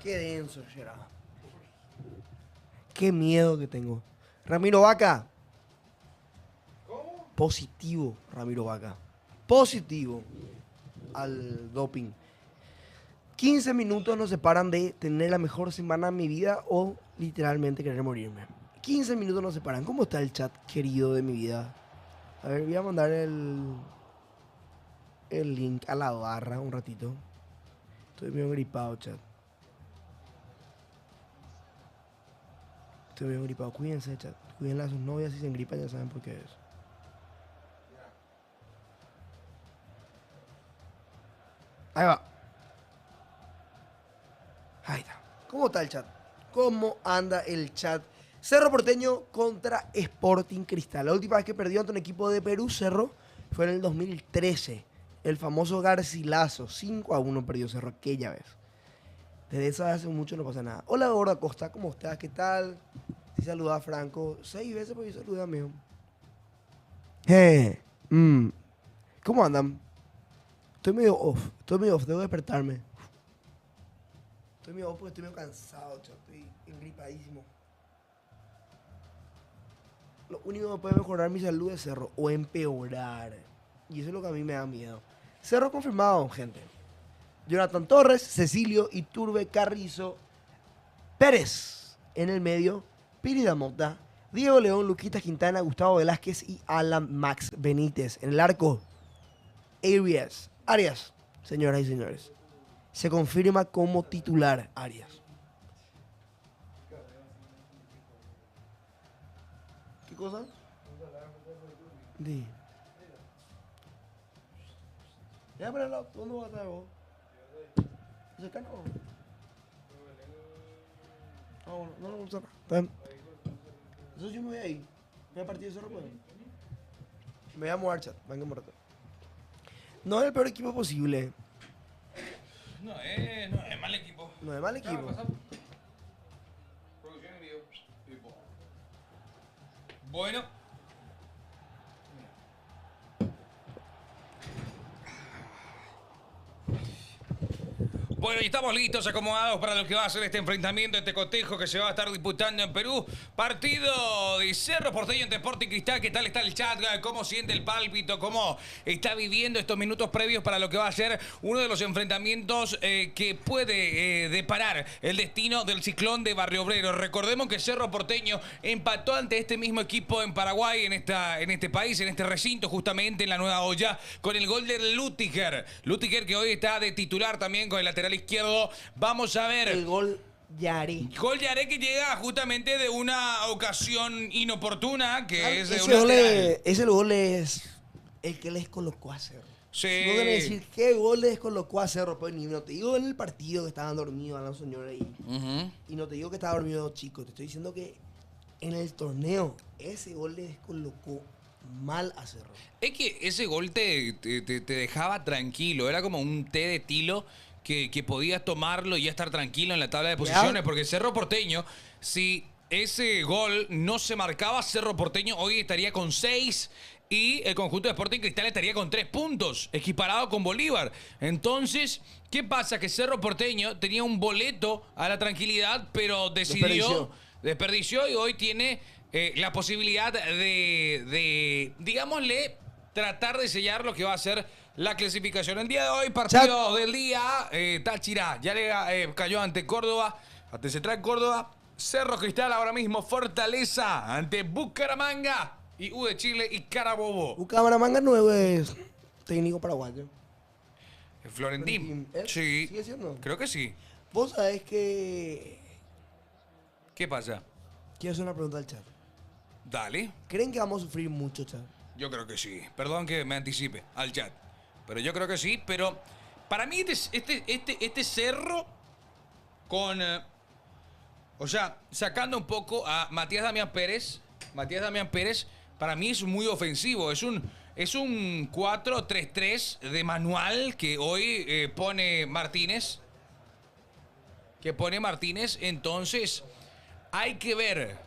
Qué denso, Gerard. Qué miedo que tengo. Ramiro Vaca. ¿Cómo? Positivo, Ramiro Vaca. Positivo al doping. 15 minutos nos separan de tener la mejor semana de mi vida o literalmente querer morirme. 15 minutos nos separan. ¿Cómo está el chat querido de mi vida? A ver, voy a mandar el link a la barra un ratito. Estoy medio gripado, chat. Estoy medio gripado. Cuídense, chat. Cuídense a sus novias. Si se engripan ya saben por qué es. Ahí va. Ahí está. ¿Cómo está el chat? ¿Cómo anda el chat? Cerro Porteño contra Sporting Cristal. La última vez que perdió ante un equipo de Perú, Cerro, fue en el 2013. El famoso Garcilaso. 5-1 perdió Cerro aquella vez. Desde esa hace mucho no pasa nada. Hola, Gorda Costa. ¿Cómo estás? ¿Qué tal? Sí, saludaba a Franco. 6 veces porque yo saludé a mí. ¿Cómo andan? Estoy medio off. Debo despertarme. Estoy medio off porque estoy medio cansado, chaval. Estoy engripadísimo. Lo único que puede mejorar mi salud es Cerro. O empeorar. Y eso es lo que a mí me da miedo. Cerro confirmado, gente. Jonathan Torres, Cecilio, Iturbe, Carrizo, Pérez en el medio, Piri Mota, Diego León, Luquita Quintana, Gustavo Velázquez y Alan Max Benítez. En el arco, Arias, señoras y señores. Se confirma como titular Arias. ¿Qué cosa? Sí. Ya, pero ¿dónde vas a estar vos? ¿Acá no? Ah, bueno, no, vamos acá. Está bien. Entonces yo me voy ahí. Me voy a partir de Cerro, pues. Me voy a mover, chat. Venga un rato. No es el peor equipo posible. No es mal equipo. No es mal equipo. Producción en video. Bueno. Bueno, y estamos listos, acomodados para lo que va a ser este enfrentamiento, este cotejo que se va a estar disputando en Perú. Partido de Cerro Porteño ante Sporting Cristal. ¿Qué tal está el chat? ¿Cómo siente el pálpito? ¿Cómo está viviendo estos minutos previos para lo que va a ser uno de los enfrentamientos que puede deparar el destino del Ciclón de Barrio Obrero? Recordemos que Cerro Porteño empató ante este mismo equipo en Paraguay, en este país, en este recinto, justamente en la Nueva Olla, con el gol de Lutiger. Lutiger, que hoy está de titular también con el lateral izquierdo. Vamos a ver. El gol Yaré. Gol Yaré, que llega justamente de una ocasión inoportuna, que es de ese un gol lateral. ese gol es el que les colocó a Cerro. Sí. Si no van a decir qué gol les colocó a Cerro, pues ni no te digo en el partido que estaban dormidos a los señores ahí. Y no te digo que estaba dormido chico, te estoy diciendo que en el torneo ese gol les colocó mal a Cerro. Es que ese gol te dejaba tranquilo, era como un té de tilo que podías tomarlo y ya estar tranquilo en la tabla de posiciones, porque Cerro Porteño, si ese gol no se marcaba, Cerro Porteño hoy estaría con 6 y el conjunto de Sporting Cristal estaría con 3 puntos, equiparado con Bolívar. Entonces, ¿qué pasa? Que Cerro Porteño tenía un boleto a la tranquilidad, pero desperdició y hoy tiene la posibilidad de, digámosle, tratar de sellar lo que va a ser la clasificación. El día de hoy, partido del día, Táchira ya le cayó ante Córdoba, ante Central Córdoba. Cerro Cristal ahora mismo, Fortaleza ante Bucaramanga y U de Chile y Carabobo. Bucaramanga nuevo es técnico paraguayo. Florentín. ¿Él? Sí, ¿Sigue siendo? creo que sí. Vos sabés que... ¿Qué pasa? Quiero hacer una pregunta al chat. Dale. ¿Creen que vamos a sufrir mucho, chat? Yo creo que sí. Perdón que me anticipe al chat. Pero yo creo que sí. Pero para mí este Cerro con... o sea, sacando un poco a Matías Damián Pérez. Matías Damián Pérez para mí es muy ofensivo. Es un 4-3-3 de manual que hoy pone Martínez. Entonces, hay que ver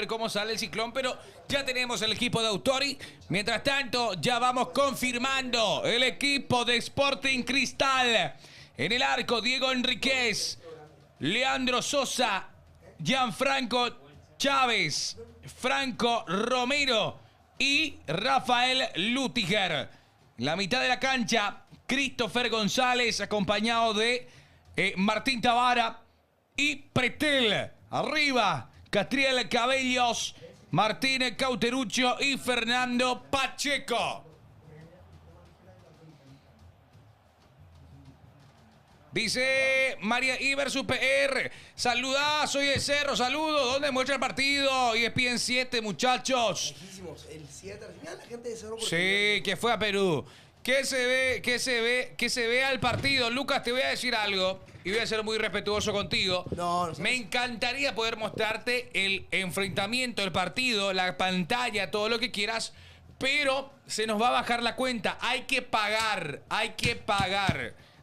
cómo sale el Ciclón, pero ya tenemos el equipo de Autori. Mientras tanto, ya vamos confirmando el equipo de Sporting Cristal. En el arco, Diego Enríquez, Leandro Sosa, Gianfranco Chávez, Franco Romero y Rafael Lutiger. La mitad de la cancha, Christopher González, acompañado de Martín Tavara y Pretel. Arriba, Catriel Cabellos, Martín Cauteruccio y Fernando Pacheco. Dice María Iber PR, saluda, soy de Cerro, saludo, ¿dónde muestra el partido? ESPN 7, muchachos. Lejísimos, el 7, al final la gente de Cerro Porteño. Sí, que fue a Perú. Que se vea el partido. Lucas, te voy a decir algo y voy a ser muy respetuoso contigo. No, Me encantaría poder mostrarte el enfrentamiento, el partido, la pantalla, todo lo que quieras, pero se nos va a bajar la cuenta. Hay que pagar.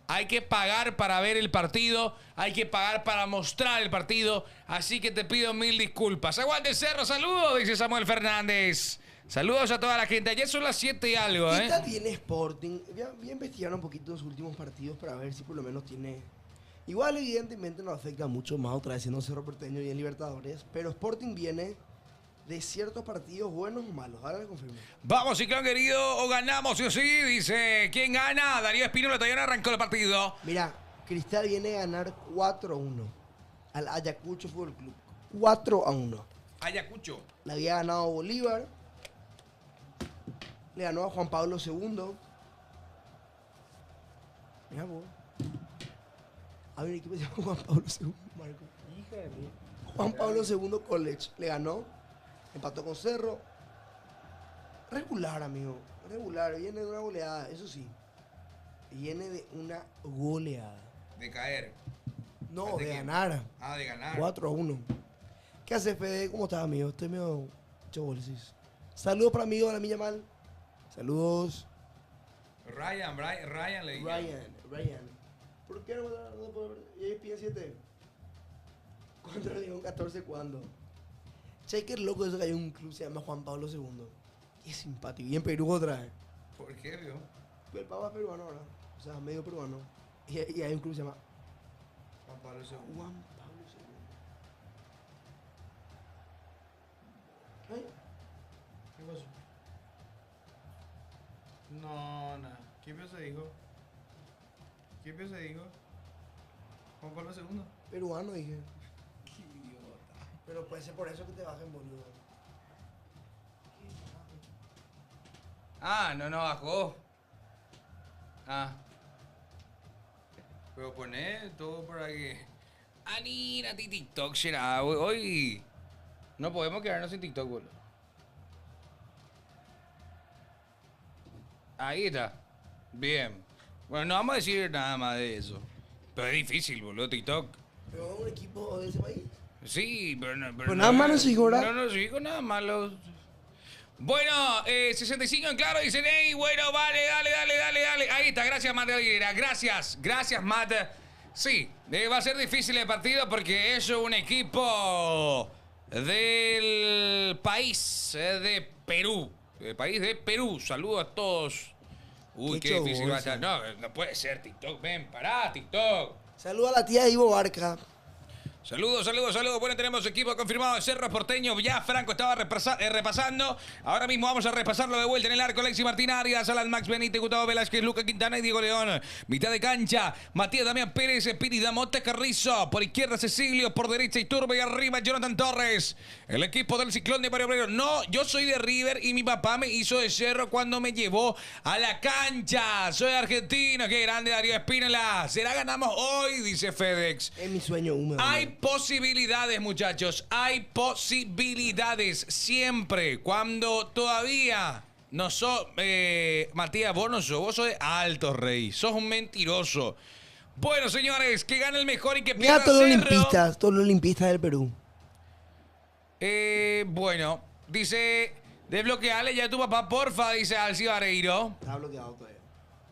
Hay que pagar para ver el partido, hay que pagar para mostrar el partido, así que te pido mil disculpas. Aguante Cerro, saludos, dice Samuel Fernández. Saludos a toda la gente. Ayer son las 7 y algo, ¿Qué tal viene Sporting? Voy a investigar un poquito los últimos partidos para ver si por lo menos tiene... Igual evidentemente nos afecta mucho más otra vez siendo Cerro Porteño y en Libertadores, pero Sporting viene de ciertos partidos buenos o malos. Ahora le confirmo. Vamos, Ciclón querido, o ganamos, sí o sí. Dice, ¿quién gana? Darío Espinola todavía no arrancó el partido. Mira, Cristal viene a ganar 4-1 al Ayacucho Fútbol Club. 4-1. Ayacucho. Le había ganado Bolívar. Le ganó a Juan Pablo II. Mira vos. Hay un equipo que se llama Juan Pablo II, Marco. Hija de mí. Juan Pablo II College. Le ganó. Empató con Cerro. Regular, amigo. Regular. Viene de una goleada, eso sí. Viene de una goleada. De caer. No, de ganar. Ah, de ganar. 4-1. ¿Qué hace, Fede? ¿Cómo estás, amigo? Estoy medio chobolsis. Saludos para amigo de la Milla Mal. Saludos. Ryan le dije. Ryan. ¿Por qué no puedo ver? ESPN 7. Contra León 14, ¿cuándo? Checker loco eso que hay un club que se llama Juan Pablo II. Qué simpático. Y en Perú otra vez. ¿Por qué, vio? El papá es peruano ahora. O sea, medio peruano. Y hay un club que se llama Juan Pablo II. Juan Pablo II. ¿Ay? ¿Qué pasó? No, nada. ¿Quién se dijo? ¿Quién se dijo? Juan Pablo II. Peruano, dije. Qué idiota. Pero puede ser por eso que te bajen, boludo. Ah, no bajó. Ah. Pero poner todo para que... Anina, TikTok será. Hoy no podemos quedarnos sin TikTok, boludo. Ahí está. Bien. Bueno, no vamos a decir nada más de eso. Pero es difícil, boludo, TikTok. ¿Pero un equipo de ese país? Sí, pero no... Pero nada malo se dijo, ¿verdad? No se dijo nada malo. Bueno, 65 en claro, dicen, hey, bueno, vale, dale. Ahí está, gracias, Matt Aguilera. Gracias, Matt. Sí, va a ser difícil el partido porque es un equipo del país de Perú. El país de Perú. Saludos a todos. Uy, qué difícil va a estar. No puede ser, TikTok. Ven, pará, TikTok. Saludos a la tía Ivo Barca. Saludos. Bueno, tenemos equipo confirmado de Cerro Porteño. Ya Franco estaba repasando. Ahora mismo vamos a repasarlo de vuelta en el arco. Alexis Martín Arias, Alan Max Benítez, Gustavo Velázquez, Luca Quintana y Diego León. Mitad de cancha, Matías Damián Pérez, Piri Damote Carrizo. Por izquierda Cecilio, por derecha Iturbe y arriba Jonathan Torres. El equipo del Ciclón de Mario Obrero. No, yo soy de River y mi papá me hizo de Cerro cuando me llevó a la cancha. Soy argentino. Qué grande Darío Espínola. ¿Será ganamos hoy? Dice FedEx. Es mi sueño húmedo. Hay posibilidades, muchachos. Hay posibilidades siempre. Cuando todavía no sos... Matías, vos no sos. Vos sos de Alto Rey. Sos un mentiroso. Bueno, señores, que gane el mejor y que pierda Mira Cerro. todos los olimpistas del Perú. Bueno, dice... Desbloqueale ya a tu papá, porfa, dice Alci Vareiro. Está bloqueado todavía.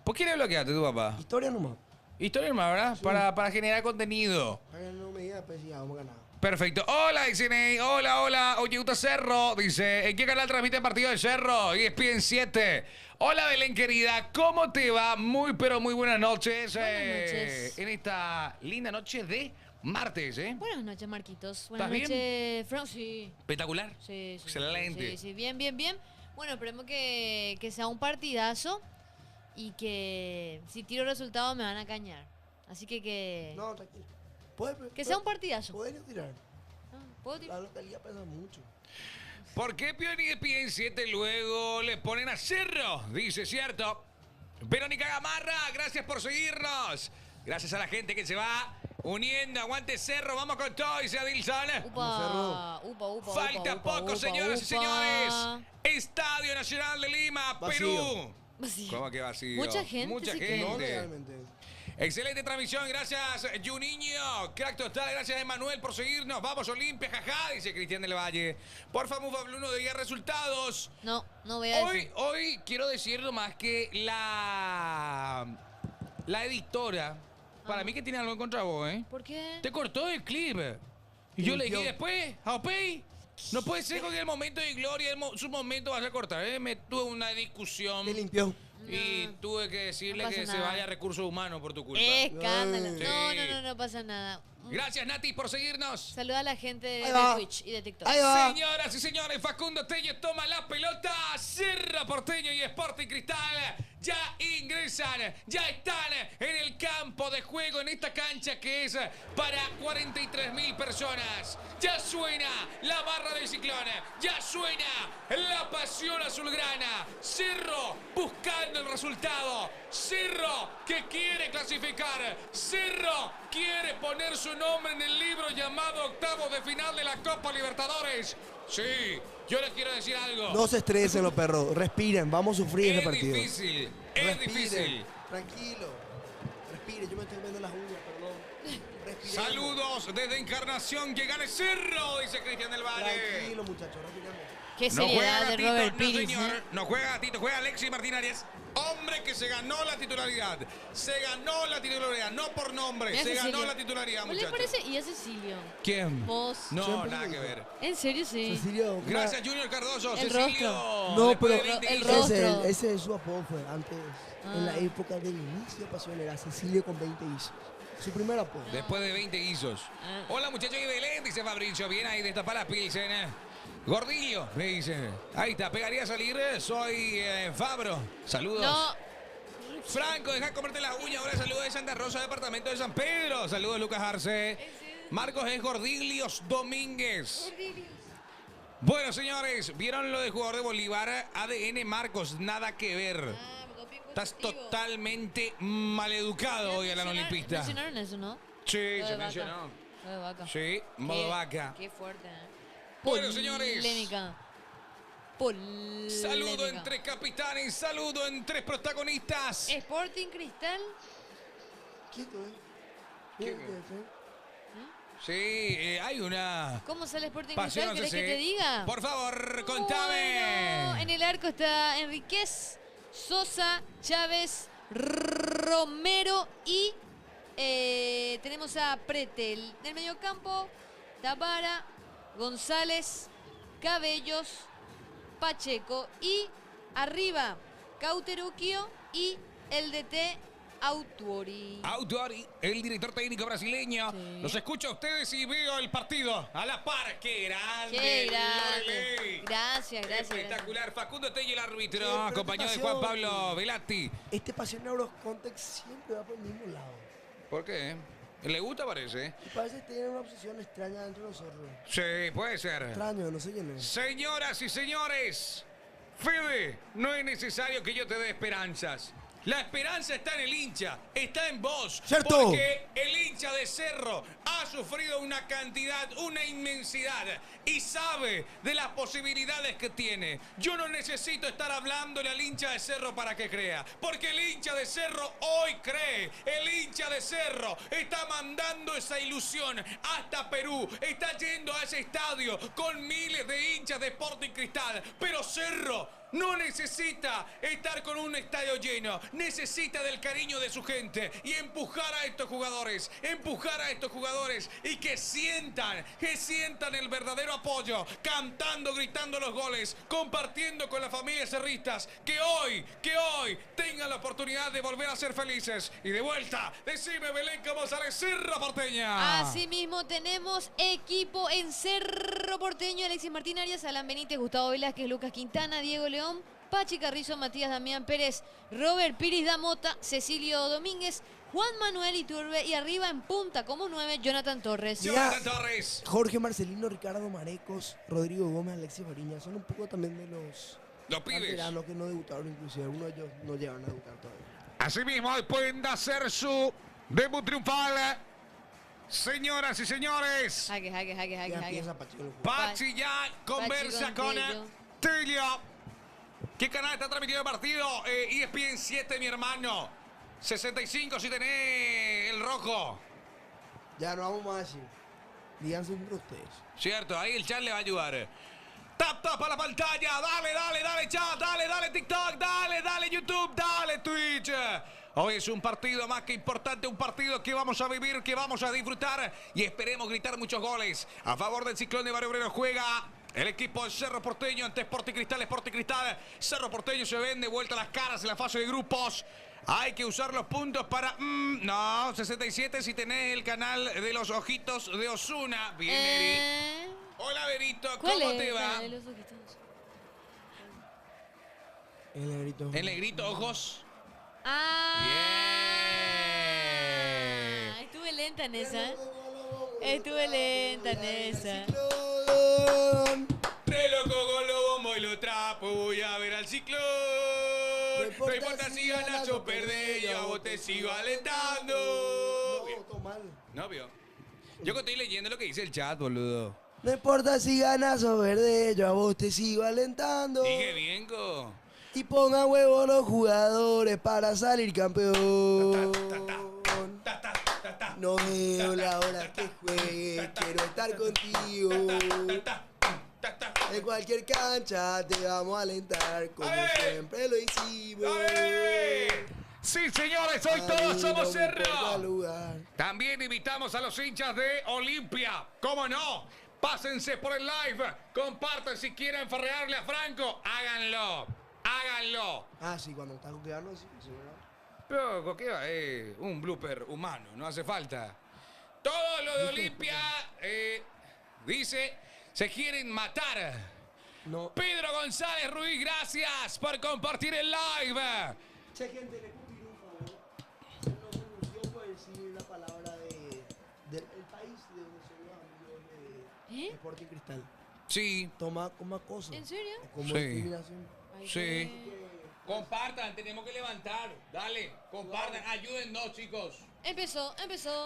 ¿Por qué le bloqueaste a tu papá? Historia nomás. Historia más, ¿verdad? Sí. Para generar contenido. No me digas, pues ya, vamos a ganar. Perfecto. Hola, dice hola, hola. Oye, Uta Cerro. Dice, ¿en qué canal transmite el partido de Cerro? ESPN 7. Hola, Belén, querida. ¿Cómo te va? Muy, pero muy buenas noches. Buenas noches. En esta linda noche de martes, ¿eh? Buenas noches, Marquitos. Buenas ¿Estás noches, Fran. Sí. Espectacular. Sí, sí. Excelente. Sí, sí, bien, bien, bien. Bueno, esperemos que sea un partidazo y que si tiro resultados me van a cañar. Así que No, tranquilo. que sea un partidazo. Podría tirar. Ah, ¿puedo La tirar? localidad pesa mucho. ¿Por qué Pion y ESPN 7 luego le ponen a Cerro? Dice, cierto. Verónica Gamarra, gracias por seguirnos. Gracias a la gente que se va uniendo. Aguante Cerro, vamos con todo, dice Adilson. Upa. Falta poco, señoras y señores. Estadio Nacional de Lima, Vacío. Perú. Vacío. ¿Cómo que vacío? Mucha gente, Mucha sí que- gente. No, legalmente. Excelente transmisión, gracias Juninho, crack total, gracias Emanuel por seguirnos, vamos Olimpia, jaja, dice Cristian del Valle. Porfa, Mufa Blue, no diga resultados. No voy a decir. Hoy quiero decir nomás que la editora, para mí que tiene algo en contra vos, ¿eh? ¿Por qué? Te cortó el clip. Y yo le dije Limpió. después, a Opey, no puede ser que el momento de gloria, su momento vas a cortar, ¿eh? Me tuve una discusión. Te limpió. Y tuve que decirle No pasa que se nada. vaya a recursos humanos por tu culpa. Escándalo. Sí. No pasa nada. Gracias, Nati, por seguirnos. Saluda a la gente de Ahí va. Twitch y de TikTok. Ahí va. Señoras y señores, Facundo Tello toma la pelota. Cerro Porteño y Sporting Cristal ya ingresan, ya están en el campo de juego, en esta cancha que es para 43.000 personas. Ya suena la barra del Ciclón, ya suena la pasión azulgrana. Cerro buscando el resultado. Cerro que quiere clasificar. Cerro quiere poner su nombre en el libro llamado octavos de final de la Copa Libertadores. Sí, yo les quiero decir algo. No se estresen los perros. Respiren. Vamos a sufrir es este partido. difícil, es Respiren. difícil. Tranquilo. Respire. Yo me estoy viendo las uñas, perdón. Respiremos. Saludos desde Encarnación, que gane Cerro, dice Cristian del Valle. Tranquilo, muchachos. Respiremos. Qué No juega seriedad de Gatito, Robert no Pires. señor, no juega Gatito, juega Alexis Martínez. Hombre que se ganó la titularidad. Se ganó la titularidad, no por nombre, Mira, se ganó Cecilio. la titularidad, ¿Cómo le muchachos. parece? ¿Y a Cecilio? ¿Quién? Vos. No, Siempre nada lo que digo. ver. ¿En serio? Sí. Cecilio. una- Gracias, Junior Cardoso. El Cecilio. No, después de pero 20 el días. rostro. ese es su apodo fue antes, en la Ah. época del inicio de Pasión, era Cecilio con 20 guisos. Su primer apodo. Después de 20 guisos. Ah. Hola, muchachos de Belén, dice Fabricio. Bien ahí, destapa la Pilsen. Gordillo, me dice. Ahí está, pegaría a salir. Soy Fabro. Saludos. No. Franco, deja de comerte las uñas. Ahora saludos de Santa Rosa, departamento de San Pedro. Saludos, Lucas Arce. Marcos es Gordilios Domínguez. Bueno, señores, ¿vieron lo del jugador de Bolívar? ADN Marcos, nada que ver. Estás totalmente maleducado hoy, Alan Olimpista. Mencionaron eso, ¿no? Sí, Lo de se Vaca. mencionó. Lo de Vaca. Sí, modo vaca. Qué fuerte, ¿eh? Bueno, señores. Polémica. Saludo entre capitanes, saludo entre protagonistas. Sporting Cristal. Quieto, ¿Qué? Quieto, Sí, hay una ¿Cómo sale Sporting pasión. Cristal? ¿Querés sí. que te diga? Por favor, contame. Bueno, en el arco está Enríquez, Sosa, Chávez, Romero y tenemos a Pretel. En el mediocampo, Tabara, González, Cabellos, Pacheco y arriba Cauteruquio y el DT Autuori. Autori, el director técnico brasileño. Sí. Los escucho a ustedes y veo el partido a la par. ¡Qué grande! Qué grande. Loreley! Gracias. Espectacular. Facundo Tello, el árbitro, Sí, pero acompañado de qué Juan pasión. Pablo Velati. Este Pasión Eurocontext siempre va por el mismo lado. ¿Por qué? ¿Le gusta, parece? Y parece que tiene una obsesión extraña dentro de nosotros. Sí, puede ser. Extraño, no sé quién es. Señoras y señores, Fede, no es necesario que yo te dé esperanzas. La esperanza está en el hincha, está en vos. ¡Cierto! Porque el hincha de Cerro ha sufrido una cantidad, una inmensidad y sabe de las posibilidades que tiene. Yo no necesito estar hablándole al hincha de Cerro para que crea, porque el hincha de Cerro hoy cree. El hincha de Cerro está mandando esa ilusión hasta Perú, está yendo a ese estadio con miles de hinchas de Sporting Cristal, pero Cerro no necesita estar con un estadio lleno, necesita del cariño de su gente y empujar a estos jugadores y que sientan el verdadero apoyo, cantando, gritando los goles, compartiendo con las familias cerristas, que hoy tengan la oportunidad de volver a ser felices. Y de vuelta, decime, Belén, cómo sale Cerro Porteña. Así mismo tenemos equipo en Cerro Porteño: Alexis Martín Arias, Alan Benítez, Gustavo Velázquez, Lucas Quintana, Diego León, Pachi Carrizo, Matías Damián Pérez, Robert Piris da Mota, Cecilio Domínguez, Juan Manuel Iturbe, y arriba en punta como 9, Jonathan Torres. Jonathan Torres. Jorge Marcelino, Ricardo Marecos, Rodrigo Gómez, Alexis Fariña. Son un poco también de los pibes canteranos que no debutaron, inclusive. Algunos de ellos no llegaron a debutar todavía. Asimismo, hoy pueden hacer su debut triunfal. Señoras y señores, Jaque. Ya empieza Pachi con el juego. Pachi ya conversa Pachi con con Telio. ¿Qué canal está transmitiendo el partido? ESPN 7, mi hermano. 65 si tenés el rojo. Ya no vamos más a decir. Díganse entre ustedes. Cierto, ahí el chat le va a ayudar. Tap a la pantalla. Dale chat, dale TikTok, dale YouTube, dale Twitch. Hoy es un partido más que importante, un partido que vamos a vivir, que vamos a disfrutar y esperemos gritar muchos goles. A favor del Ciclón de Barrio Obrero juega el equipo de Cerro Porteño ante Sporting Cristal. Cerro Porteño se ven de vuelta las caras en la fase de grupos. Hay que usar los puntos para... no, 67 si tenés el canal de los ojitos de Osuna. Bien, Eri. Hola, Berito, ¿cómo te va? De los ojitos. El negrito. El negrito, ojos. Ah, Bien. estuve lenta en esa. Estuve lenta en esa. Ciclón. Re loco con los bombos y los trapos, voy a ver al Ciclón. No importa si ganas o perdés, yo a vos te sigo alentando. No, todo mal. No, vio. Yo que estoy leyendo lo que dice el chat, boludo. No importa si ganas o perdés, yo a vos te sigo alentando. Dije bien, go. Y ponga huevo los jugadores para salir campeón. No veo la hora que juegues, quiero estar contigo. En cualquier cancha te vamos a alentar, como siempre lo hicimos. Sí, señores, hoy todos somos Cerro. Lugar. También invitamos a los hinchas de Olimpia. ¿Cómo no? Pásense por el live. Compartan si quieren farrearle a Franco. Háganlo. Ah, sí, cuando está coqueando, sí, ¿verdad? Pero coquea es un blooper humano, no hace falta. Todo lo de Olimpia, dice, se quieren matar. No. Pedro González Ruiz, gracias por compartir el live. Che, gente, le puedo pedir un favor. No se anunció por decir la palabra del país de donde son los amigos de Sporting Cristal. Sí. Toma como acoso. ¿En serio? O como Sí. discriminación. Ay, Sí. qué- Compartan, tenemos que levantar. Dale, compartan, ayúdennos, chicos. Empezó.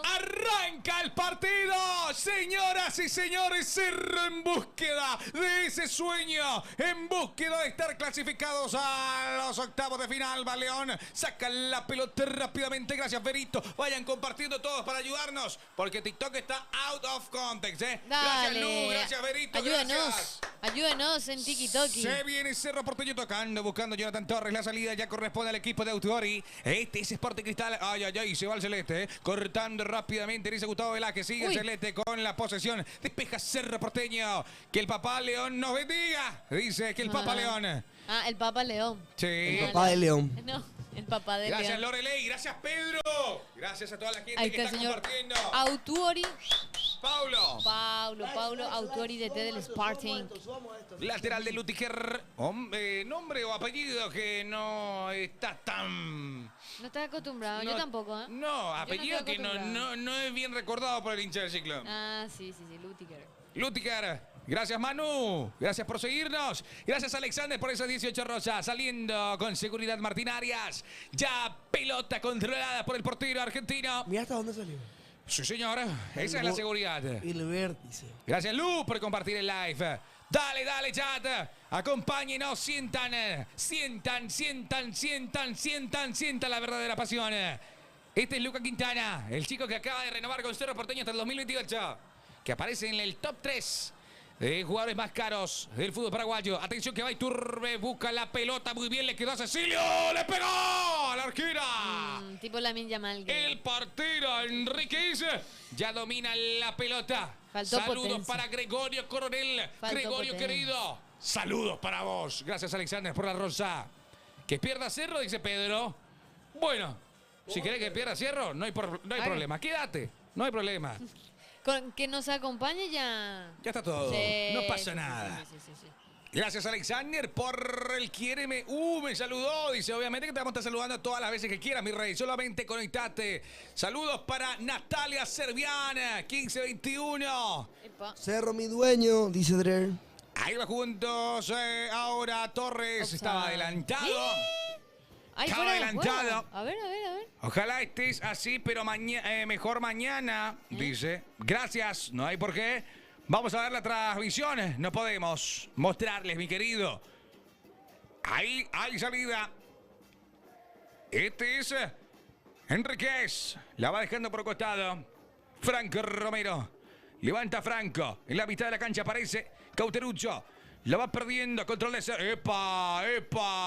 Arranca el partido, señoras y señores. Cerro en búsqueda de ese sueño, en búsqueda de estar clasificados a los octavos de final. Va León, saca la pelota rápidamente. Gracias, Berito. Vayan compartiendo todos para ayudarnos, porque TikTok está out of context, ¿eh? Gracias, Dale. Lu, gracias, Berito. Gracias. Ayúdenos en TikToki. Se viene Cerro Porteño tocando, buscando Jonathan Torres. La salida ya corresponde al equipo de Autori. Este es Sporting Cristal. Ay, se va el celeste, ¿eh? Cortando rápidamente. Dice Gustavo Velázquez. Sigue el Uy. celeste con la posesión. Despeja Cerro Porteño. Que el papá León nos bendiga. Dice que el papá León. Ah, el Papa León. Sí. El papá de León. No, el papá de Gracias, León. Lorelei. Gracias, Pedro. Gracias a toda la gente Ahí que está el está señor compartiendo. Autuori. Paulo. Paulo Autuori de T del Sporting. Lateral de Lutiger. Nombre o apellido que no está tan... No estás acostumbrado, yo tampoco, ¿eh? No, apellido estoy que no es bien recordado por el hincha del Ciclón. Ah, sí, Lutiger. Lutiger, gracias Manu, gracias por seguirnos, gracias Alexander por esas 18 rosas, saliendo con seguridad Martín Arias, ya pelota controlada por el portero argentino. Mira hasta dónde salió. Sí señora, esa es la seguridad. El vértice. Gracias Lu por compartir el live. Dale chat, acompáñenos, sientan la verdadera pasión. Este es Lucas Quintana, el chico que acaba de renovar con Cerro Porteño hasta el 2028, que aparece en el top 3 Jugadores más caros del fútbol paraguayo. Atención que va Iturbe, busca la pelota, muy bien, le quedó a Cecilio, le pegó a la arquera. Tipo Lamine Yamal. El partero Enríquez ya domina la pelota. Faltó Saludos potencia. para Gregorio Coronel. Faltó Gregorio potencia. querido. Saludos para vos. Gracias Alexander por la rosa. Que pierda Cerro, dice Pedro. Bueno, si querés que pierda Cerro, no hay problema. Quédate, no hay problema. Con que nos acompañe ya. Ya está todo. Sí, No pasa sí, nada. sí. Gracias Alexander por el quiéreme. Me saludó. Dice, obviamente que te vamos a estar saludando todas las veces que quieras, mi rey. Solamente conectate. Saludos para Natalia Serviana, 1521. Epa. Cerro, mi dueño, dice Drer. Ahí va juntos. Ahora Torres Offside. estaba adelantado. Ay, Estaba fuera de adelantado. juego. A ver. Ojalá estés así, pero mejor mañana, dice. Gracias, no hay por qué. Vamos a ver la transmisión. No podemos mostrarles, mi querido. Ahí hay salida. Este es Enríquez. La va dejando por costado. Franco Romero. Levanta Franco. En la mitad de la cancha aparece Cauteruccio. La va perdiendo, control de ser. ¡Epa!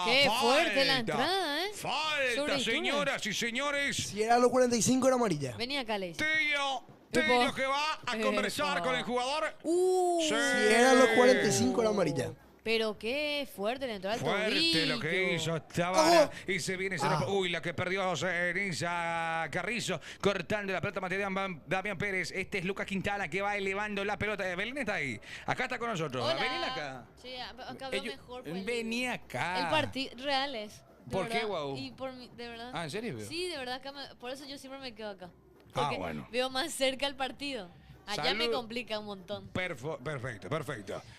Qué Falta. fuerte la entrada, ¿eh? Falta, Sobre altura. señoras y señores. Si era a los 45 era amarilla. Vení acá, Leis. Tello Epa. que va a conversar Epa. con el jugador. Sí. Si era a los 45 era amarilla. Pero qué fuerte le entró al Fuerte tobillo. lo que hizo Tabara. ¡Oh! Y se viene. Ah. Uy, la que perdió Nisa Carrizo. Cortando la pelota Mateo Damián Pérez. Este es Lucas Quintana que va elevando la pelota. Belén está ahí. Acá está con nosotros. Hola. Vení acá. Sí, acá veo Ellos- mejor. Pues, Vení acá. El partido real es. de ¿Por qué, verdad. guau? Y por mí, de verdad. Ah, ¿en serio? Sí, de verdad. Por eso yo siempre me quedo acá. Ah, Porque bueno. veo más cerca el partido. Allá me Salud. complica un montón. Perfecto.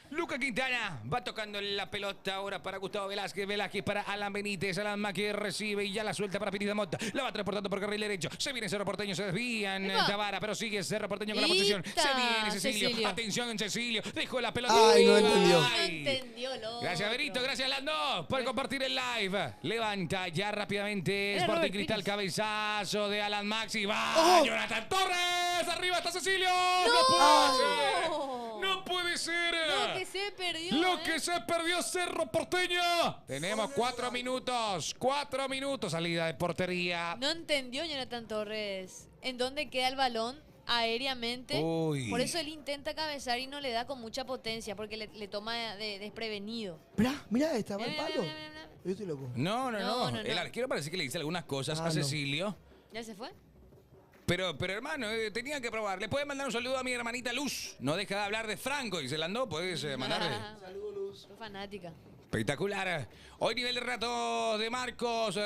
Lucas Quintana va tocando la pelota ahora para Gustavo Velázquez. Velázquez para Alan Benítez. Alan que recibe y ya la suelta para Piris de Mota. La va transportando por carril derecho. Se viene Cerro Porteño, se desvían Epa. Tabara, pero sigue Cerro Porteño con la Ita, posesión. Se viene Cecilio. Cecilio. Atención en Cecilio. Dejó la pelota. Ay, no Ay. entendió. No entendió, loco. Gracias, Berito. Gracias, Lando, por compartir el live. Levanta ya rápidamente. Era Sporting Robert Cristal, Pires. cabezazo de Alan Maxi. Va, ¡Oh! Jonathan Torres. Arriba está Cecilio. No, ¡No! puede ser. No puede ser. Lo que se perdió. Lo que se perdió Cerro Porteño. Tenemos 4 minutos. 4 minutos. Salida de portería. No entendió Jonathan Torres. ¿En dónde queda el balón? Aéreamente. Uy. Por eso él intenta cabezar y no le da con mucha potencia porque le toma de desprevenido. Mira, estaba el Mira, palo. mira, mira, mira. Yo estoy loco. No. No. El arquero parece que le dice algunas cosas Ah, a no. Cecilio. ¿Ya se fue? Pero hermano, tenía que probar. Le puedes mandar un saludo a mi hermanita Luz. No deja de hablar de Franco y se la andó. Puedes mandarle. Saludos, Luz. Soy fanática. Espectacular. Hoy nivel de ratos de Marcos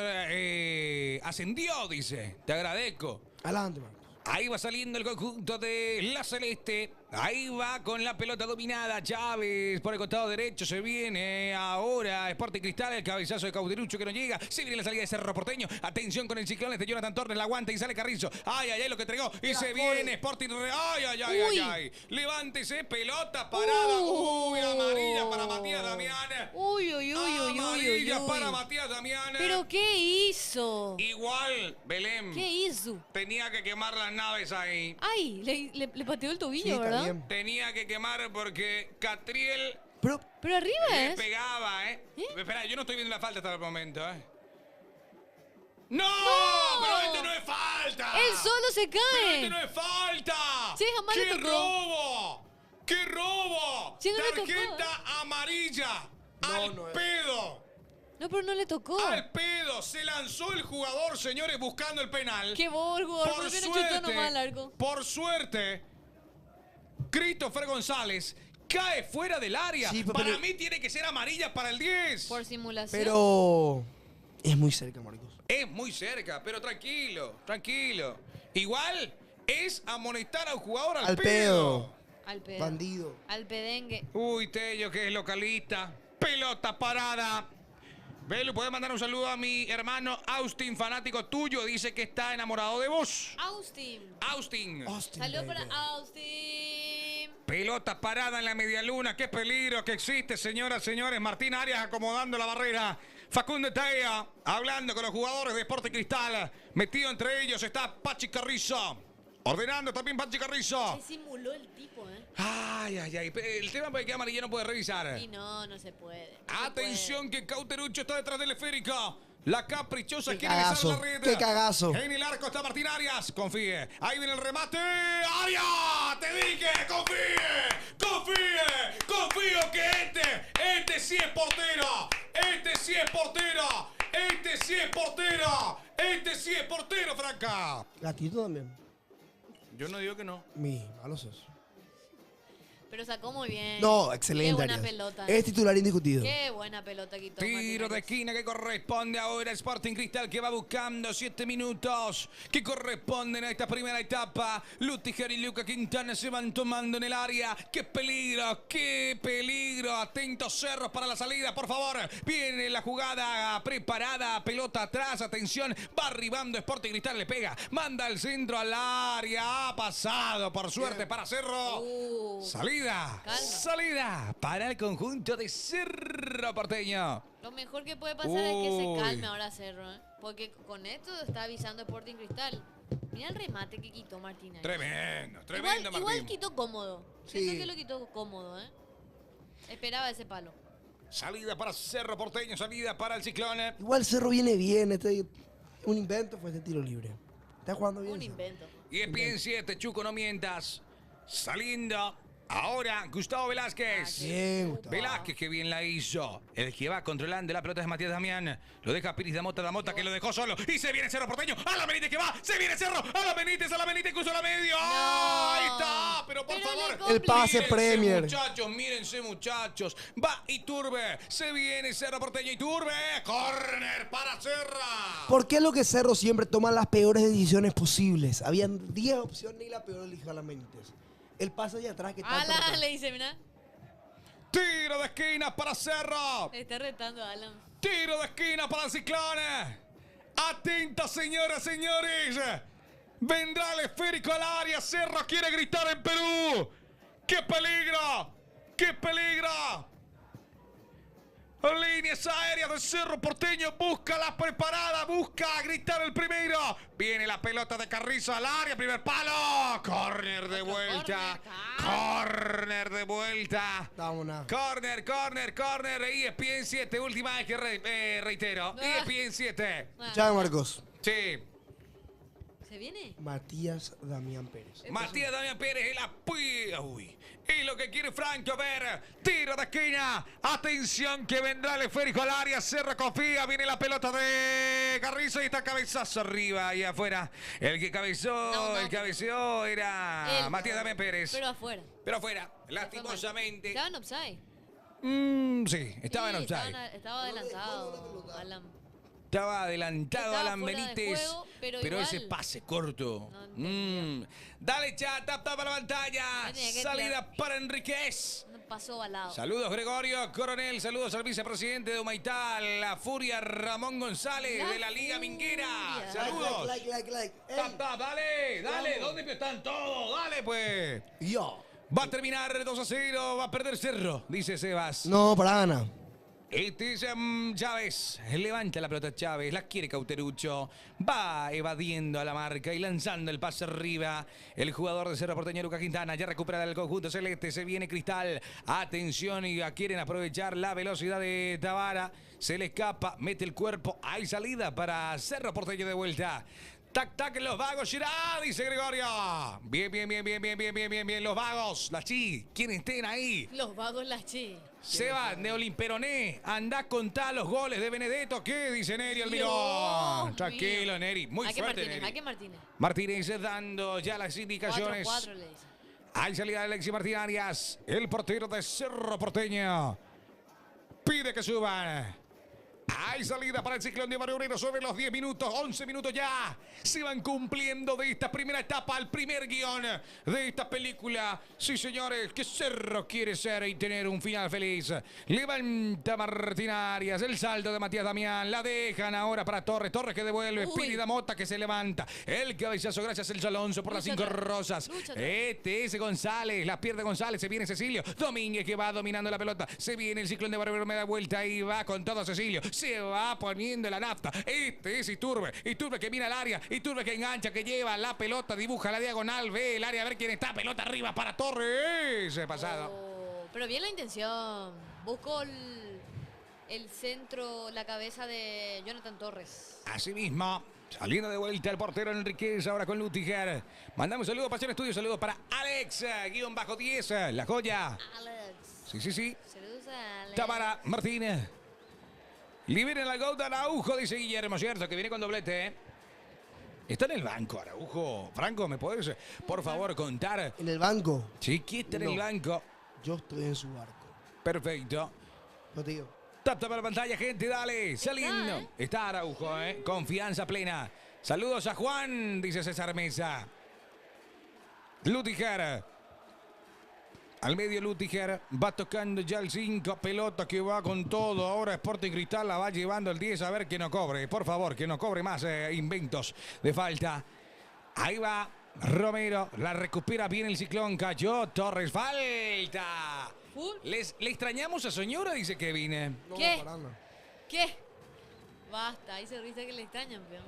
ascendió, dice. Te agradezco. Adelante, Marcos. Ahí va saliendo el conjunto de la Celeste. Ahí va con la pelota dominada. Chávez por el costado derecho. Se viene ahora Sporting Cristal. El cabezazo de Cauteruccio que no llega. Se viene la salida de Cerro Porteño. Atención con el ciclón de Jonathan Torres. La aguanta y sale Carrizo. Ay, lo que entregó. Y se viene Sporting. Ay. Levántese. Pelota parada. Uy, amarilla para Matías Damián. Uy. Amarilla para Matías Damián. ¿Pero qué hizo? Igual, Belén. ¿Qué hizo? Tenía que quemar las naves ahí. Ay, le pateó el tobillo, Sí, está ¿verdad? bien. Tenía que quemar porque Catriel Pero, Pero arriba le es. pegaba, ¿eh? ¿Eh? Espera, yo no estoy viendo la falta hasta el momento, ¿eh? ¡No! ¡No! ¡Pero este no es falta! Él solo se ¡Pero cae. este no es falta! Sí, jamás le ¡Qué tocó. robo! ¡Qué robo! Sí, no le tocó. Tarjeta amarilla. No, ¡Al no es. pedo! No, pero no le tocó. ¡Al pedo! Se lanzó el jugador, señores, buscando el penal. Qué borgo. ¿Por qué no chutó nomás al arco? Por suerte, Christopher González cae fuera del área. Sí, para pero- mí tiene que ser amarilla para el 10. Por simulación. pero es muy cerca, Marcos. Es muy cerca, pero tranquilo. Igual es amonestar a un jugador al Al pedo. Al pedo. Bandido. Al pedengue. Uy, Tello, que es localista. Pelota parada. Belu, ¿puedes mandar un saludo a mi hermano Austin, fanático tuyo? Dice que está enamorado de vos. Austin. Austin. Austin, Saludos baby. para Austin. Pelota parada en la medialuna. Qué peligro que existe, señoras, señores. Martín Arias acomodando la barrera. Facundo Tella hablando con los jugadores de Sporting Cristal. Metido entre ellos está Pachi Carrizo. Ordenando también Pachi Carrizo. Se simuló el tipo, ¿eh? Ay. El tema es que Amarilla no puede revisar. Y no se puede. Atención que Cauterucho está detrás del esférico. La caprichosa Qué quiere cagazo, besar la red. qué cagazo. En el arco está Martín Arias. Confíe. Ahí viene el remate. ¡Arias! Te dije, confío que este sí es portero. Este sí es portero, Franca. Gatito también. Yo no digo que no. Malo sos. Pero sacó muy bien. No, excelente. Qué buena Arias. pelota. Es titular indiscutido. Qué buena pelota quitó. Tiro de esquina que corresponde ahora a Sporting Cristal, que va buscando 7 minutos que corresponden a esta primera etapa. Lutiger y Luca Quintana se van tomando en el área. ¡Qué peligro! ¡Qué peligro! Atentos Cerros para la salida, por favor. Viene la jugada preparada. Pelota atrás. Atención. Va arribando Sporting Cristal. Le pega. Manda el centro al área. Ha pasado, por suerte, para Cerro. Salida. Calma. Salida para el conjunto de Cerro Porteño. Lo mejor que puede pasar es que se Uy. calme ahora Cerro, ¿eh? Porque con esto está avisando Sporting Cristal. Mira el remate que quitó Martín ahí. Tremendo, Igual Martín. quitó cómodo. Sí. Siento que lo quitó cómodo, ¿eh? Esperaba ese palo. Salida para Cerro Porteño, salida para el Ciclón. Igual Cerro viene bien. Un invento fue este tiro libre. Está jugando bien. Un Cerro. invento. Y es bien 7, Chuco, no mientas. Saliendo ahora Gustavo Velázquez. Bien, Gustavo. Velázquez que bien la hizo. El que va controlando la pelota es Matías Damián. Lo deja Piris Damota que lo dejó solo. Y se viene Cerro Porteño. A la Benítez que va. Se viene Cerro. A la Benítez cruzó la medio. Ahí está. Pero por Pero le favor. complica. El pase Mírense, Premier. muchachos, mírense, muchachos. Va Iturbe. Se viene Cerro Porteño. Iturbe. Corner para Cerra. ¿Por qué es lo que Cerro siempre toma las peores decisiones posibles? Habían 10 opciones y la peor eligió a la Benítez. El pase de atrás que está. Alan le dice, mira. Tiro de esquina para Cerro. Le está retando a Alan. Tiro de esquina para el Ciclón. Atenta, señoras, señores. Vendrá el esférico al área. Cerro quiere gritar en Perú. ¡Qué peligro! ¡Qué peligro! Líneas aéreas de Cerro Porteño. Busca la preparada. Busca gritar el primero. Viene la pelota de Carrizo al área. Primer palo. Corner de vuelta. Corner de vuelta. Vámonos. Corner. ESPN 7. Última vez que reitero. ESPN 7. Chao, Marcos. Sí. ¿Se viene? Matías Damián Pérez. Matías Damián Pérez en la uy. Y lo que quiere Franco ver. Tiro de esquina. Atención que vendrá el esférico al área. Cerro confía. Viene la pelota de Carrizo y está cabezazo arriba y afuera. El que cabeceó, el cabeceó era Él. Matías Damián Pérez. Pero afuera. Pero afuera, lastimosamente. Estaba en offside. Sí, estaba en offside. Estaba adelantado, Alan. Estaba adelantado Estaba Alan fuera de Benítez, juego, pero pero igual- ese pase corto. No entendía. Dale, chat, tapa la pantalla. Tenía que Salida para Enríquez. No pasó al lado. Saludos Gregorio Coronel, saludos al vicepresidente de Humaital, la Furia Ramón González La de la Liga Furia. Minguera. Saludos. Like. Ey. Dale, Vamos. ¿dónde están todos? Dale pues. Yo. Va a terminar 2-0, va a perder Cerro, dice Sebas. No, para Ana. Este es Chávez. Levanta la pelota Chávez. La quiere Cauterucho. Va evadiendo a la marca y lanzando el pase arriba. El jugador de Cerro Porteño, Lucas Quintana. Ya recupera el conjunto celeste. Se viene Cristal. Atención y quieren aprovechar la velocidad de Tavara. Se le escapa. Mete el cuerpo. Hay salida para Cerro Porteño de vuelta. Tac, los vagos, Girard, dice Gregorio. Bien, los vagos, la chi, quienes estén ahí. Los vagos las chi. Seba, Neolín Peroné, andá a contar los goles de Benedetto. ¿Qué dice Neri Almirón? Dios Tranquilo, mío. Neri, muy Hay que fuerte, Martínez, Neri. hay que Martínez. Martínez dando ya las indicaciones. 4-4 le dice. Hay salida de Alexis Martín Arias, el portero de Cerro Porteño. Pide que suban. Hay salida para el Ciclón de Barrio Obrero sobre los 10 minutos, 11 minutos ya. Se van cumpliendo de esta primera etapa, el primer guión de esta película. Sí, señores, que Cerro quiere ser y tener un final feliz. Levanta Martín Arias, el salto de Matías Damián. La dejan ahora para Torres. Torres que devuelve. Uy. Pini Damota que se levanta. El cabezazo, gracias el Alonso por las Lucha 5 atrás. rosas. Lucha atrás. Este es González, la pierde González, se viene Cecilio. Domínguez que va dominando la pelota. Se viene el Ciclón de Barrio Obrero, me da vuelta y va con todo Cecilio. Se le va poniendo la nafta. Este es Iturbe. Iturbe que mira al área. Iturbe que engancha, que lleva la pelota, dibuja la diagonal, ve el área, a ver quién está. Pelota arriba para Torres. Pasado. Oh, pero bien la intención. Buscó el centro, la cabeza de Jonathan Torres. Así mismo. Saliendo de vuelta el portero Enríquez, ahora con Lutiger. Mandamos un saludo, Pasión Estudio, saludos para Alex, _10, la joya. Alex. Sí. Saludos a Alex. Tamara Martínez. Liberen al gol de Araujo, dice Guillermo, cierto, que viene con doblete. Está en el banco, Araujo. Franco, ¿me podés, por favor, contar? En el banco. Chiquita en el No. banco. Yo estoy en su barco. Perfecto. No te digo. Tap para la pantalla, gente, dale. Saliendo. Está Araujo, Confianza plena. Saludos a Juan, dice César Mesa. Lutiger. Al medio Lutiger. Va tocando ya el 5. Pelota que va con todo. Ahora Sporting Cristal la va llevando el 10. A ver que no cobre. Por favor, que no cobre más inventos de falta. Ahí va Romero. La recupera bien el Ciclón. Cayó Torres. Falta. ¿Le extrañamos a señora? Dice Kevin. No, ¿Qué? para nada. ¿Qué? Basta, ahí se revista que le extrañan, pero.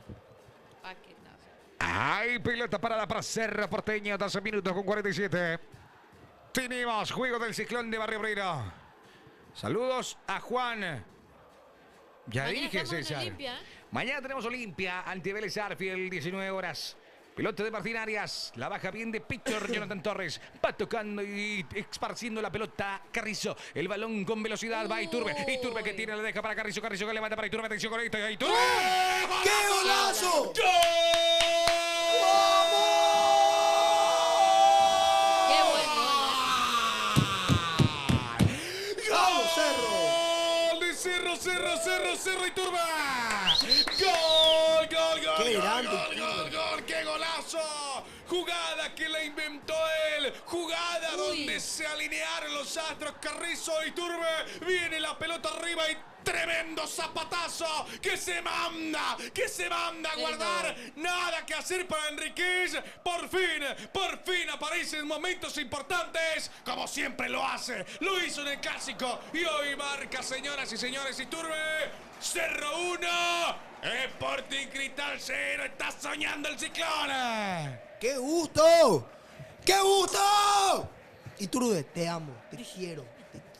Paquetazo. Hay pelota parada para Cerro Porteño. 12 minutos con 47. Tenemos juego del Ciclón de Barrio Obrero. Saludos a Juan. Ya Mañana dije, estamos en César. Olimpia, ¿eh? Mañana tenemos Olimpia ante Vélez Arfield, 19 horas. Pelota de Martín Arias. La baja bien de Pictor Jonathan Torres. Va tocando y esparciendo la pelota Carrizo. El balón con velocidad. Va Iturbe. Iturbe que tira, la deja para Carrizo. Carrizo que levanta para Iturbe. Atención con esto. Iturbe. ¡Qué golazo! ¡Gol! Qué buen gol. ¡Vamos, Cerro! ¡Gol de Cerro, Iturbe! ¡Gol! ¡Qué grande, ¡Gol! ¡Qué golazo! Jugada que la inventó él. Jugada donde se alinearon los astros. Carrizo y Iturbe. Viene la pelota arriba y tremendo zapatazo que se manda a guardar. Nada que hacer para Enríquez. Por fin aparece en momentos importantes, como siempre lo hace. Lo hizo en el clásico y hoy marca, señoras y señores, Iturbe. Cerro 1, Sporting Cristal 0. Está soñando el Ciclón. ¡Qué gusto! ¡Qué gusto! Iturbe, te amo, te quiero,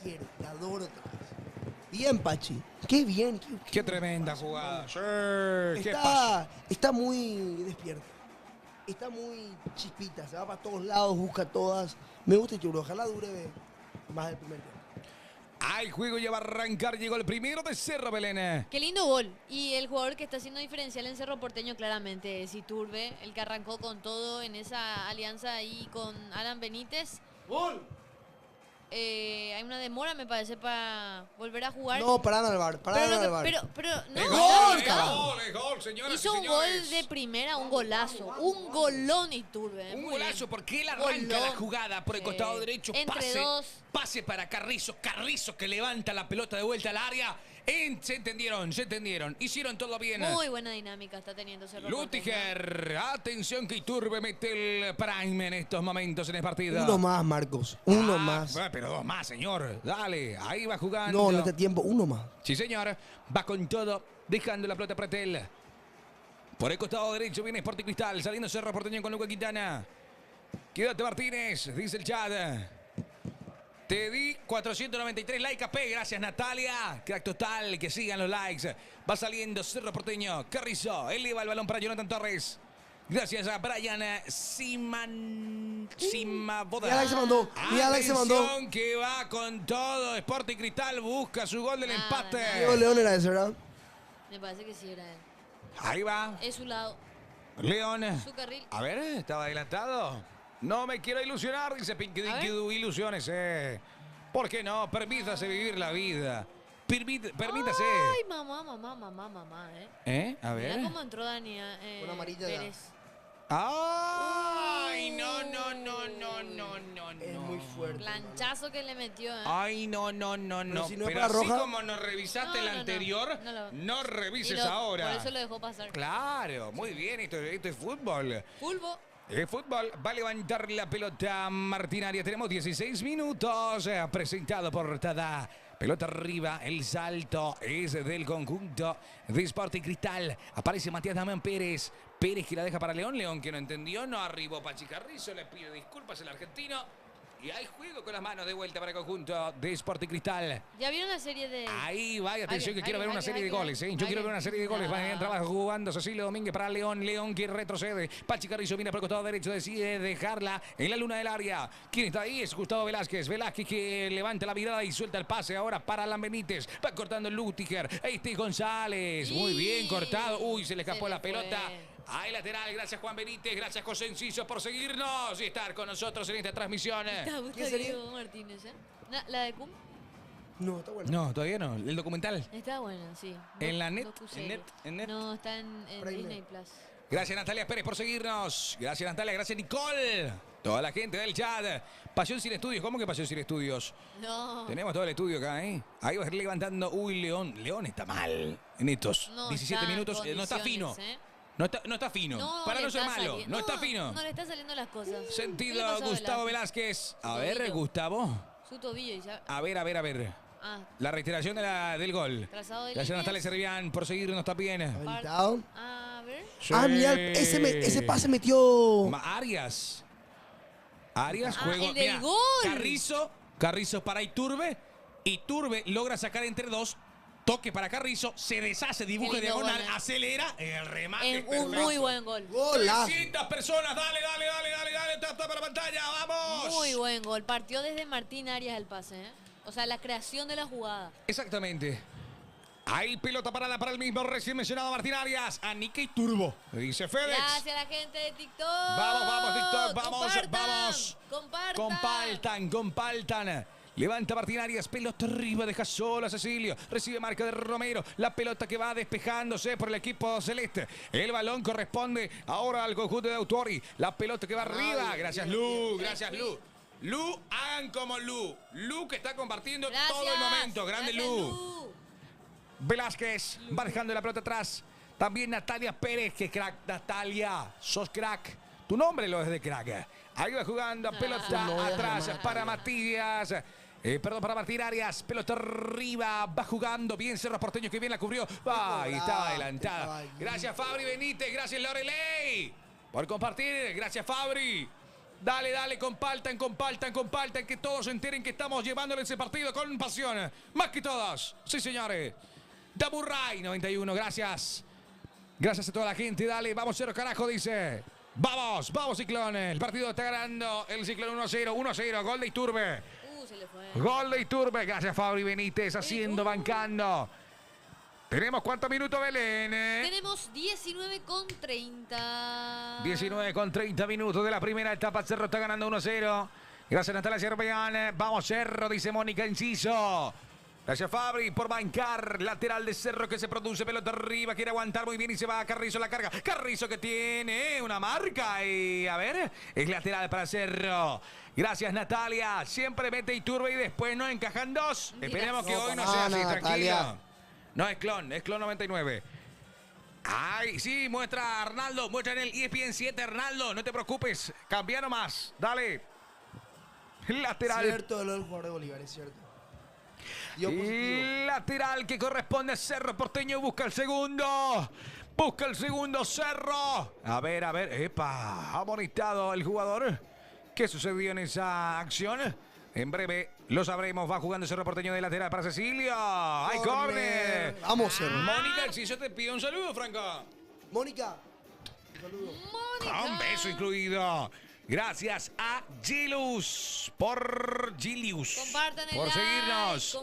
te adoro otra vez. Bien, Pachi. Qué bien. Qué tremenda jugada. Sí, qué paso. Está muy despierto. Está muy chispita. Se va para todos lados, busca todas. Me gusta Iturbe. Ojalá dure más del primer tiempo. Ay, juego ya va a arrancar. Llegó el primero de Cerro, Belén. Qué lindo gol. Y el jugador que está haciendo diferencial en Cerro Porteño claramente es Iturbe, el que arrancó con todo en esa alianza ahí con Alan Benítez. ¡Gol! Hay una demora, me parece, para volver a jugar. No, pararon al bar. Pero no, Es no, gol, es gol, señoras hizo y un señores. gol de primera, un golazo. Un golón Iturbe. Un muy golazo bien. porque él arranca Golón. la jugada por el Sí. costado derecho. Entre dos. Pase para Carrizo. Carrizo que levanta la pelota de vuelta al área. Se entendieron. Hicieron todo bien. Muy buena dinámica está teniendo Cerro Porteño. Lutiger, atención que Iturbe mete el prime en estos momentos en el partido. Uno más, Marcos. Uno más. Bueno, pero dos más, señor. Dale, ahí va jugando. No, en este tiempo, uno más. Sí, señor. Va con todo, dejando la pelota para Tel. Por el costado derecho viene Sporting Cristal, saliendo Cerro Porteño con Luca Quintana. Quédate Martínez, dice el chat. Te di 493 likes AP, gracias Natalia. Crack total, que sigan los likes. Va saliendo Cerro Porteño, Carrizo, eleva el balón para Jonathan Torres. Gracias a Brian Simaboda. Mira, Alex se mandó. Mira, Alex se mandó. Atención que va con todo. Sporting Cristal busca su gol del empate. Diego León era ese, ¿verdad? Me parece que sí era él. Ahí va. Es su lado, León. su carril. A ver, estaba adelantado. No me quiero ilusionar, dice Pinky Dinky Du. Ilusiones, ¿Por qué no? Permítase vivir la vida. Permítase. Ay, mamá, A ver. Mira cómo entró Dani Una amarilla Pérez. ¡Ay! No. Es muy fuerte. Planchazo que le metió, Ay, no. Pero si no es Pero para así roja. como no revisaste No, el no. anterior, no Y revises lo- ahora. Por eso lo dejó pasar. Claro, muy bien, esto es fútbol. Fulbo. El fútbol va a levantar la pelota Martín Arias. Tenemos 16 minutos. Presentado por Tada Pelota arriba, el salto es del conjunto de Sporting Cristal. Aparece Matías Damián Pérez. Pérez que la deja para León. León que no entendió, no arribó Pachi Carrizo. Le pide disculpas el argentino. Y hay juego con las manos de vuelta para el conjunto de Sporting Cristal. ¿Ya vieron la serie de...? Ahí va, atención que quiero ver una serie de goles. Yo Hay quiero que- ver una serie de goles. Va en trabajo jugando Cecilio Domínguez para León. León que retrocede. Pachi Carrizo viene por el costado derecho. Decide dejarla en la luna del área. ¿Quién está ahí? Es Gustavo Velázquez. Velázquez que levanta la mirada y suelta el pase ahora para Alan Benítez. Va cortando Lutiger. Este González. Muy bien cortado. Uy, se le escapó Se la le pelota. fue. Ahí lateral. Gracias Juan Benítez. Gracias José Enciso por seguirnos y estar con nosotros en esta transmisión. ¿Te gusta ¿Qué serie? Diego Martínez, ¿La de Cum? No, está bueno. No, todavía no. El documental. Está buena, sí. ¿En la net? Docuserie. ¿En net? No, está en Prime. Disney Plus. Gracias Natalia Pérez por seguirnos. Gracias Natalia, gracias Nicole. Toda la gente del chat. Pasión sin estudios. ¿Cómo que Pasión sin estudios? No. Tenemos todo el estudio acá, ¿eh? Ahí va a ir levantando. Uy, León. León está mal en estos No 17 está en minutos. No está fino. condiciones, ¿eh? No está fino. Para le no ser está malo. saliendo- No está fino. No le está saliendo las cosas. ¿Qué le Sentido pasó a Gustavo Velázquez. A ver, tobillo. Gustavo. Su tobillo y ya... A ver. Ah, La reiteración del gol. Trazado de Gracias líneas. Natalia Servián por seguirnos también. Habilitado. a ver. Sí. Ah, mira, ese pase metió. Arias. Arias Ah, juego. el del Mira, gol. Carrizo para Iturbe. Iturbe logra sacar entre dos. Toque para Carrizo. Se deshace, dibuja Qué lindo diagonal. gol, Acelera. El remate. Es un perfecto. muy buen gol. Golazo. 300 personas. Dale. Tapa la pantalla. ¡Vamos! Muy buen gol. Partió desde Martín Arias el pase, ¿eh? O sea, la creación de la jugada. Exactamente. Hay pelota parada para el mismo recién mencionado Martín Arias. Anica y Turbo. Dice Fedex. Gracias a la gente de TikTok. Vamos, TikTok. Compartan, Vamos. Compartan. Levanta Martín Arias, pelota arriba, deja solo a Cecilio. Recibe marca de Romero. La pelota que va despejándose por el equipo celeste. El balón corresponde ahora al conjunto de Autori. La pelota que va arriba. Gracias, Lu. Gracias, Lu. Lu, hagan como Lu. Lu que está compartiendo Gracias. todo el momento. Grande Gracias, Lu. Velázquez va dejando la pelota atrás. También Natalia Pérez, que crack. Natalia, sos crack. Tu nombre lo es de crack. Ahí va jugando pelota No voy a atrás llamar. para Matías. Perdón, para Martín Arias. Pelota arriba. Va jugando bien Cerro Porteño que bien la cubrió. Ahí estaba adelantada. Gracias Fabri Benítez. Gracias Loreley por compartir. Gracias Fabri. Dale, compartan, que todos se enteren que estamos llevándole ese partido con pasión. Más que todos. Sí, señores. Daburray 91, gracias. Gracias a toda la gente, dale, vamos Cerro carajo, dice. Vamos Ciclón. El partido está ganando el Ciclón 1-0, gol de Iturbe. Se le fue. Gol de Iturbe, gracias Fabri Benítez, haciendo, bancando. ¿Tenemos cuántos minutos, Belén? Tenemos 19 con 30. 19 con 30 minutos de la primera etapa. Cerro está ganando 1-0. Gracias Natalia Cerveán. Vamos Cerro, dice Mónica Enciso. Gracias Fabri por bancar. Lateral de Cerro que se produce. Pelota arriba. Quiere aguantar muy bien y se va a Carrizo la carga. Carrizo que tiene una marca. Y a ver, es lateral para Cerro. Gracias Natalia. Siempre mete Iturbe y después no encajan dos. Esperemos que hoy no sea así. Tranquilo. No es clon 99. Ay, sí, muestra Arnaldo. Muestra en el ESPN 7, Arnaldo. No te preocupes. Cambia nomás. Dale. Lateral. Cierto lo del jugador de Bolívar, es cierto. Dio positivo. Lateral que corresponde a Cerro Porteño. Busca el segundo Cerro. A ver. Epa. Amonestado el jugador. ¿Qué sucedió en esa acción? En breve lo sabremos. Va jugando Cerro Porteño de lateral para Cecilio. ¡Hay córner! Vamos, Cerro. Mónica, si yo te pido un saludo, Franca. Mónica, un saludo. Con beso incluido. Gracias a Gilius por Compartan el por like, seguirnos.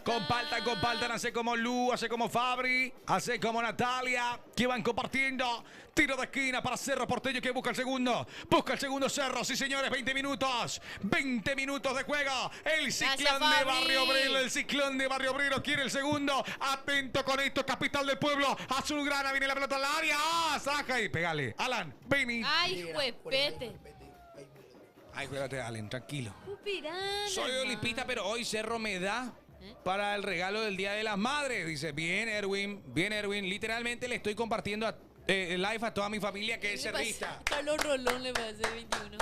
Compartan. Hace como Lu, hace como Fabri, hace como Natalia, que van compartiendo. Tiro de esquina para Cerro Porteño que busca el segundo. Busca el segundo Cerro, sí señores, 20 minutos. 20 minutos de juego. El ciclón de Barrio Obrero, el ciclón de Barrio Obrero quiere el segundo. Atento con esto, capital del pueblo. Azulgrana, viene la pelota al área. ¡Ah! Saca y pegale. Alan, vení. Ay, juepete. Ay, cuídate, Allen, tranquilo. Pupirana. Soy Olipita, pero hoy Cerro me da para el regalo del Día de las Madres. Dice, bien, Erwin. Literalmente le estoy compartiendo live a toda mi familia que es cerrista. Carlos Rolón le parece 21.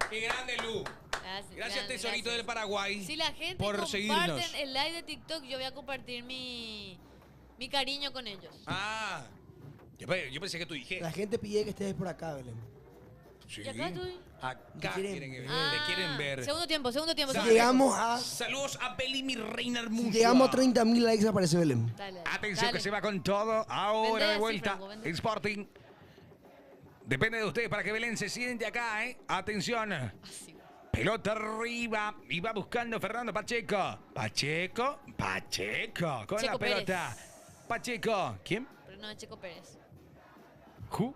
Qué grande, Lu. Gracias, grande, tesorito gracias. del Paraguay. Si la gente por comparten seguirnos. el live de TikTok, yo voy a compartir mi cariño con ellos. Ah, yo pensé que tú dijiste. La gente pide que estés por acá, Belén. Sí. ¿Y acá estoy? Acá Te quieren, quieren ver. Ah, Te quieren ver. Segundo tiempo. Si segundo llegamos a, Saludos a Beli, mi reina hermosa. si llegamos a 30.000 likes aparece Belén. Dale, Atención dale. que se va con todo. Ahora Vende de así, vuelta. Franco, vende. Sporting. Depende de ustedes para que Belén se siente acá, ¿eh? Atención. Así. Pelota arriba. Y va buscando Fernando Pacheco. Pacheco. Con Checo la pelota. Pérez. Pacheco. ¿Quién? Pero no, es Checo Pérez. Who?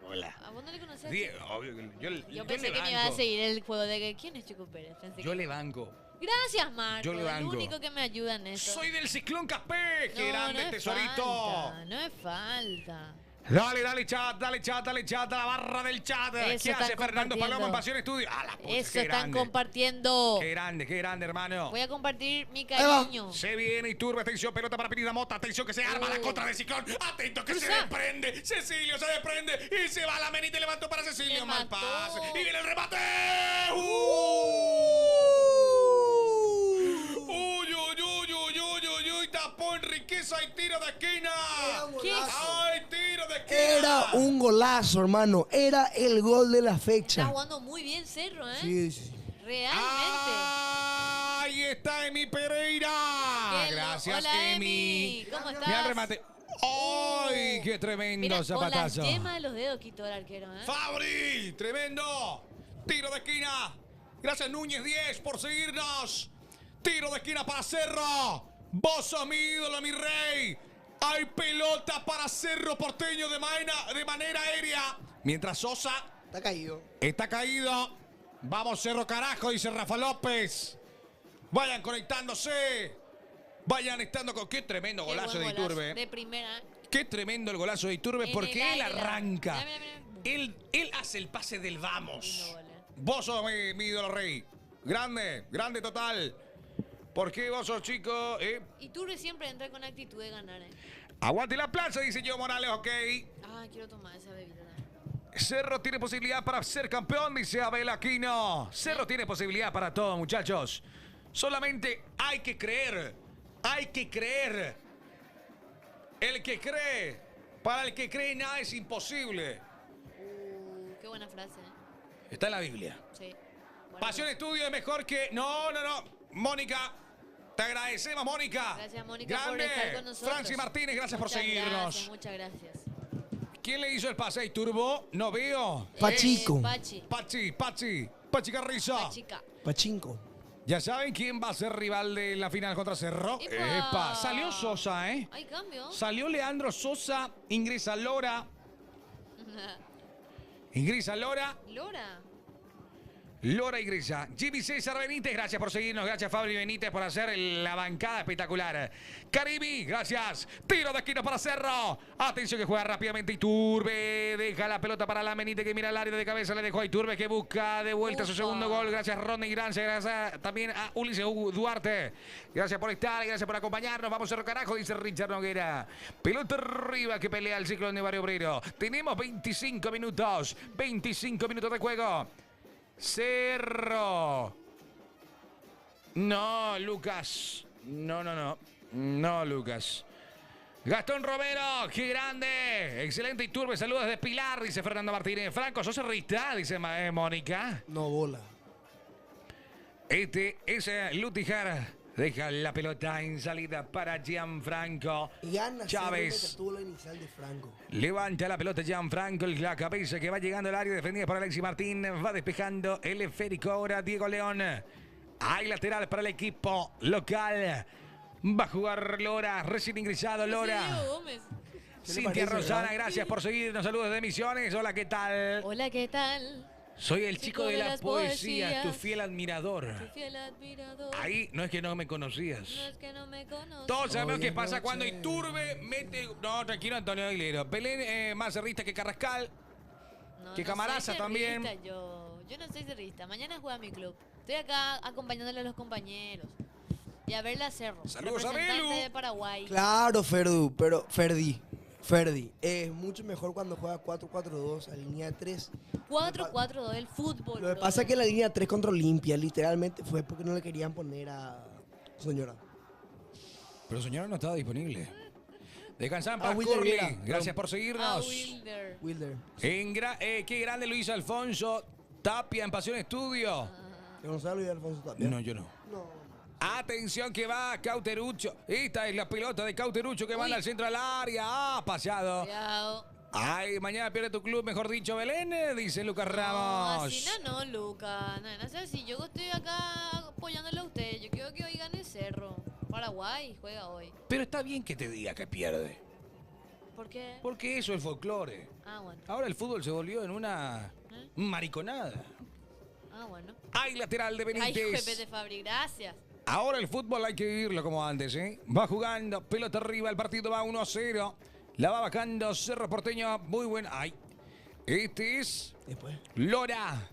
Hola. ¿A vos no le conocés? Obvio que Yo pensé le que me iba a banco. seguir el juego de que ¿quién es Checo Pérez? Pensé Yo que- le banco. Gracias, Marco. Yo le el banco. único que me ayuda en esto. Soy del Ciclón Caspé. Qué No, grande, no es tesorito. falta, no es falta. Dale, chat, la barra del chat. Eso ¿Qué están hace Fernando compartiendo. Palomo en Pasión Estudio? Ah, la pucha, Eso qué están grande. compartiendo. Qué grande, hermano. Voy a compartir mi va. cariño. Se viene Iturbe, atención, pelota para Pirida Mota, atención que se arma la contra de Ciclón, atento que se Cruza. desprende, Cecilio se desprende y se va la menita y levantó para Cecilio, Me mal mató. pase, y viene el remate. Uy, tapó Enriqueza y tiro de esquina. ¿Qué? ¡Ay, tiro de esquina! Era un golazo, hermano. Era el gol de la Está fecha. jugando muy bien Cerro, ¿eh? Sí, sí. Realmente. Ahí está Emi Pereira. Qué Gracias, Hola, Emi. ¿Cómo estás? Mira el remate. ¡Ay, qué tremendo Mira, con la zapatazo! yema de los dedos quitó el arquero, ¿eh? ¡Fabri! ¡Tremendo! Tiro de esquina. Gracias, Núñez 10, por seguirnos. Tiro de esquina para Cerro. Vos sos mi ídolo, mi rey. Hay pelota para Cerro Porteño de manera aérea. Mientras Sosa Está caído. está caído. Vamos, Cerro carajo, dice Rafa López. Vayan conectándose. Vayan estando con... Qué tremendo Qué golazo de buen golazo. Iturbe. De primera. Qué tremendo el golazo de Iturbe En porque el él aire, arranca. mira. Él hace el pase del vamos. Lindo gol, eh. Vos sos mi ídolo rey. Grande total. ¿Por qué vos sos chico? Y Turbe siempre entra con actitud de ganar, ¿eh? Aguante la plaza, dice Gio Morales, ok. Ah, quiero tomar esa bebida. Cerro tiene posibilidad para ser campeón, dice Abel Aquino. Cerro tiene posibilidad para todo, muchachos. Solamente hay que creer. Hay que creer. El que cree. Para el que cree nada es imposible. Qué buena frase, ¿eh? Está en la Biblia. Sí. Buena Pasión frase. Estudio es mejor que... No. Mónica. Te agradecemos, Mónica. Gracias, Mónica, por Grande. estar con nosotros. Franci Martínez, gracias por Muchas seguirnos. Gracias, muchas gracias. ¿Quién le hizo el pase a Turbo? No veo. Pachico. Pachi Carrizo. Pachica. Pachinko. ¿Ya saben quién va a ser rival de la final contra Cerro? ¡Epa! Salió Sosa, ¿eh? Hay cambio. Salió Leandro Sosa, ingresa Lora. Ingresa Lora. Lora ingresa. Jimmy César Benítez, gracias por seguirnos. Gracias, Fabri Benítez, por hacer la bancada espectacular. Caribi, gracias. Tiro de esquina para Cerro. Atención que juega rápidamente Iturbe. Deja la pelota para la Benítez que mira el área de cabeza. Le dejó a Iturbe que busca de vuelta su Ufa. segundo gol. Gracias, Rodney Grancia. Gracias también a Ulises Duarte. Gracias por estar, gracias por acompañarnos. Vamos, Cerro carajo, dice Richard Noguera. Pelota arriba que pelea el Ciclón de Barrio Obrero. Tenemos 25 minutos. 25 minutos de juego. Cerro. No, Lucas. No, Lucas. Gastón Romero, qué grande. Excelente Iturbe, saludos desde Pilar, dice Fernando Martínez. Franco, ¿sos cerrista? Dice Mónica. No bola. Este es Lutijar. Deja la pelota en salida para Gianfranco Y gana Chávez. tuvo la inicial de Franco. Levanta la pelota Gianfranco, la cabeza que va llegando al área defendida por Alexis Martín. Va despejando el esférico ahora Diego León. Hay lateral para el equipo local. Va a jugar Lora, recién ingresado Lora. Diego Gómez. ¿Qué le Cintia parece, Rosana, verdad? gracias por seguirnos. Saludos de Misiones. Hola, ¿qué tal? Hola, ¿qué tal? Soy el chico de la las poesía, tu poesías. fiel admirador. Tu fiel admirador. Ahí no es que no me conocías. No es que no me conoces. Todos sabemos Hoy qué es pasa noche. cuando Iturbe mete... No, tranquilo, Antonio Aguilera. Belén más cerrista que Carrascal. No, que no Camaraza soy también. cerrista, Yo no soy cerrista. Mañana juega mi club. Estoy acá acompañándole a los compañeros. Y a verla a Cerro. Saludos a representante Belu. de Paraguay. Claro, Ferdi. Ferdi, es mucho mejor cuando juega 4-4-2 a línea de 3. 4-4-2 del fútbol. Lo que pasa es que la línea 3 contra Olimpia literalmente fue porque no le querían poner a Soñora. Pero señora no estaba disponible. Descansa en Ah, paz, Wilder Curly. Viera. Gracias por Ah, seguirnos. Wilder. Wilder. Qué grande Luis Alfonso Tapia en Pasión Estudio. Gonzalo y Alfonso Tapia. No, yo no. No. Atención que va Cauterucho. Esta es la pelota de Cauterucho que manda al centro al área. Ah, paseado. Cuidado. Ay, mañana pierde tu club, mejor dicho, Belén, dice Lucas No, Ramos. así no, Luca. No sé así. Yo estoy acá apoyándole a usted. Yo quiero que hoy gane el Cerro. Paraguay juega hoy. Pero está bien que te diga que pierde. ¿Por qué? Porque eso es folclore. Ah, bueno. Ahora el fútbol se volvió en una mariconada. Ah, bueno. Hay lateral de Ay, Benítez. Pepe de Fabri, gracias. Ahora el fútbol hay que vivirlo como antes, ¿eh? Va jugando, pelota arriba, el partido va 1-0. La va bajando Cerro Porteño, muy buen. Ay, este es Después. Lora.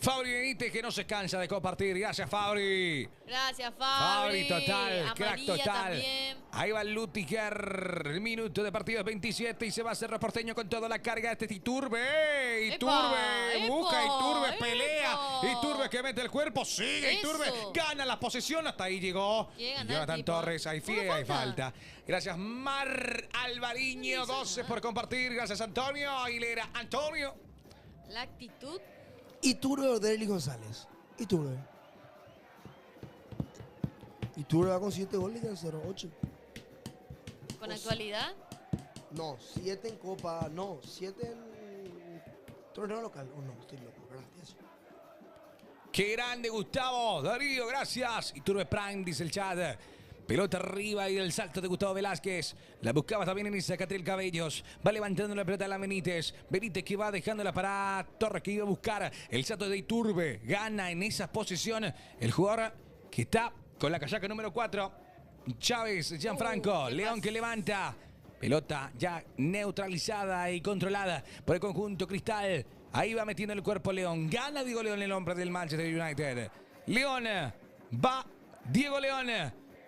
Fabri Benítez que no se cansa de compartir. Gracias, Fabri. Gracias, Fabri. Fabri total, A crack María total. también. Ahí va Lutiger. El minuto de partido es 27 y se va a Cerro Porteño con toda la carga. Este es Iturbe. Iturbe. ¡Epa! Busca Iturbe, ¡Epa! pelea. Iturbe que mete el cuerpo. Sigue Eso. Iturbe. Gana la posesión. Hasta ahí llegó. Quiere ganar, Jonathan tipo. Torres. Hay ¿Cómo fie, hay falta? falta. Gracias, Mar Alvariño. 12 por compartir. Gracias, Antonio Aguilera. Antonio. La actitud. Iturbe o Derely González. Iturbe. Iturbe va con 7 goles y en 0-8. Con actualidad. No, 7 en Copa. No, 7 en torneo local. Oh, no, estoy loco. Gracias. Qué grande, Gustavo. Darío, gracias. Iturbe Prime, dice el chat. Pelota arriba y el salto de Gustavo Velázquez. La buscaba también en Catril Cabellos. Va levantando la pelota a la Benítez. Benítez que va dejándola para Torres que iba a buscar el salto de Iturbe. Gana en esa posición el jugador que está con la casaca número 4. Chávez, Gianfranco. ¿qué León pasa? que levanta. Pelota ya neutralizada y controlada por el conjunto Cristal. Ahí va metiendo el cuerpo León. Gana Diego León, el hombre del Manchester United. León va. Diego León.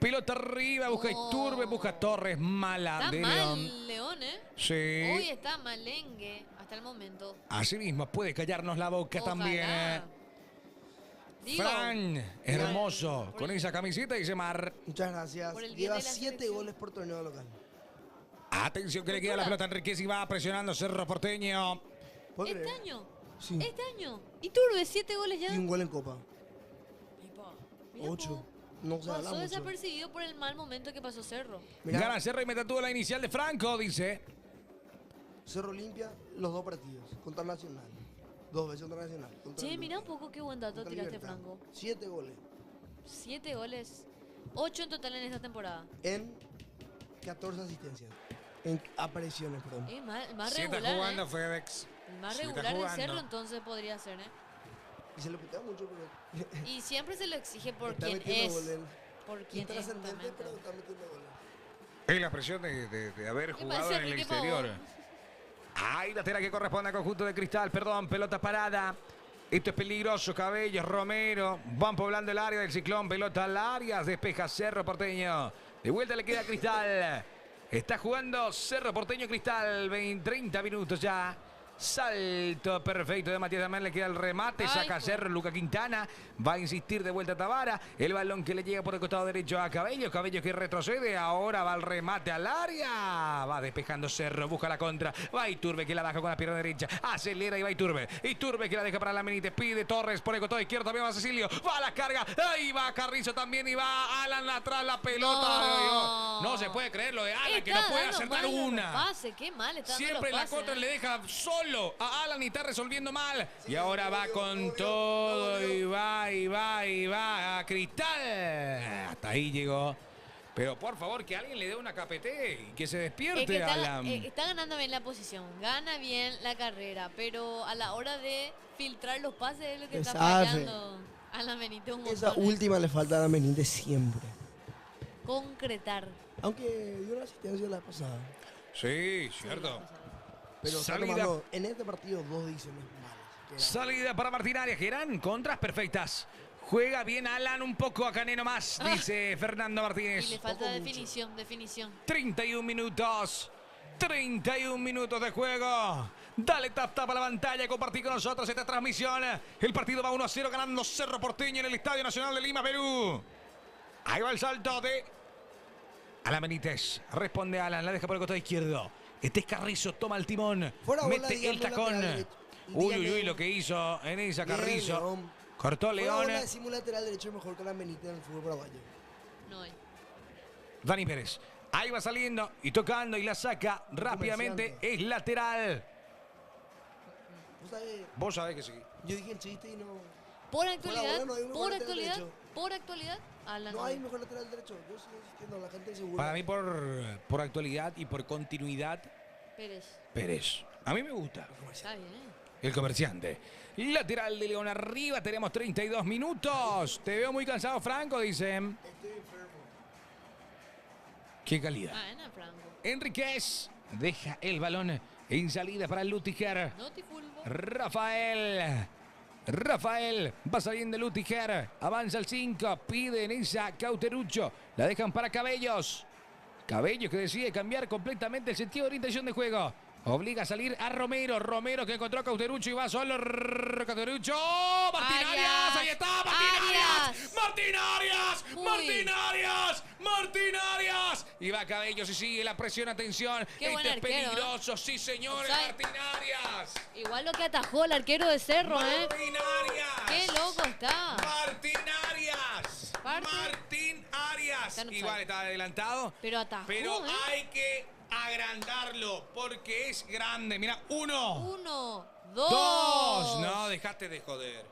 Pelota arriba, busca Oh. Iturbe, busca Torres, mala Está de mal, León. León, ¿eh? Sí. Hoy está malengue hasta el momento. Asimismo, puede callarnos la boca Ojalá. también. Digo, Fran, hermoso, por con el- esa camiseta dice Mar. Muchas gracias. Por el bien Lleva de la 7 selección. goles por torneo local. Atención que le queda la pelota a Enriquez y va presionando Cerro Porteño. ¿Puedo este creer? año. Sí. Este año. Iturbe, 7 goles ya. Y un gol en Copa. Mira, 8. po. No se habla Pasó mucho. desapercibido por el mal momento que pasó Cerro. Mirá, Gana Cerro y mete toda la inicial de Franco, dice. Cerro Olimpia, los 2 partidos. Contra Nacional. 2 veces contra Nacional. Contra Che, Olimpia, mira un poco qué buen dato contra tiraste, Libertad. Franco. 7 goles. 7 goles. 8 en total en esta temporada. En 14 asistencias. En apariciones, perdón. El más Sí está regular, jugando ¿eh? FedEx. El más Sí está regular de jugando. Cerro entonces podría ser, ¿eh? Y se le putea mucho, pero. Y siempre se lo exige por Está quién metiendo es. goles. Por quién es, Intrascendente, justamente. pero está metiendo goles. Es la presión de haber ¿Qué jugado pasa, en el Enrique exterior. Pavón? Ahí la tela que corresponde al conjunto de Cristal, perdón, pelota parada. Esto es peligroso, Cabellos, Romero. Van poblando el área del Ciclón, pelota al área, despeja Cerro Porteño. De vuelta le queda a Cristal. Está jugando Cerro Porteño Cristal, 30 minutos ya. Salto perfecto de Matías Damián, le queda el remate, Ay, saca jo. Cerro, Luca Quintana, va a insistir de vuelta a Tavara, el balón que le llega por el costado derecho a Cabellos, Cabellos que retrocede, ahora va el remate al área, va despejando Cerro, busca la contra, va Iturbe que la baja con la pierna derecha, acelera y va Iturbe que la deja para la Benítez, pide Torres por el costado izquierdo, también va Cecilio, va a la carga, ahí va Carrizo también y va Alan atrás la pelota, no se puede creer lo de Alan, que no puede dando acertar mal los una. pases, qué mal está dando Siempre los la pases, contra ¿eh? le deja solo a Alan y está resolviendo mal. Y ahora va con todo y va a Cristal. Hasta ahí llegó. Pero por favor, que alguien le dé una KPT y que se Es despierte, que Alan. está ganando bien la posición, gana bien la carrera, pero a la hora de filtrar los pases es lo que está Exacto. fallando a la Benítez un Esa montón, ¿eh? última le falta a la Benítez siempre. Concretar. Aunque dio una asistencia la pasada. Sí, cierto. Pero está Salida. tomando en este partido 2 decisiones malas. que era- Salida para Martín Arias, que eran contras perfectas. Juega bien Alan un poco a Caneno más, dice Fernando Y Martínez. le falta Poco mucho. definición. 31 minutos. 31 minutos de juego. Dale tap a la pantalla, compartí con nosotros esta transmisión. El partido va 1-0 ganando Cerro Porteño en el Estadio Nacional de Lima, Perú. Ahí va el salto de Alan Benítez. Responde Alan, la deja por el costado izquierdo. Este es Carrizo, toma el timón. Fuera bola, mete digamos, el tacón. lateral derecho. Uy, Dígame. lo que hizo en esa Bien, Carrizo. León. Cortó Fuera León. bola, decimos lateral derecho mejor que la Benítez en el fútbol paraguayo. No hay. Dani Pérez. Ahí va saliendo y tocando y la saca rápidamente. Comerciante. Es lateral. ¿Vos sabés? Vos sabés que sí. Yo dije el chiste y no. Por actualidad, bola no hay un mejor lateral derecho. por actualidad, Alan. No hay mejor lateral derecho. Yo sigo insistiendo, la gente seguro. Para mí por actualidad y por continuidad, Pérez. Pérez. A mí me gusta. Está bien, El comerciante. Lateral de León arriba. Tenemos 32 minutos. Te veo muy cansado, Franco, dicen. Estoy enfermo. Qué calidad. Ah, Ana Franco. Enríquez deja el balón en salida para Lutiger. Noti Fulbo. Rafael va saliendo Lutiger. Avanza el 5. Pide en esa Cauterucho. La dejan para Cabellos. Cabellos que decide cambiar completamente el sentido de orientación de juego. Obliga a salir a Romero. Romero que encontró a Cauterucho y va solo. Cauterucho. Martín Arias. Ahí está. Martín Arias. Uy. Martín Arias. Y va Cabellos y sigue la presión. Atención. Qué buen Este es arquero, peligroso. Sí, señores. Offside. Martín Arias. Igual lo que atajó el arquero de Cerro, Martín Arias. Qué loco está. Martín Arias. Martín Arias. Está en offside. Igual está adelantado. Pero atajó, Pero hay que agrandarlo porque es grande. Mira, 1, 1, 2. No, dejaste de joder.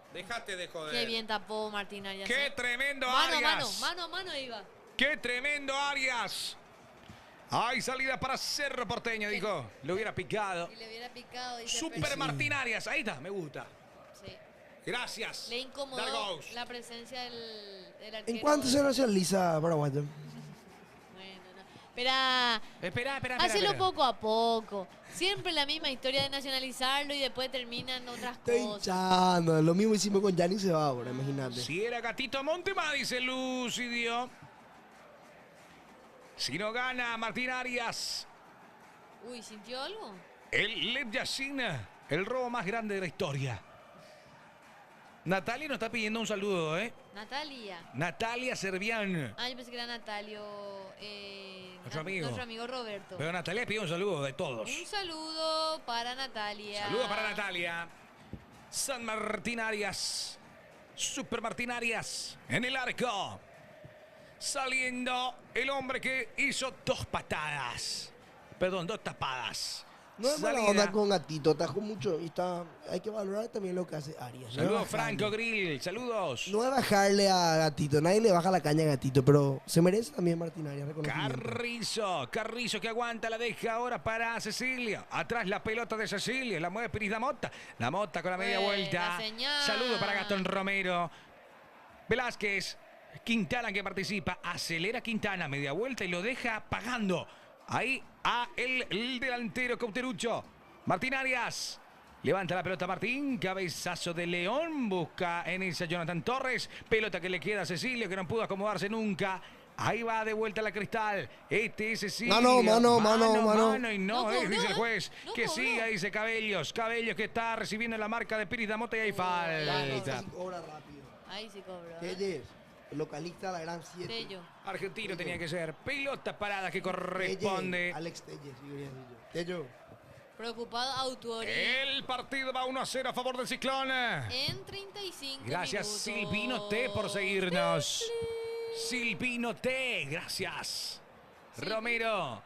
Qué bien tapó Martín Arias. Qué tremendo mano Arias. a mano iba. Qué tremendo Arias. Hay salida para Cerro Porteño, dijo. Lo hubiera picado. Y le hubiera picado. Dice Super Pérez. Martín Arias. Ahí está, me gusta. Sí. Gracias. Le incomodó Dargos. la presencia del arquero. ¿En cuánto se nacionaliza paraguayo? Bueno, no. Espera. Espera. Hacelo poco a poco. Siempre la misma historia de nacionalizarlo y después terminan otras Estoy cosas. hinchando. Lo mismo hicimos con Yanni se va ahora, imagínate. Si era Gatito Montema, dice Lucidio. Si no gana Martín Arias, Uy, ¿sintió algo? el Lev Yashin, el robo más grande de la historia. Natalia nos está pidiendo un saludo, ¿eh? Natalia. Natalia Servián. Ah, yo pensé que era Natalio. Nuestro amigo. Nuestro amigo Roberto. Pero Natalia pide un saludo de todos. Un saludo para Natalia. Saludo para Natalia. San Martín Arias. Super Martín Arias en el arco. Saliendo el hombre que hizo 2 patadas. Perdón, 2 tapadas. No es mala Salida. onda con Gatito, atajó mucho y está. Hay que valorar también lo que hace Arias. No es Saludos, bajarle. Franco Grill. Saludos. No es bajarle a Gatito, nadie le baja la caña a Gatito, pero se merece también Martín Arias reconocimiento. Carrizo que aguanta, la deja ahora para Cecilia. Atrás la pelota de Cecilia, la mueve Piris Mota. La Mota con la media Buena vuelta. señal. Saludo para Gastón Romero. Velázquez, Quintana que participa. Acelera Quintana, media vuelta y lo deja pagando. Ahí a el delantero Cauterucho. Martín Arias. Levanta la pelota Martín. Cabezazo de León. Busca en esa Jonathan Torres. Pelota que le queda a Cecilio que no pudo acomodarse nunca. Ahí va de vuelta la Cristal. Este es Cecilio. Mano. Y no, No, es, dice el no, juez. no, Que no. siga, dice Cabellos. Cabellos que está recibiendo la marca de Piris Damota y hay falta. Cobra rápido. Ahí sí cobró. Telles, localista la gran 7. Tello. Argentino tenía que ser. Pelota parada que corresponde. Alex Telles, sí, quería decir yo. Tello. Preocupado Autuori. El partido va 1-0 a favor del Ciclón. En 35 Gracias minutos. Silvino T por seguirnos. Silvino T, gracias. Romero.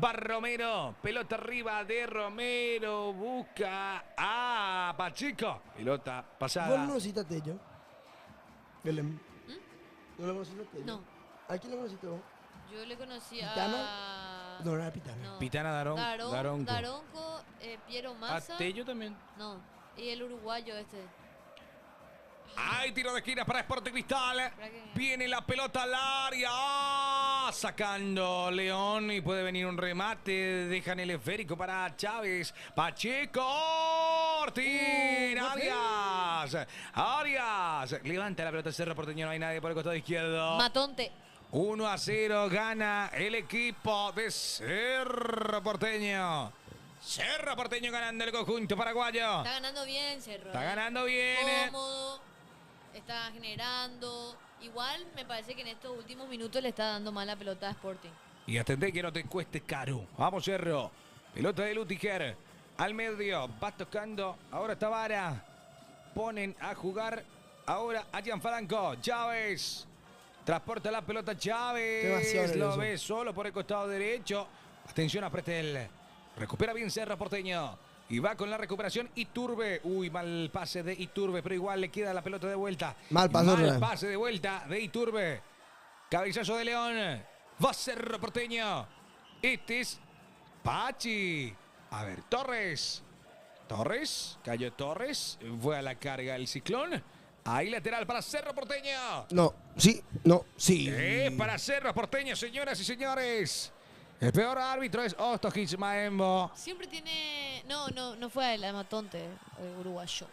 Va Romero. Pelota arriba de Romero. Busca a Pacheco. Pelota ¿Vos pasada. no conociste a Tello? Belén. ¿No lo conociste a Tello? No. ¿A quién lo conociste vos? Yo le conocí ¿Pitana? a... No, era Pitana. No. Pitana Daronco. Daronco, Piero Massa. A Tello también. No. Y el uruguayo este. Hay tiro de esquina para Sporting Cristal. que- Viene la pelota al área. Sacando León y puede venir un remate. Dejan el esférico para Chávez. Pacheco. Ortín. Arias. Levanta la pelota Cerro Porteño. No hay nadie por el costado izquierdo. Matonte. 1-0 gana el equipo de Cerro Porteño. Cerro Porteño ganando el conjunto paraguayo. Está ganando bien, Cerro. Está ganando bien. Cómodo. Está generando. Igual me parece que en estos últimos minutos le está dando mala pelota a Sporting. Y atendé que no te cueste caro. Vamos, Cerro. Pelota de Lutiger. Al medio. Va tocando. Ahora está Vara. Ponen a jugar. Ahora a Gianfranco. Chávez. Transporta la pelota Chávez. Demasiado Lo nervioso. ve solo por el costado derecho. Atención a Pretel. Recupera bien Cerro Porteño. Y va con la recuperación Iturbe. Uy, mal pase de Iturbe, pero igual le queda la pelota de vuelta. Mal pase, Mal Real. pase de vuelta de Iturbe. Cabezazo de León. Va Cerro Porteño. Este es Pachi. A ver, Torres. Torres. Cayó Torres. Fue a la carga el Ciclón. Ahí lateral para Cerro Porteño. No, sí, no, sí. Para Cerro Porteño, señoras y señores. El peor árbitro es Ostojic Maembo. Siempre tiene... No fue el Amatonte uruguayo.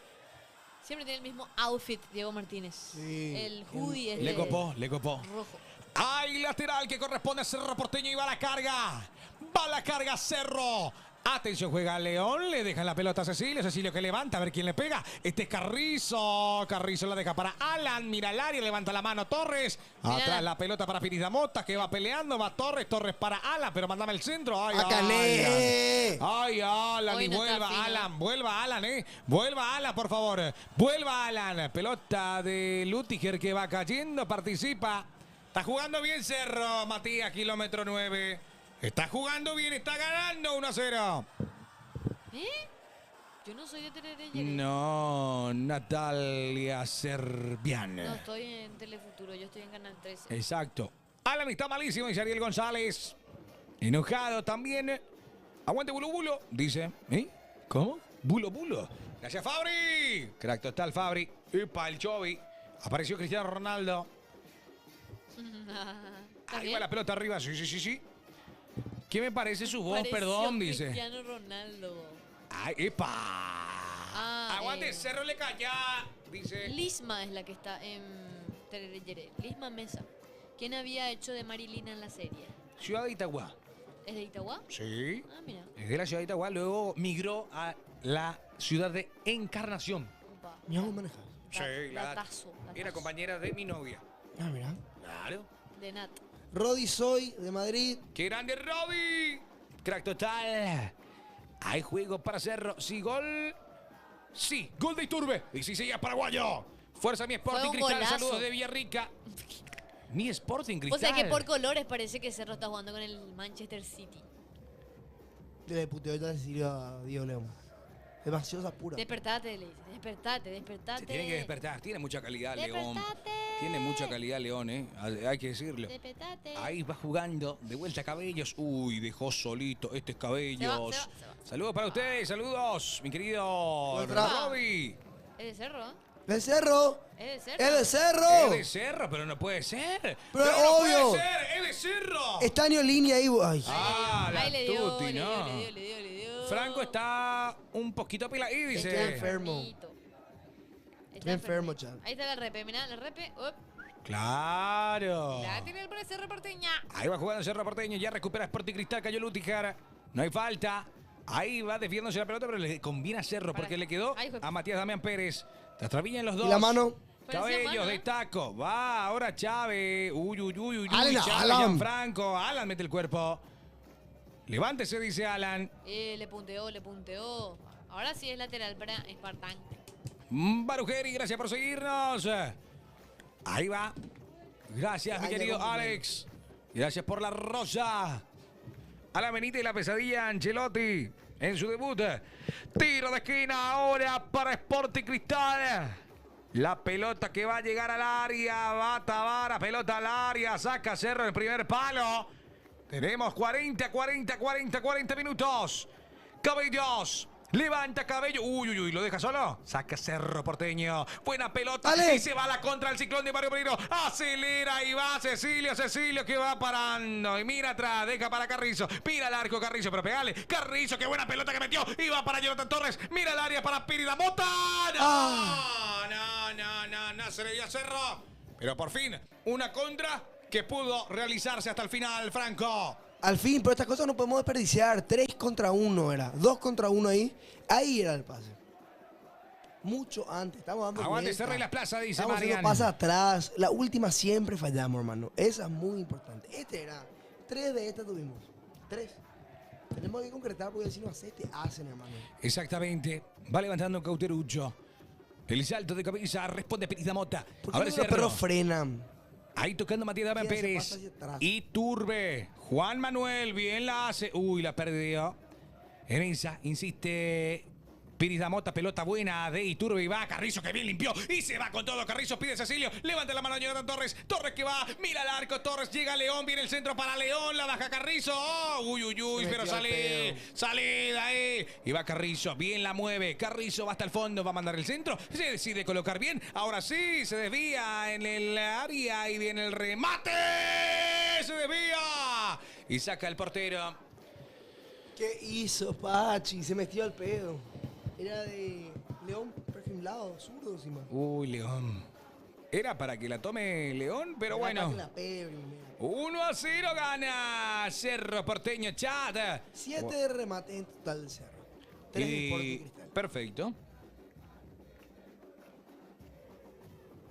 Siempre tiene el mismo outfit Diego Martínez. Sí. El hoodie es Le de copó, le copó. rojo. Hay lateral que corresponde a Cerro Porteño y va a la carga. Va a la carga Cerro. Atención, juega León, le dejan la pelota a Cecilio, Cecilio que levanta, a ver quién le pega. Este es Carrizo, Carrizo la deja para Alan, mira el área, levanta la mano Torres. Mirá. Atrás la pelota para Piris Damota que va peleando, va Torres, Torres para Alan, pero mandame el centro. Ay, ¡A Cané! Ay, Alan, Hoy y no está vuelva fino. Alan, vuelva Alan, Vuelva Alan, por favor. Vuelva Alan. Pelota de Lutiger que va cayendo, participa. Está jugando bien Cerro, Matías, kilómetro 9. Está jugando bien, está ganando 1-0. ¿Eh? Yo no soy de Tereré. No, Natalia Serbian. No estoy en Telefuturo, yo estoy en Canal 13. Exacto. Alan está malísimo, dice Ariel González. Enojado también. Aguante Bulo Bulo, dice. ¿Eh? ¿Cómo? Bulo Bulo. Gracias, Fabri. Crack total, Fabri. Epa, el Chovi. Apareció Cristiano Ronaldo. ¿Está Ahí bien? va la pelota arriba, sí. ¿Qué me parece su voz? Pareció Perdón, dice. Cristiano Ronaldo. ¡Ay, epa! Aguante, eh. Cerro le calla, dice. Lisma es la que está en Tereré. Lisma Mesa. ¿Quién había hecho de Marilina en la serie? Ciudad de Itagua. ¿Es de Itagua? Sí. Ah, mira. Es de la ciudad de Itagua, luego migró a la ciudad de Encarnación. Opa. ¿Mi cómo manejas? Datazo. Era compañera de mi novia. Ah, mira. Claro. De Nat. Rodi Soy, de Madrid. ¡Qué grande, Robbie! Crack total. Hay juego para Cerro. Sí, gol. Sí, gol de Iturbe. Y sí, seguía paraguayo. Fuerza mi Sporting Fue un Cristal. golazo. Saludos de Villarrica. Mi Sporting O Cristal. sea que por colores parece que Cerro está jugando con el Manchester City. Le puteo ya Cecilio a Diego León. Demasiado apura. Despertate, le dice. Despertate. Se tiene que despertar. Tiene mucha calidad, León. Despertate. Tiene mucha calidad, León, ¿eh? Hay que decirlo. Despertate. Ahí va jugando. De vuelta Cabellos. Uy, dejó solito este es Cabellos. Se va. Saludos para ustedes. Saludos, mi querido Otra. Robbie. Es de Cerro, ¿eh? ¡De Cerro! Es de Cerro. ¡Es de Cerro! Es de Cerro, pero no puede ser. Pero no obvio. puede ser. Es de Cerro. Está en línea ahí. Ay. Ah, la Ahí le dio, tuti, ¿no? le dio. Franco está un poquito peladito, Estoy dice. enfermo. Enfermito. Estoy enfermo, chat. Ahí está la repe, mirá, la repe. Up. Claro. La tiene el para Cerro Porteña. Ahí va jugando Cerro Porteño, ya recupera Sporting Cristal, cayó Lutiger. No hay falta. Ahí va desviándose la pelota, pero le conviene a Cerro porque le quedó Ay, hijo. a Matías Damián Pérez. Trastrabillan los dos. ¿Y la mano? Parecía Cabellos mano, de ¿eh? taco. Va ahora Chávez. Uy. Alan, Chávez, Alan. Gianfranco. Alan mete el cuerpo. Levántese, dice Alan. Le punteó. Ahora sí es lateral para Espartán. Barujeri, gracias por seguirnos. Ahí va. Gracias, mi Ay, querido llegó muy bien. Alex. Gracias por la rosa. Alan Benítez y la pesadilla Ancelotti en su debut. Tiro de esquina ahora para Sporting Cristal. La pelota que va a llegar al área. Va Tavara, pelota al área. Saca Cerro el primer palo. Tenemos 40 minutos. Cabellos. Levanta Cabello. Uy, ¿lo deja solo? Saca Cerro Porteño. Buena pelota. ¡Ale! Y se va a la contra el Ciclón de Mario Pereiro. Acelera y va Cecilio que va parando. Y mira atrás, deja para Carrizo. Mira el arco Carrizo, pero pegale. Carrizo, qué buena pelota que metió. Y va para Jonathan Torres. Mira el área para Piri Damota. No, se le dio a Cerro. Pero por fin, una contra que pudo realizarse hasta el final, Franco. Al fin, pero estas cosas no podemos desperdiciar. 3 contra 1 era. 2 contra 1 ahí. Ahí era el pase. Mucho antes. Estamos dando Aguante, vuelta. cerré la plaza, dice Estamos haciendo Marian. pasa atrás. La última siempre fallamos, hermano. Esa es muy importante. Este era. 3 de estas tuvimos. 3. Tenemos que concretar porque si no haces, te hacen, hermano. Exactamente. Va levantando Cauterucho. El salto de cabeza responde Pérez Mota. ¿Por qué Ahora los Cerro. perros frenan? Ahí tocando Matías Damián ¿Quién se Pérez. pasa hacia atrás? Iturbe. Juan Manuel, bien la hace. Uy, la perdió. En esa, insiste Pérez Mota, pelota buena de Iturbe y va Carrizo que bien limpió y se va con todo. Carrizo pide Cecilio, levanta la mano a Jonathan Torres. Torres que va, mira el arco, Torres llega León, viene el centro para León, la baja Carrizo. Oh, uy, uy, uy, Se pero metió al salí, pedo. salí de ahí. Y va Carrizo, bien la mueve. Carrizo va hasta el fondo, va a mandar el centro. Se decide colocar bien. Ahora sí, se desvía en el área y viene el remate. Se desvía y saca el portero. ¿Qué hizo, Pachi? Se metió al pedo. Era de León perfilado, zurdo encima. Uy, León. Era para que la tome León, pero Era para bueno. que la pegue primero. 1-0 gana Cerro Porteño, chat. 7 de remate en total del Cerro. 3 de Sporting Cristal. Perfecto.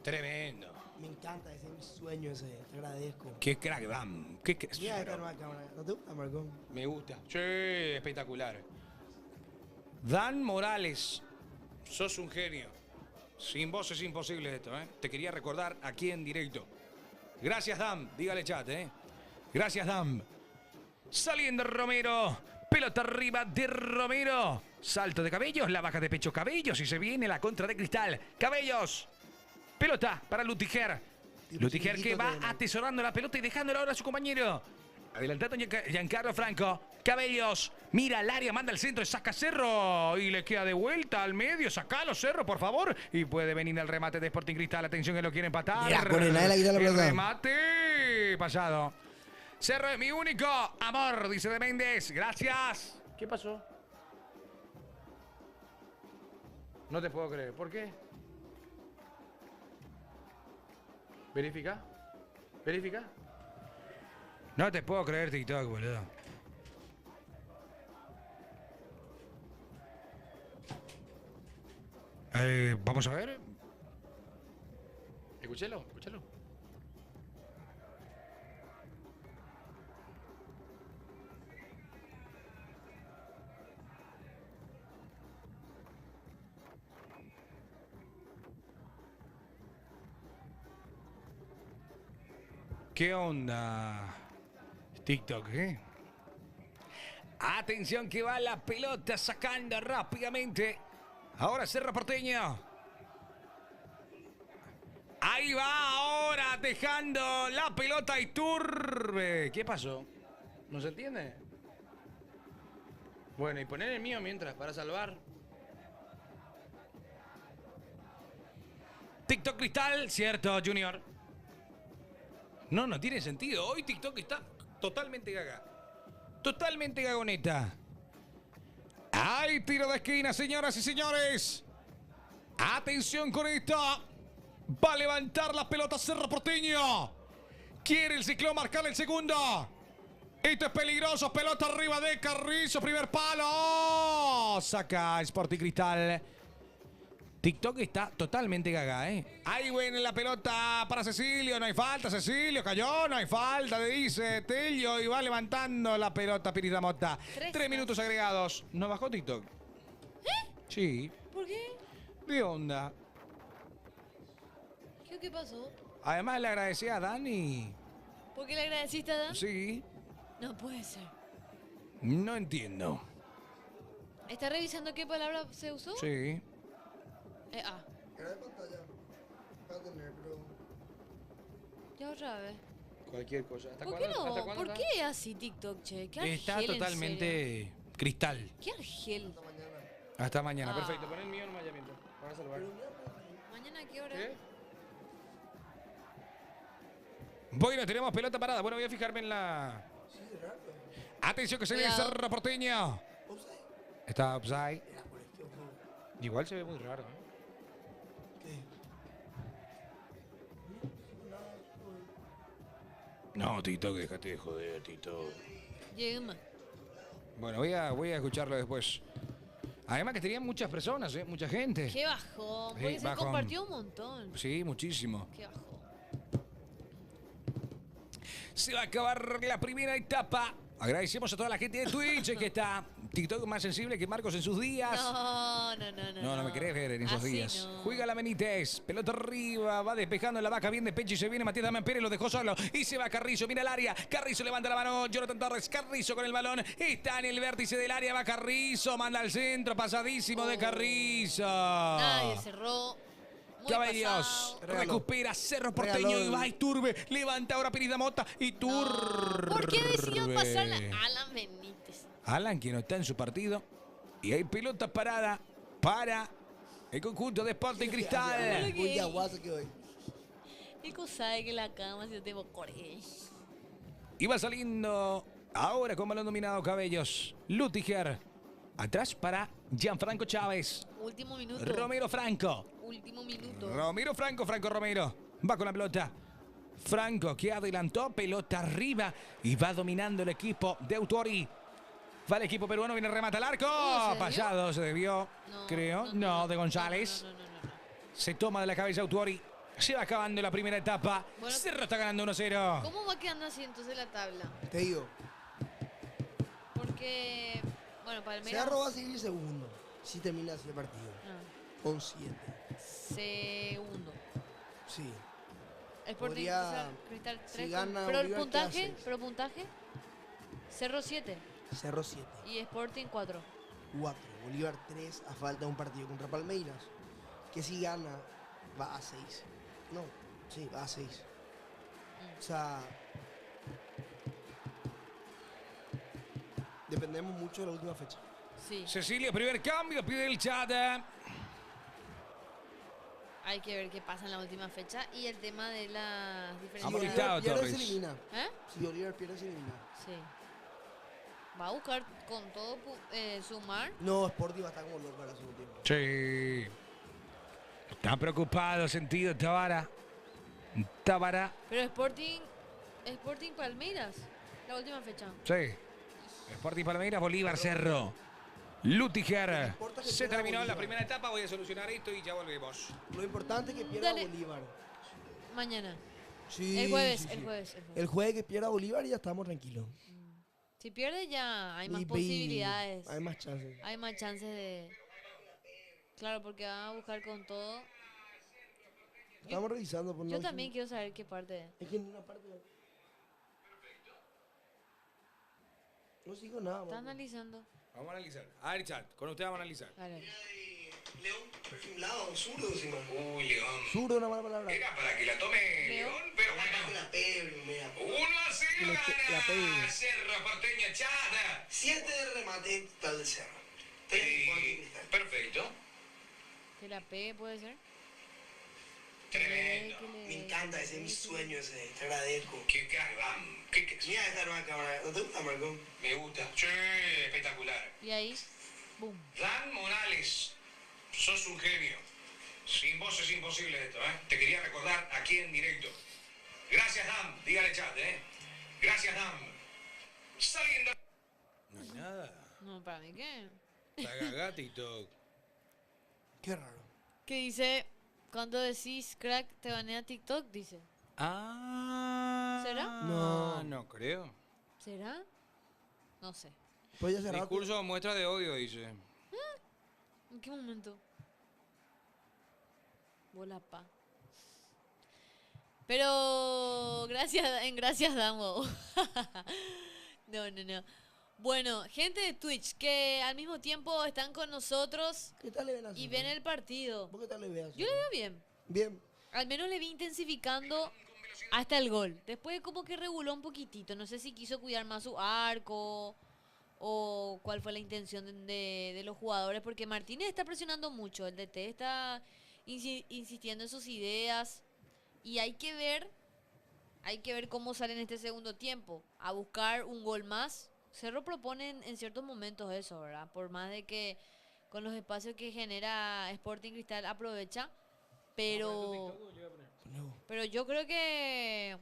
Tremendo. Me encanta, ese es mi sueño ese. Te agradezco. Qué crack, Dan. Qué crack. Mira acá no hay cámara. ¿No te gusta, Marco? Me gusta. Sí, espectacular. Dan Morales, sos un genio. Sin vos es imposible esto, ¿eh? Te quería recordar aquí en directo. Gracias, Dan. Dígale chat, ¿eh? Gracias, Dan. Saliendo Romero. Pelota arriba de Romero. Salto de Cabellos, la baja de pecho Cabellos y se viene la contra de Cristal. Cabellos. Pelota para Lutiger. Lutiger que va atesorando la pelota y dejándola ahora a su compañero. Adelantando Giancarlo Franco. Cabellos. Mira al área, manda el centro, saca Cerro. Y le queda de vuelta al medio. Sacalo, Cerro, por favor. Y puede venir el remate de Sporting Cristal. Atención que lo quiere empatar. Mira, con el nadie le quita la El pelota. remate. Pasado. Cerro es mi único amor, dice de Méndez. Gracias. ¿Qué pasó? No te puedo creer. ¿Por qué? ¿Verifica? ¿Verifica? No te puedo creer, TikTok, boludo. Vamos a ver. Escúchelo, escúchelo. ¿Qué onda? TikTok, ¿eh? Atención que va la pelota sacando rápidamente. Ahora Cerro Porteño. Ahí va ahora dejando la pelota Iturbe. ¿Qué pasó? ¿No se entiende? Bueno, y poner el mío mientras para salvar. TikTok Cristal, cierto, Junior. No, no tiene sentido. Hoy TikTok está totalmente gaga. Totalmente gagoneta. ¡Hay tiro de esquina, señoras y señores! ¡Atención con esto! Va a levantar la pelota Cerro Porteño. Quiere el Ciclón marcar el segundo. Esto es peligroso. Pelota arriba de Carrizo. Primer palo. Saca Sporting Cristal. TikTok está totalmente gaga, ¿eh? Ahí viene la pelota para Cecilio. No hay falta, Cecilio. Cayó, no hay falta, le dice Tello. Y va levantando la pelota Pirita Mota. 3 minutos agregados. ¿No bajó TikTok? ¿Eh? Sí. ¿Por qué? ¿De onda? ¿Qué pasó? Además le agradecí a Dani. ¿Por qué le agradeciste a Dan? Sí. No puede ser. No entiendo. ¿Está revisando qué palabra se usó? Sí. Era de pantalla. Va a tener, pero. Ya otra vez. Cualquier cosa. ¿Hasta ¿Por qué cuándo? no? ¿Hasta cuándo ¿Por está? qué así TikTok, che? ¿Qué argel, Está en serio? totalmente cristal. ¿Qué argel? Hasta mañana. Ah. Perfecto. Pon el mío nomás ya mientras. Para salvar. ¿Mañana a qué hora? ¿Qué? Bueno, tenemos pelota parada. Bueno, voy a fijarme en la... Sí, es raro. Atención que se viene Cuidado. Cerro Porteño. ¿Offside? Está upside. Era por este ojo. Igual se ve muy raro, ¿eh? ¿Qué? No, Tito, déjate de joder, Tito. Lleguen más. Bueno, voy a escucharlo después. Además que tenían muchas personas, mucha gente. Qué bajón, porque Sí, se bajón. compartió un montón. Sí, muchísimo. Qué bajón. Se va a acabar la primera etapa. Agradecemos a toda la gente de Twitch que está. TikTok más sensible que Marcos en sus días. No. No me querés ver en esos Así días. no. Juega la Benítez. Pelota arriba. Va despejando la vaca bien de pecho y se viene Matías Damián Pérez. Lo dejó solo. Y se va Carrizo. Mira el área. Carrizo levanta la mano. Jonathan Torres. Carrizo con el balón. Está en el vértice del área. Va Carrizo. Manda al centro. Pasadísimo de Carrizo. Nadie cerró. Muy Cabellos. pasado. Regaló. Recupera Cerro Porteño. Regaló Y el- va Iturbe. Levanta ahora Pirida Mota. Iturbe. ¿Por qué decidió pasarla a Alan Benítez? Alan, que no está en su partido. Y hay pelota parada para el conjunto de Sporting Cristal. Muy aguazo que hoy. Nico sabe que la cama se te corre. Y va saliendo ahora con balón dominado Cabellos. Lutiger. Atrás para Gianfranco Chávez. Último minuto. Romero Franco. Último minuto. Romero Franco. Franco Romero. Va con la pelota. Franco que adelantó. Pelota arriba. Y va dominando el equipo de Autori. Va el equipo peruano. Viene remata al arco. ¿Se debió? Fallado se debió. No, Creo. No, de González. No. Se toma de la cabeza Autuori. Se va acabando la primera etapa. Bueno, Cerro está ganando 1-0. ¿Cómo va quedando así entonces la tabla? Te digo, Porque, bueno, Palmeiras... Cerro va a seguir segundo si termina así el partido. Ah, Con 7. segundo. Sí. Sporting Podría- Cristal, Cristal si 3. gana Pero el Bolívar, puntaje, queda 6. pero puntaje. Cerro 7 Cerro 7. y Sporting 4. 4. Bolívar 3 a falta de un partido contra Palmeiras. Que si gana, va a 6. No, sí, va a 6. O sea, dependemos mucho de la última fecha. Sí, Cecilio, primer cambio, pide el chat. hay que ver qué pasa en la última fecha y el tema de las Si diferencias. Amonestado. Bolívar pierde, Torres. se elimina. ¿Eh? Si Bolívar pierde, se elimina. Sí. Va a buscar con todo sumar. No, Sporting va a estar como loco para el segundo tiempo. Sí. Está preocupado, sentido, Tabara. Pero Sporting Palmeiras, la última fecha. Sí. Sporting Palmeiras, Bolívar, Cerro. Lutiger. importa que Se pierda terminó la Bolívar. primera etapa. Voy a solucionar esto y ya volvemos. Lo importante es que pierda Dale. Bolívar. Mañana. Sí, El jueves, sí, sí. el jueves. El jueves que pierda Bolívar y ya estamos tranquilos. Si pierde ya hay más Y- posibilidades. Hay más chances. Hay más chances de... Claro, porque van a buscar con todo. Estamos revisando. Pues, Yo no- también quiero saber qué parte. Es que en una parte... No sigo nada. Está mano. analizando. Vamos a analizar. A ver, chat. Con usted vamos a analizar. Dale. León, perfilado, zurdo encima. Uy, León. Zurdo, una mala palabra. Era para que la tome León, pero La P, mira. 1-0 La gana pegue. Cerro Porteño, chat. 7 de remate tal del Cerro. Perfecto. Que la pegue puede ser. Tremendo. Que le- Me encanta, ese es mi sueño, ese. Te agradezco. Qué caramba. Qué Mira esta nueva cámara. ¿No te gusta, Marco? me gusta. Sí, espectacular. Y ahí, boom. Dan Morales, sos un genio. Sin vos es imposible esto, ¿eh? Te quería recordar aquí en directo. Gracias, Dan. Dígale chat, ¿eh? Gracias, Dan. Saliendo. No hay nada. No, para mí qué. Está gatito. Qué raro. Que dice, cuando decís crack te banea TikTok, dice. Ah. ¿Será? No. No creo. ¿Será? No sé. Pues ya cerrado. Discurso o muestra de odio, dice. ¿En qué momento? Bola pa. Pero gracias Damo. No. Bueno, gente de Twitch que al mismo tiempo están con nosotros ¿Qué tal le ven así? y ven el partido. ¿Vos qué tal le ves? Yo le veo bien. Bien. Al menos le vi intensificando hasta el gol. Después como que reguló un poquitito. No sé si quiso cuidar más su arco o cuál fue la intención de los jugadores. Porque Martínez está presionando mucho. El DT está insistiendo en sus ideas. Y hay que ver cómo sale en este segundo tiempo. A buscar un gol más. Cerro propone en ciertos momentos eso, ¿verdad? Por más de que con los espacios que genera Sporting Cristal aprovecha. Pero yo creo que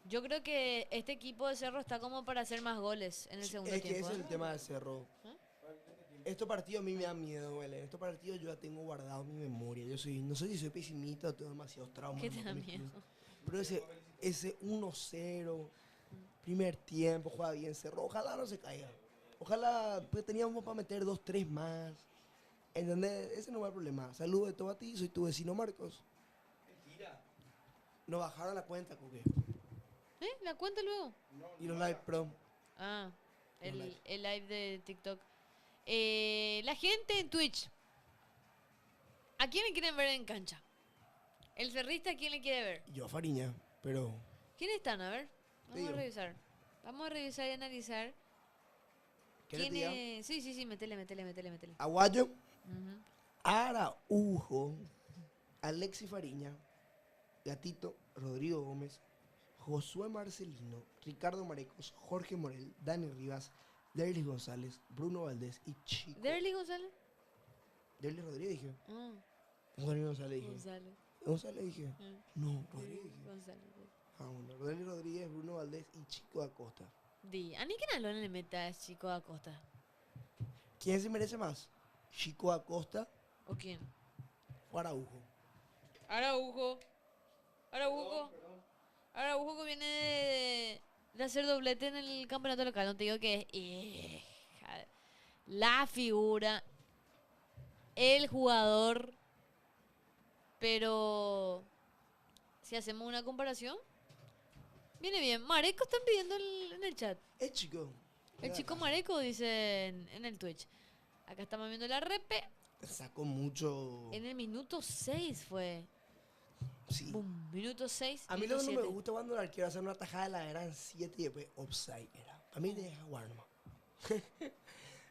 Yo creo que este equipo de Cerro está como para hacer más goles en el segundo Es que tiempo. ese es ¿eh? el tema de Cerro. ¿Eh? Estos partidos a mí me dan miedo, ¿vale? Estos partidos yo ya tengo guardado en mi memoria. No sé si soy pesimista o tengo demasiados traumas. ¿Qué te ¿no? da con mi miedo? club. Pero ese 1-0, primer tiempo, juega bien Cerro. Ojalá no se caiga. Ojalá, pues teníamos para meter 2, 3 más. ¿Entendés? Ese no va el problema. Saludos de todo a ti, soy tu vecino Marcos. Nos bajaron la cuenta, Coque. ¿La cuenta luego? Y los live pro. Ah, Los live. el live de TikTok. La gente en Twitch. ¿A quién le quieren ver en cancha? El cerrista, ¿a quién le quiere ver? Yo a Fariña, pero... ¿Quiénes están? A ver, vamos a digo. revisar. Vamos a revisar y analizar. ¿Quieres ¿Quién que te diga? es? Sí, métele. Aguayo, Ujú. Araujo, Alexis Fariña, Gatito, Rodrigo Gómez, Josué Marcelino, Ricardo Marecos, Jorge Morel, Dani Rivas, Derlis González, Bruno Valdés y Chico. ¿Derly González? Derlis Rodríguez dije. Ah, Rodríguez González dije. González. González dije. Ah. No, Rodríguez dije. González. Ah, bueno, Derlis Rodríguez, Bruno Valdés y Chico Acosta. Di, ¿a ni quién alone le meta a Chico Acosta? ¿Quién se merece más? ¿Chico Acosta ¿O quién? o Araujo? Araujo. Araujo que viene de hacer doblete en el campeonato local. No te digo que es la figura, el jugador, pero si hacemos una comparación, viene bien. Mareco están pidiendo en el chat. Es chico. El chico Mareco dice en el Twitch. Acá estamos viendo la repe. Sacó mucho. En el minuto 6 fue. Sí. Boom, minuto 6. A mí lo que no me gusta cuando el arquero hace una tajada de la eran 7 y después offside era. A mí te deja jugar nomás.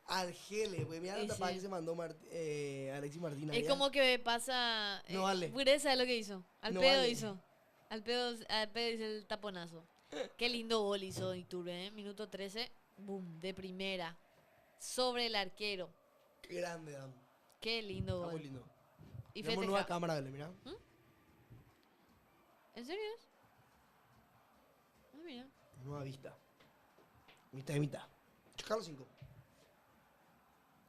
Argele, pues mira la tapada Sí. que se mandó Alexis Martínez. Es como que pasa. No vale. Pureza es lo que hizo. Al No pedo vale. hizo. Al pedo hizo el taponazo. Qué lindo gol hizo Iturbe, ¿eh? Minuto 13. Boom, de primera. Sobre el arquero. Qué grande, Dan. Qué lindo Está gol. muy lindo. Y Tenemos nueva festeja. cámara, dale, mira. ¿En serio es? Ah, mira. Nueva vista. Mitad de mitad. Chocalo 5.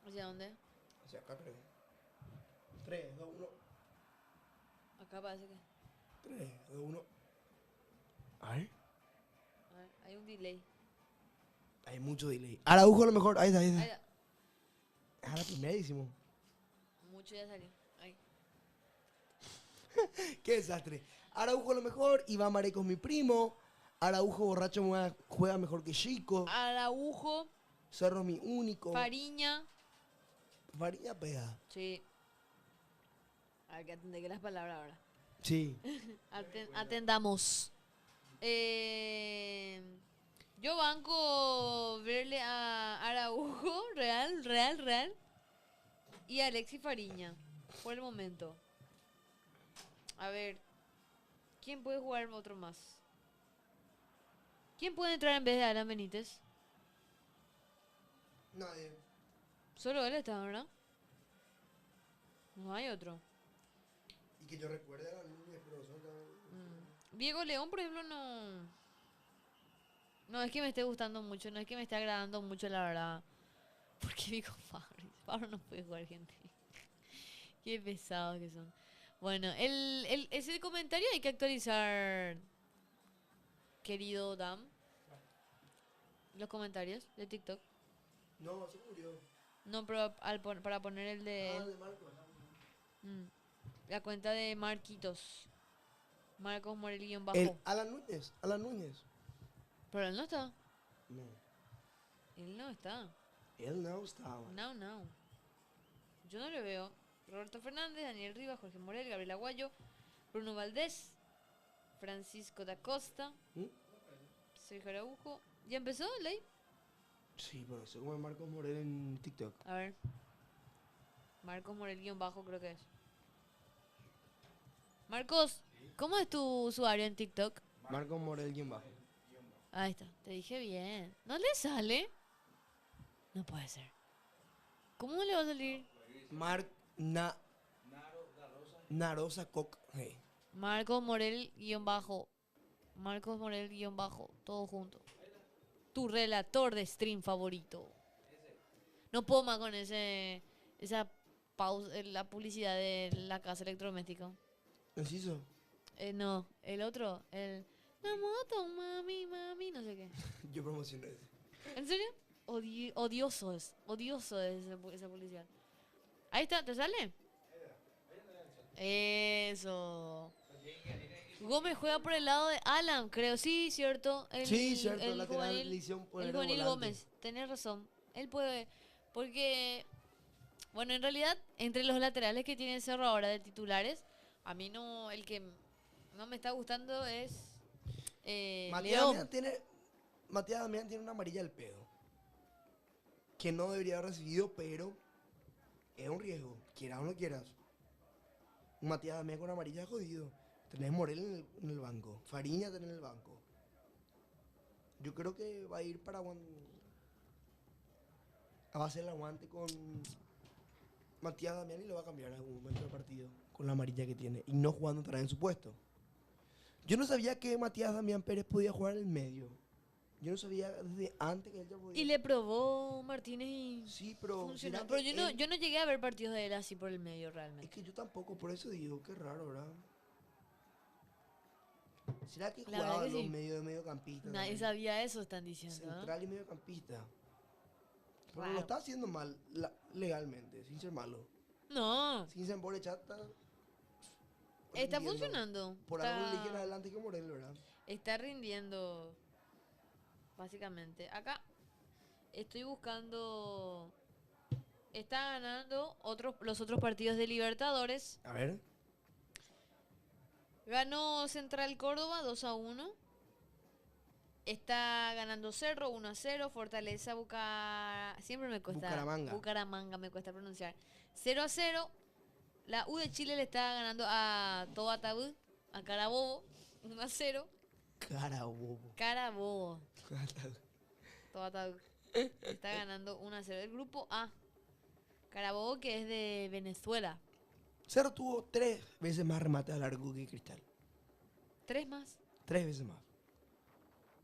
¿Hacia dónde? Hacia acá creo. 3, 2, 1. Acá parece que. 3, 2, 1. A ver. A ver, hay un delay. Hay mucho delay. Araujo a lo mejor. Ahí está, ahí Ahí está. Ah, la primerísimo. mucho ya salió. Ahí. Qué desastre. Araujo a lo mejor. Iván Marecos mi primo. Araujo borracho juega mejor que Chico. Araujo, Cerro mi único. Fariña. Fariña pega. Sí. Hay que atender que las palabras ahora. Sí. Atendamos. Yo banco verle a Araujo, real. Y a Alexis Fariña, por el momento. A ver, ¿quién puede jugar otro más? ¿Quién puede entrar en vez de Alan Benítez? Nadie. Solo él está, ¿verdad? No hay otro. Y que yo recuerde a la niña, pero Diego León, por ejemplo, no. No es que me esté gustando mucho, no es que me esté agradando mucho, la verdad. Porque mi compadre, Pablo no puede jugar gente. Qué pesados que son. Bueno, ese comentario hay que actualizar, querido Dam. Los comentarios de TikTok. No, se murió. No, pero para poner el de Ah, de Marcos. la cuenta de Marquitos. Marcos Morel El bajo. Alan Núñez. Pero él no está. No. Él no está. Él no estaba. No. Yo no le veo. Roberto Fernández, Daniel Rivas, Jorge Morel, Gabriel Aguayo, Bruno Valdés, Francisco da Costa, ¿Mm? Sergio Araujo. ¿Ya empezó, Ley? Sí, pero según Marcos Morel en TikTok. A ver. Marcos Morel bajo creo que es. Marcos, ¿cómo es tu usuario en TikTok? Marcos Morel guión bajo. Ahí está, te dije bien. ¿No le sale? No puede ser. ¿Cómo le va a salir? Narosa Coc. Hey. Marcos Morel bajo. Marcos Morel guión bajo, todo junto. Tu relator de stream favorito. No puedo más con esa pausa, la publicidad de la casa electrodoméstica. ¿Enciso? No, el otro, la moto, mami, mami, no sé qué. Yo promociono ese. ¿En serio? Odioso es esa publicidad. Ahí está, ¿te sale? Eso. Gómez juega por el lado de Alan, creo. Sí, cierto. Sí, cierto, El lateral, juvenil, le hicieron poner el de juvenil volante. Gómez. Tenés razón. Él puede. Porque, bueno, en realidad, entre los laterales que tiene Cerro ahora de titulares, a mí no. El que no me está gustando es. León. Matías Damián tiene una amarilla al pedo. Que no debería haber recibido, pero es un riesgo. Quieras o no quieras. Un Matías Damián con amarilla es jodido. Tenés Morel en el banco. Fariña tenés en el banco. Yo creo que va a ir para a hacer el aguante con Matías Damián y lo va a cambiar en algún momento del partido. Con la amarilla que tiene. Y no jugando otra vez en su puesto. Yo no sabía que Matías Damián Pérez podía jugar en el medio. Yo no sabía desde antes que él ya podía. Y le probó Martínez y Sí, pero funcionó. ¿será Pero que yo no llegué a ver partidos de él así por el medio Es realmente. que yo tampoco, por eso digo, qué raro, ¿verdad? ¿Será que La jugaba verdad que los sí. mediocampistas? Nadie también? sabía eso, están diciendo. ¿no? Central y mediocampista. Pero Raro. lo está haciendo mal, legalmente, sin ser malo. No, Sin ser pobre chata. está rindiendo. funcionando. Por está, algo le eligen adelante que Morel, ¿verdad? está rindiendo, básicamente. Acá estoy buscando. Está ganando los otros partidos de Libertadores. A ver. Ganó Central Córdoba 2-1. Está ganando Cerro 1-0. Fortaleza siempre me cuesta. Bucaramanga me cuesta pronunciar. 0-0. La U de Chile le está ganando a Tobatabú, a Carabobo 1-0. Cara bobo. Carabobo. Tobatabú. Está ganando 1-0. El grupo A. Carabobo, que es de Venezuela. Cerro tuvo 3 veces más remate al largo que Cristal. 3 más. 3 veces más.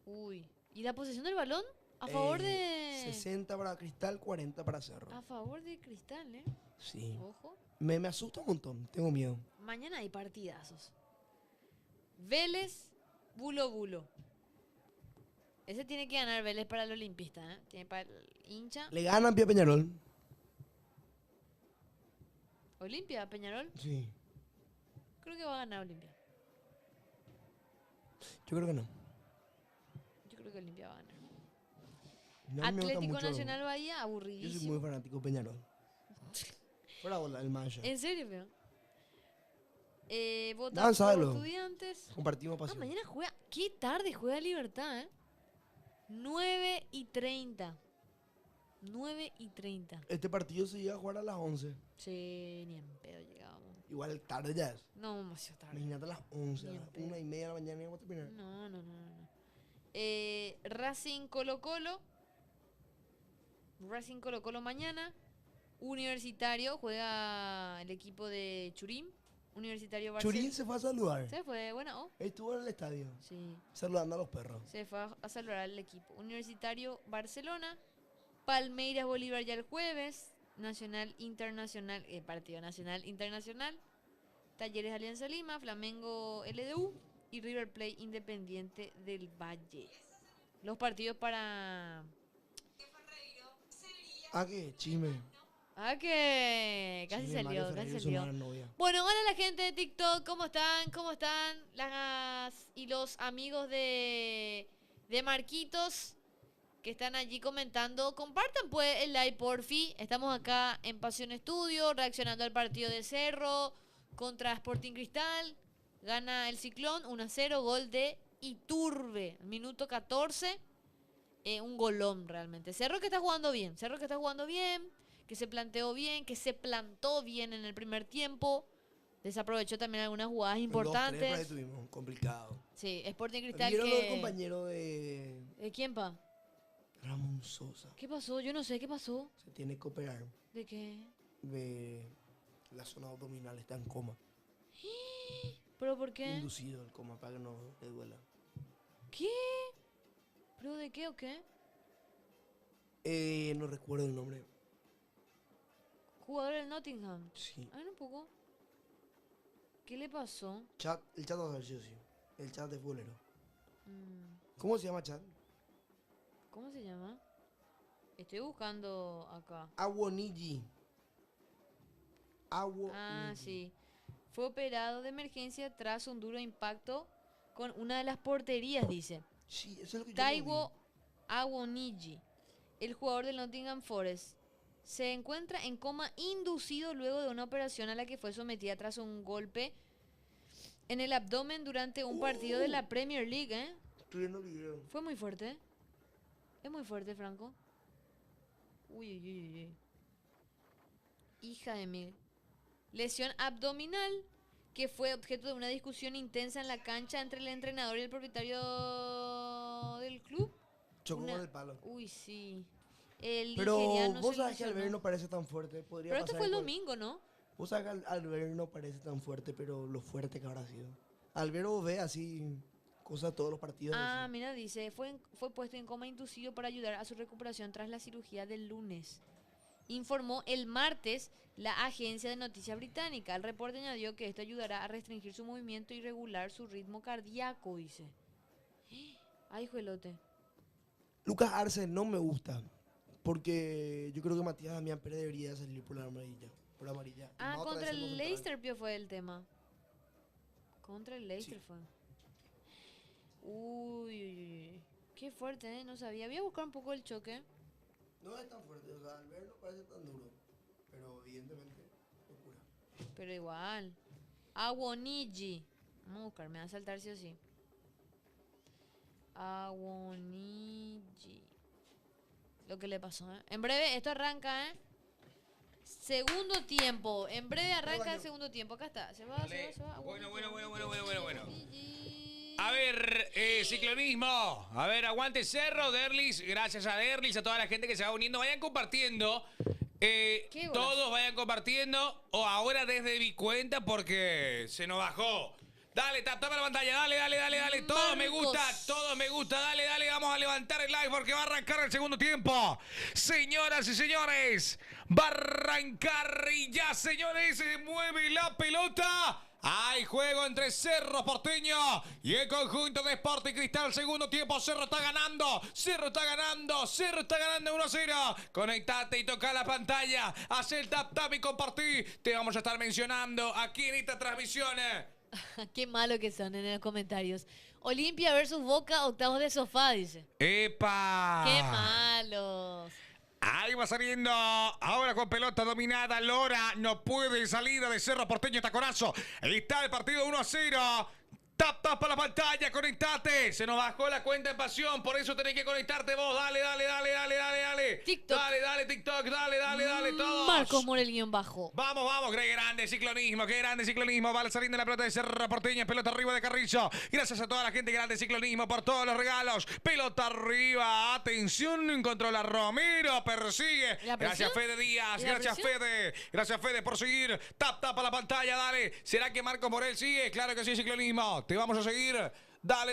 Uy. ¿Y la posesión del balón? A favor de. 60 para Cristal, 40 para Cerro. A favor de Cristal, ¿eh? Sí. Ojo. Me asusta un montón, tengo miedo. Mañana hay partidazos. Vélez, Bulo Bulo. Ese tiene que ganar Vélez para el olimpista, ¿eh? Tiene para el hincha. Le ganan Pia Peñarol. Olimpia, Peñarol. Sí. Creo que va a ganar Olimpia. Yo creo que no. Yo creo que Olimpia va a ganar. No, a mí me gusta Atlético mucho. Nacional Bahía, Yo soy aburridísimo. muy fanático de Peñarol. Fuera bola, el Maya. ¿En serio, feo? Dan, Botafogo sábelo. Estudiantes. Compartimos Ah, pasión. mañana juega. Qué tarde juega Libertad, ¿eh? 9:30. 9:30. Este partido se llega a jugar a las 11. Sí, ni en pedo llegábamos. Igual tarde ya es. No, demasiado tarde. Imagínate a las 11, a Ni en las pedo. 1:30 de la mañana y vamos a terminar. No. Racing Colo-Colo. Racing Colo-Colo mañana. Universitario juega el equipo de Churín. Universitario Barcelona. Churín se fue a saludar. Se fue, bueno, Estuvo en el estadio, sí. saludando a los perros. Se fue a saludar al equipo. Universitario Barcelona. Palmeiras Bolívar ya el jueves. Nacional Internacional. Partido Nacional Internacional. Talleres Alianza Lima. Flamengo LDU. Y River Plate Independiente del Valle. Los partidos para. Ah, ¿qué? Chisme. Ah, que casi Chisme, Mario salió, casi Ferreiro, su salió. nueva novia. Bueno, hola la gente de TikTok, ¿cómo están? ¿Cómo están las y los amigos de Marquitos que están allí comentando? Compartan pues el like, porfi. Estamos acá en Pasión Estudio, reaccionando al partido de Cerro contra Sporting Cristal. Gana el Ciclón 1-0, gol de Iturbe, minuto 14. Un golón realmente. Cerro que está jugando bien, que se planteó bien, que se plantó bien en el primer tiempo. Desaprovechó también algunas jugadas El 2-3 por ahí importantes. tuvimos, complicado. Sí, Sporting Cristal ¿Vieron lo del que. compañero de ¿Quién, pa? Ramón Sosa? ¿Qué pasó? Yo no sé, ¿qué pasó? Se tiene que operar ¿De qué? de la zona abdominal, está en coma. ¿Pero por qué? Inducido el coma para que no le duela. ¿Qué? ¿Pero de qué o qué? No recuerdo el nombre. Jugador del Nottingham. Sí. A ver un poco. ¿Qué le pasó? El chat de sí. El chat de fulero. Mm, ¿Cómo se llama chat? ¿Cómo se llama? Estoy buscando acá. Awoniji. Ah, sí. Fue operado de emergencia tras un duro impacto con una de las porterías, dice. Sí, eso es lo que yo Taiwo no Awoniji, el jugador del Nottingham Forest, se encuentra en coma inducido luego de una operación a la que fue sometida tras un golpe en el abdomen durante un partido de la Premier League, ¿eh? vi. Estoy viendo el video. Fue muy fuerte. Es muy fuerte, Franco. Uy, uy, uy, uy. Hija de mil. Lesión abdominal que fue objeto de una discusión intensa en la cancha entre el entrenador y el propietario del club. Chocó con el palo. Uy, sí. El Pero nigeriano vos se sabés que lesionó. Alberto no parece tan fuerte. Podría Pero esto pasar fue el en cual- domingo, ¿no? Vos sabés que Alberto no parece tan fuerte, pero lo fuerte que habrá sido. Alberto ve así cosas todos los partidos. Ah, así. mira, dice, fue puesto en coma inducido para ayudar a su recuperación tras la cirugía del lunes. Informó el martes la agencia de noticias británica. El reporte añadió que esto ayudará a restringir su movimiento y regular su ritmo cardíaco, dice. Ay, juelote. Lucas Arce no me gusta. Porque yo creo que Matías Damián Pérez debería salir por la amarilla. Por la amarilla. Ah, No, otra contra vez siendo el central. Leicester Pio, fue el tema. Contra el Leicester Sí. fue. Uy, uy, uy. Qué fuerte, ¿eh? No sabía. Voy a buscar un poco el choque. No es tan fuerte, o sea, Alberto no parece tan duro. Pero evidentemente, locura. Pero igual. Awoniji. Vamos a buscar, me va a saltar sí o sí. Awoniji. Lo que le pasó, ¿eh? En breve, esto arranca, ¿eh? Segundo tiempo. En breve arranca el segundo tiempo. Acá está. Se va, Dale. se va. Bueno. Awoniji. A ver, ciclonismo. A ver, aguante Cerro, Derlis. Gracias a Derlis, a toda la gente que se va uniendo. Vayan compartiendo. Qué golazo. Todos vayan compartiendo. O ahora desde mi cuenta porque se nos bajó. Dale, tapa la pantalla. Dale. Todo me gusta, Marcos. todo me gusta. Dale. Vamos a levantar el live porque va a arrancar el segundo tiempo. Señoras y señores, va a arrancar y ya, señores, se mueve la pelota. Hay juego entre Cerro Porteño y el conjunto de Sporting Cristal. Segundo tiempo, Cerro está ganando 1-0. Conectate y toca la pantalla. Haz el tap y compartí. Te vamos a estar mencionando aquí en esta transmisión. Qué malo que son en los comentarios. Olimpia versus Boca, octavos de sofá, dice. ¡Epa! Qué malos. Ahí va saliendo, ahora con pelota dominada, Lora, no puede, salida de Cerro Porteño, taconazo, ahí está el partido 1-0, tap para la pantalla, conectate, se nos bajó la cuenta en pasión, por eso tenés que conectarte vos, dale, TikTok. dale, TikTok, dale, todos. Marcos Morel-bajo. Vamos, qué grande ciclonismo, va saliendo la pelota de Cerro Porteño, pelota arriba de Carrillo, gracias a toda la gente grande ciclonismo por todos los regalos, pelota arriba, atención, controla Romero, persigue, ¿La presión? gracias Fede Díaz, ¿Y la gracias Fede por seguir, tap a la pantalla, dale, ¿será que Marcos Morel sigue? Claro que sí, ciclonismo, te vamos a seguir. Dale,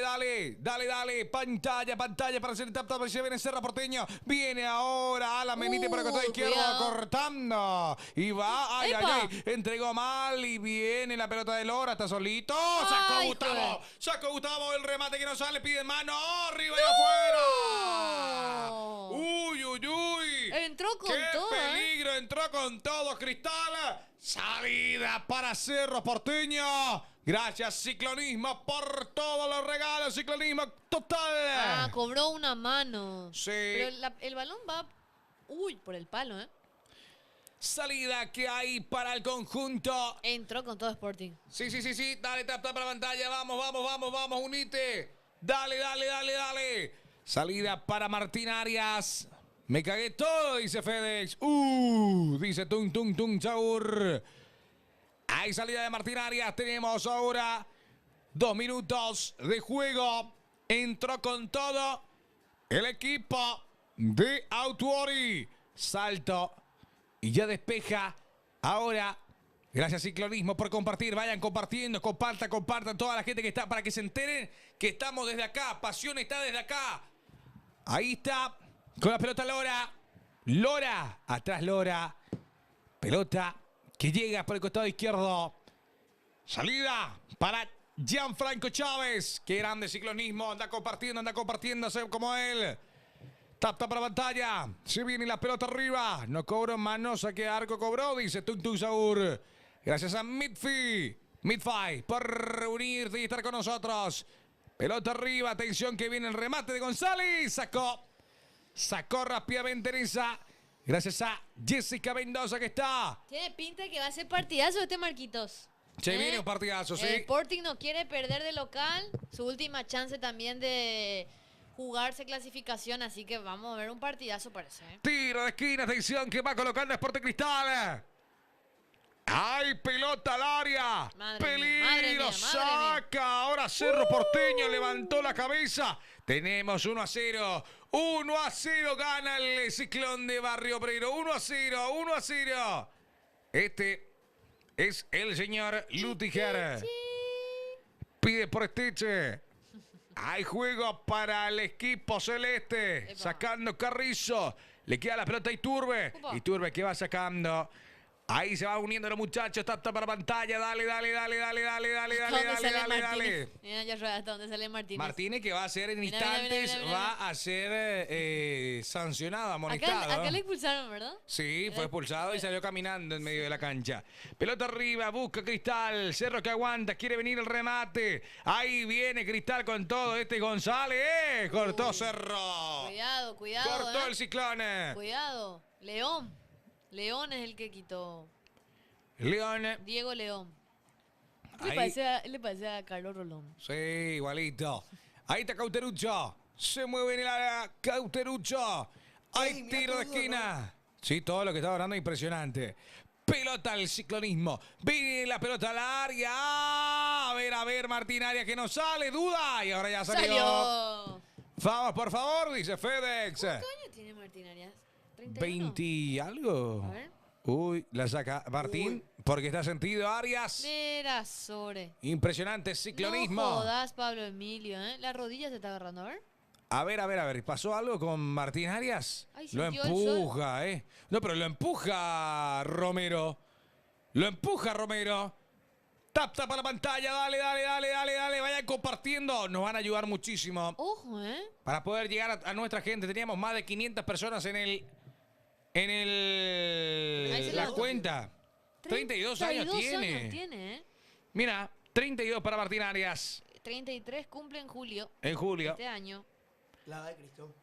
pantalla para hacer el tap, se viene Cerro Porteño, viene ahora Alan Benítez por el costado izquierdo, cuidado. cortando, y va, ay, ¡Epa! entregó mal, y viene la pelota de Lora, está solito, ¡Ay, sacó Gustavo, el remate que no sale, pide mano, arriba y afuera, uy, Entró con qué todo, ¿eh? peligro, entró con todo, Cristal, salida para Cerro Porteño. Gracias, ciclonismo, por todos los regalos. Ciclonismo total. Ah, cobró una mano. Sí. Pero el balón va... Uy, por el palo, ¿eh? Salida que hay para el conjunto. Entró con todo Sporting. Sí. Dale, tap para la pantalla. Vamos, unite. Dale. Salida para Martín Arias. Me cagué todo, dice Fedex. Dice Tung Chaur. Hay salida de Martín Arias. Tenemos ahora 2 minutos de juego. Entró con todo el equipo de Autuori. Salto. Y ya despeja. Ahora Gracias, Ciclonismo, por compartir. Vayan compartiendo, compartan toda la gente que está, para que se enteren que estamos desde acá. Pasión está desde acá. Ahí está, con la pelota Lora. Lora, atrás Lora. Pelota que llega por el costado izquierdo. Salida para Gianfranco Chávez. Qué grande Ciclonismo. Anda compartiendo, hace como él. Tap para pantalla. Se viene la pelota arriba. No cobró mano, saque arco cobró, dice Tuk Saur. Gracias a Midfi por reunirte y estar con nosotros. Pelota arriba, atención que viene el remate de González. Sacó rápidamente Teresa. Gracias a Jessica Mendoza que está. Tiene pinta que va a ser partidazo este Marquitos. Se viene un partidazo, sí. El Sporting no quiere perder de local. Su última chance también de jugarse clasificación, así que vamos a ver un partidazo parece. Tiro de esquina, atención que va colocando Sporting Cristal. ¡Ay, pelota al área! ¡Peligro! Saca. Ahora Cerro Porteño levantó la cabeza. Tenemos 1-0. 1-0 gana el Ciclón de Barrio Obrero. 1-0. Este es el señor Lutiger. Pide por Estiche. Hay juego para el equipo celeste. Epa. Sacando Carrizo. Le queda la pelota a Iturbe. Upa. Iturbe que va sacando. Ahí se va uniendo los muchachos. Tapa para pantalla. Dale. Mira, ya hasta dónde sale Martínez. Martínez que va a ser en instantes. Mira. Va a ser sancionado, amonestado. Acá le expulsaron, ¿verdad? Sí, fue expulsado y salió caminando en medio de la cancha. Pelota arriba, busca Cristal. Cerro que aguanta, quiere venir el remate. Ahí viene Cristal con todo. González. Cortó Cerro. Cuidado. Cortó el Ciclón. Cuidado. León es el que quitó. Diego León. Le parece a Carlos Rolón. Sí, igualito. Ahí está Cauterucho. Se mueve en el área Cauterucho. Hay tiro de esquina. ¿No? Sí, todo lo que está hablando es impresionante. Pelota al Ciclonismo. Viene la pelota al área. A ver, Martín Arias que no sale. Duda. Y ahora ya salió. Vamos, por favor, dice FedEx. ¿Cuántos años tiene Martín Arias? 31. 20 y algo. A ver. Uy, la saca Martín porque está sentido Arias. Mira, sobre. Impresionante Ciclonismo. No jodas, Pablo Emilio, ¿eh? La rodilla se está agarrando, a ver. A ver. ¿Pasó algo con Martín Arias? Ay, lo empuja, ¿eh? No, pero lo empuja Romero. Tapa la pantalla. Dale. Vayan compartiendo. Nos van a ayudar muchísimo. Ojo, ¿eh? Para poder llegar a nuestra gente. Teníamos más de 500 personas en la cuenta. 32 años tiene. ¿eh? Mira, 32 para Martín Arias. 33 cumple en julio. Este año. La de Cristo.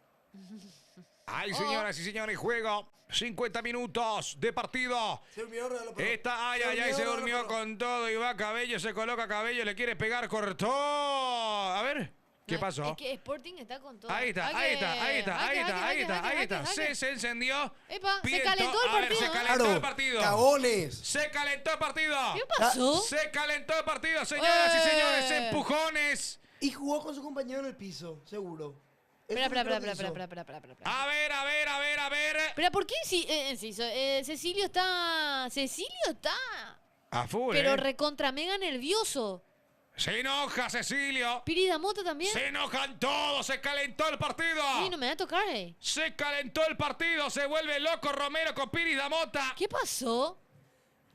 Ay, señoras y señores, juego. 50 minutos de partido. Se durmió, se durmió con todo y va Cabello, se coloca Cabello, le quiere pegar, cortó. A ver, ¿qué pasó? Es que Sporting está con todo. Ahí está. Se encendió. Epa, se calentó el partido. Se calentó el partido. Cagones. Se calentó el partido. ¿Qué pasó? Se calentó el partido, señoras y señores, empujones. Y jugó con su compañero en el piso, seguro. Espera. A ver. Pero ¿por qué Cecilio está A full, pero recontra mega nervioso? Se enoja Cecilio. Piri Damota también. Se enojan todos. Se calentó el partido. Sí, no me va a tocar, Se calentó el partido. Se vuelve loco Romero con Piri Damota. ¿Qué pasó?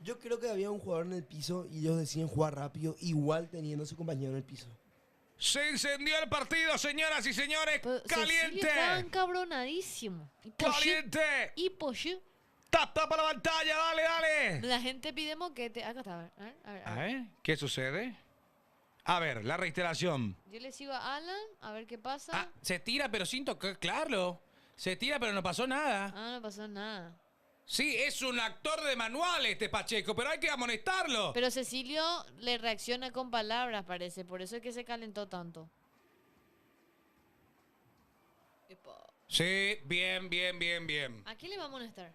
Yo creo que había un jugador en el piso y ellos deciden jugar rápido, igual teniendo a su compañero en el piso. Se encendió el partido, señoras y señores. Pero ¡caliente! Está encabronadísimo. ¡Caliente! Y Pochu. Tapa la pantalla, dale. La gente pide moquete. Acá está, a ver. ¿Qué sucede? A ver, la reiteración. Yo le sigo a Alan, a ver qué pasa. Se tira, pero sin tocarlo. Se tira, pero no pasó nada. No pasó nada. Sí, es un actor de manual este Pacheco, pero hay que amonestarlo. Pero Cecilio le reacciona con palabras, parece. Por eso es que se calentó tanto. Epa. Sí, bien. ¿A quién le va a amonestar?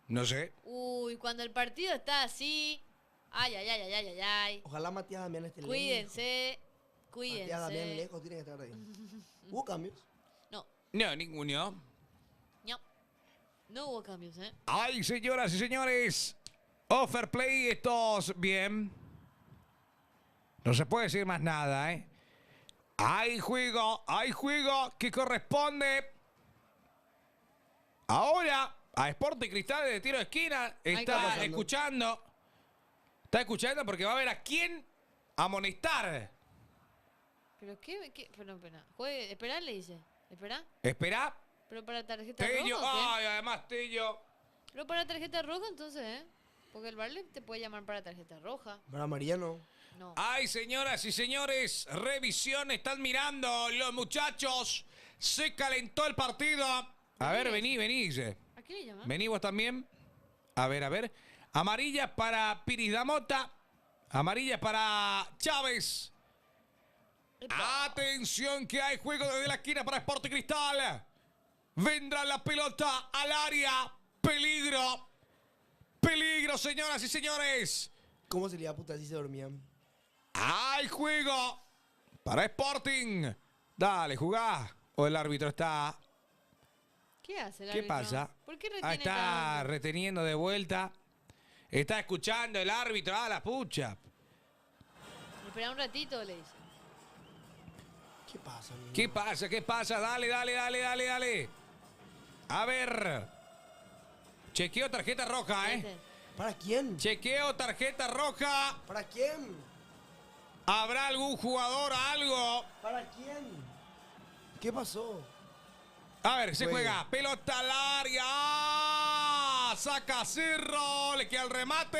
No sé. Uy, cuando el partido está así. Ay. Ojalá Matías Damián esté lejos. Cuídense. Matías Damián lejos tiene que estar ahí. ¿Hubo cambios? No. No, ninguno. No hubo cambios, Ay, señoras y señores. Offer play, estos bien. No se puede decir más nada, ¿eh? Hay juego que corresponde ahora a Sporting Cristal de tiro de esquina. Está escuchando. Está escuchando porque va a ver a quién amonestar. ¿Pero qué? Pero, juegue, esperá, le dice. ¿Esperá? Espera. ¿Pero para tarjeta Tello. roja o qué? Ay, además Tello. Pero para tarjeta roja entonces, ¿eh? Porque el VAR te puede llamar para tarjeta roja. Para amarilla no. No. Ay, señoras y señores, revisión, están mirando los muchachos. Se calentó el partido. A ver, vení, dice. ¿A qué le llaman? Vení vos también. A ver. Amarilla para Piris Damota. Amarilla para Chávez. Epa. Atención que hay juego desde la esquina para Sporting Cristal. Vendrá la pelota al área. Peligro. Peligro, señoras y señores. ¿Cómo sería puta si se dormían? ¡Hay juego! Para Sporting. Dale, jugá. O el árbitro está... ¿Qué hace el ¿Qué árbitro? pasa? ¿Por qué retiene Ah, está tanto? reteniendo de vuelta. Está escuchando el árbitro. ¡Ah, la pucha! Espera un ratito, le dice. ¿Qué pasa, niño? ¿Qué pasa? ¿Qué pasa? Dale. A ver. Chequeo tarjeta roja, ¿eh? ¿Para quién? Chequeo tarjeta roja. ¿Para quién? ¿Habrá algún jugador, algo? ¿Para quién? ¿Qué pasó? A ver, se Juega. juega. Pelota al área. ¡Ah! Saca Cerro. Le queda el remate.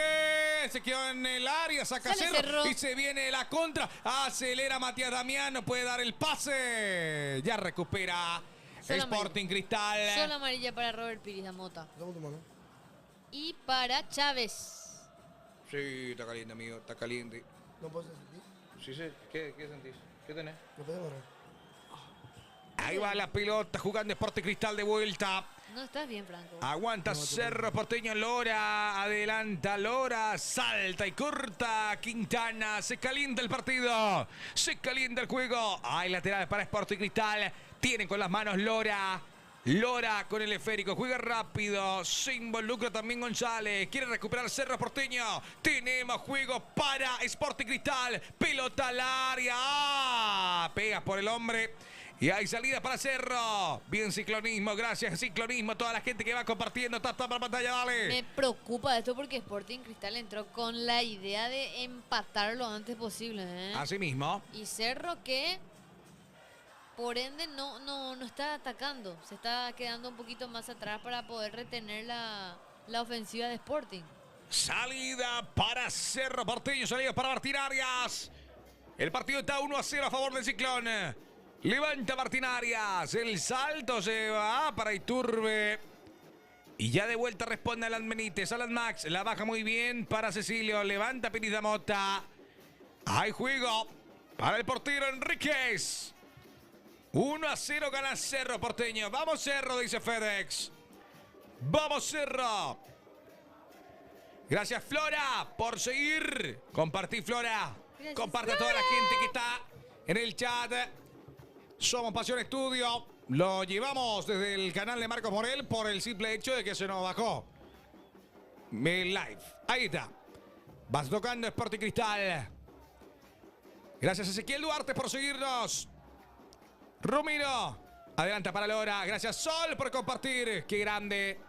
Se quedó en el área. Saca Sale Cerro. Cerro. Y se viene la contra. Acelera Matías Damián. No puede dar el pase. Ya recupera Solo Sporting Cristal. Solo amarilla para Robert Piris Damota. Toma tu mano. Y para Chávez. Sí, está caliente, amigo. Está caliente. ¿No puedes sentir? Sí. ¿Qué sentís? ¿Qué tenés? ¿No puedes correr? Ahí va la pelota jugando Sporting Cristal de vuelta. No estás bien, Franco. Aguanta Cerro Porteño, Lora, adelanta Lora, salta y corta Quintana, se calienta el partido, se calienta el juego. Hay laterales para Sporting Cristal, tienen con las manos Lora. Lora con el esférico, juega rápido, se involucra también González, quiere recuperar Cerro Porteño, tenemos juego para Sporting Cristal, pelota al área, pega por el hombre. Y hay salida para Cerro. Bien ciclonismo, gracias ciclonismo. Toda la gente que va compartiendo. Está para pantalla, dale. Me preocupa esto porque Sporting Cristal entró con la idea de empatar lo antes posible, ¿eh? Así mismo. Y Cerro que, por ende, no está atacando. Se está quedando un poquito más atrás para poder retener la ofensiva de Sporting. Salida para Cerro Porteño. Salida para Martín Arias. El partido está 1-0 a favor del Ciclón. Levanta Martín Arias. El salto se va para Iturbe. Y ya de vuelta responde Alan Benítez. Alan Max la baja muy bien para Cecilio. Levanta Piris Damota. Hay juego para el portero Enríquez. 1-0 gana Cerro Porteño. Vamos Cerro, dice FedEx. Vamos Cerro. Gracias Flora por seguir. Compartí Flora. Gracias, Comparte a Flora. toda la gente que está en el chat. Somos Pasión Estudio. Lo llevamos desde el canal de Marcos Morel por el simple hecho de que se nos bajó el live. Ahí está. Vas tocando Sporting Cristal. Gracias Ezequiel Duarte por seguirnos. Romero. Adelanta para Lora. Gracias Sol por compartir. Qué grande.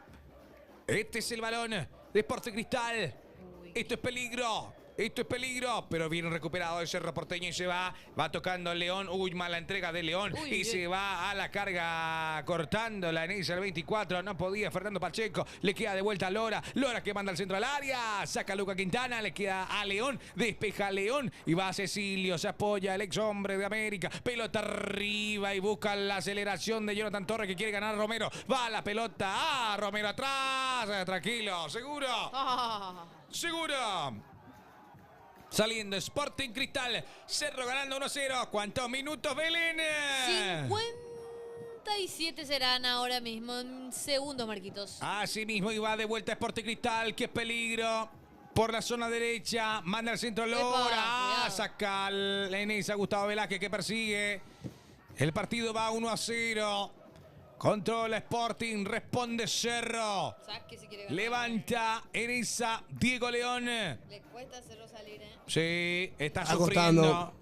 Este es el balón de Sporting Cristal. Uy. Esto es peligro. Esto es peligro, pero bien recuperado el Cerro Porteño y se va tocando León. Uy, mala entrega de León. Uy, se va a la carga cortando la inicia el 24. No podía Fernando Pacheco. Le queda de vuelta a Lora. Lora que manda al centro al área. Saca a Luca Quintana. Le queda a León. Despeja a León. Y va a Cecilio. Se apoya el ex hombre de América. Pelota arriba y busca la aceleración de Jonathan Torres que quiere ganar a Romero. Va la pelota. Ah, Romero atrás. Tranquilo. Seguro. Seguro. Saliendo Sporting Cristal. Cerro ganando 1-0. ¿Cuántos minutos, Belén? 57 serán ahora mismo en segundos, Marquitos. Así mismo y va de vuelta Sporting Cristal. ¡Qué peligro! Por la zona derecha. Manda al centro Lora. Cuidado. Saca en esa Gustavo Velázquez que persigue. El partido va 1-0. Controla Sporting, responde Cerro. Saque si quiere ganar. Levanta en esa Diego León. Le cuesta hacerlo salir, Sí, está Está sufriendo. costando.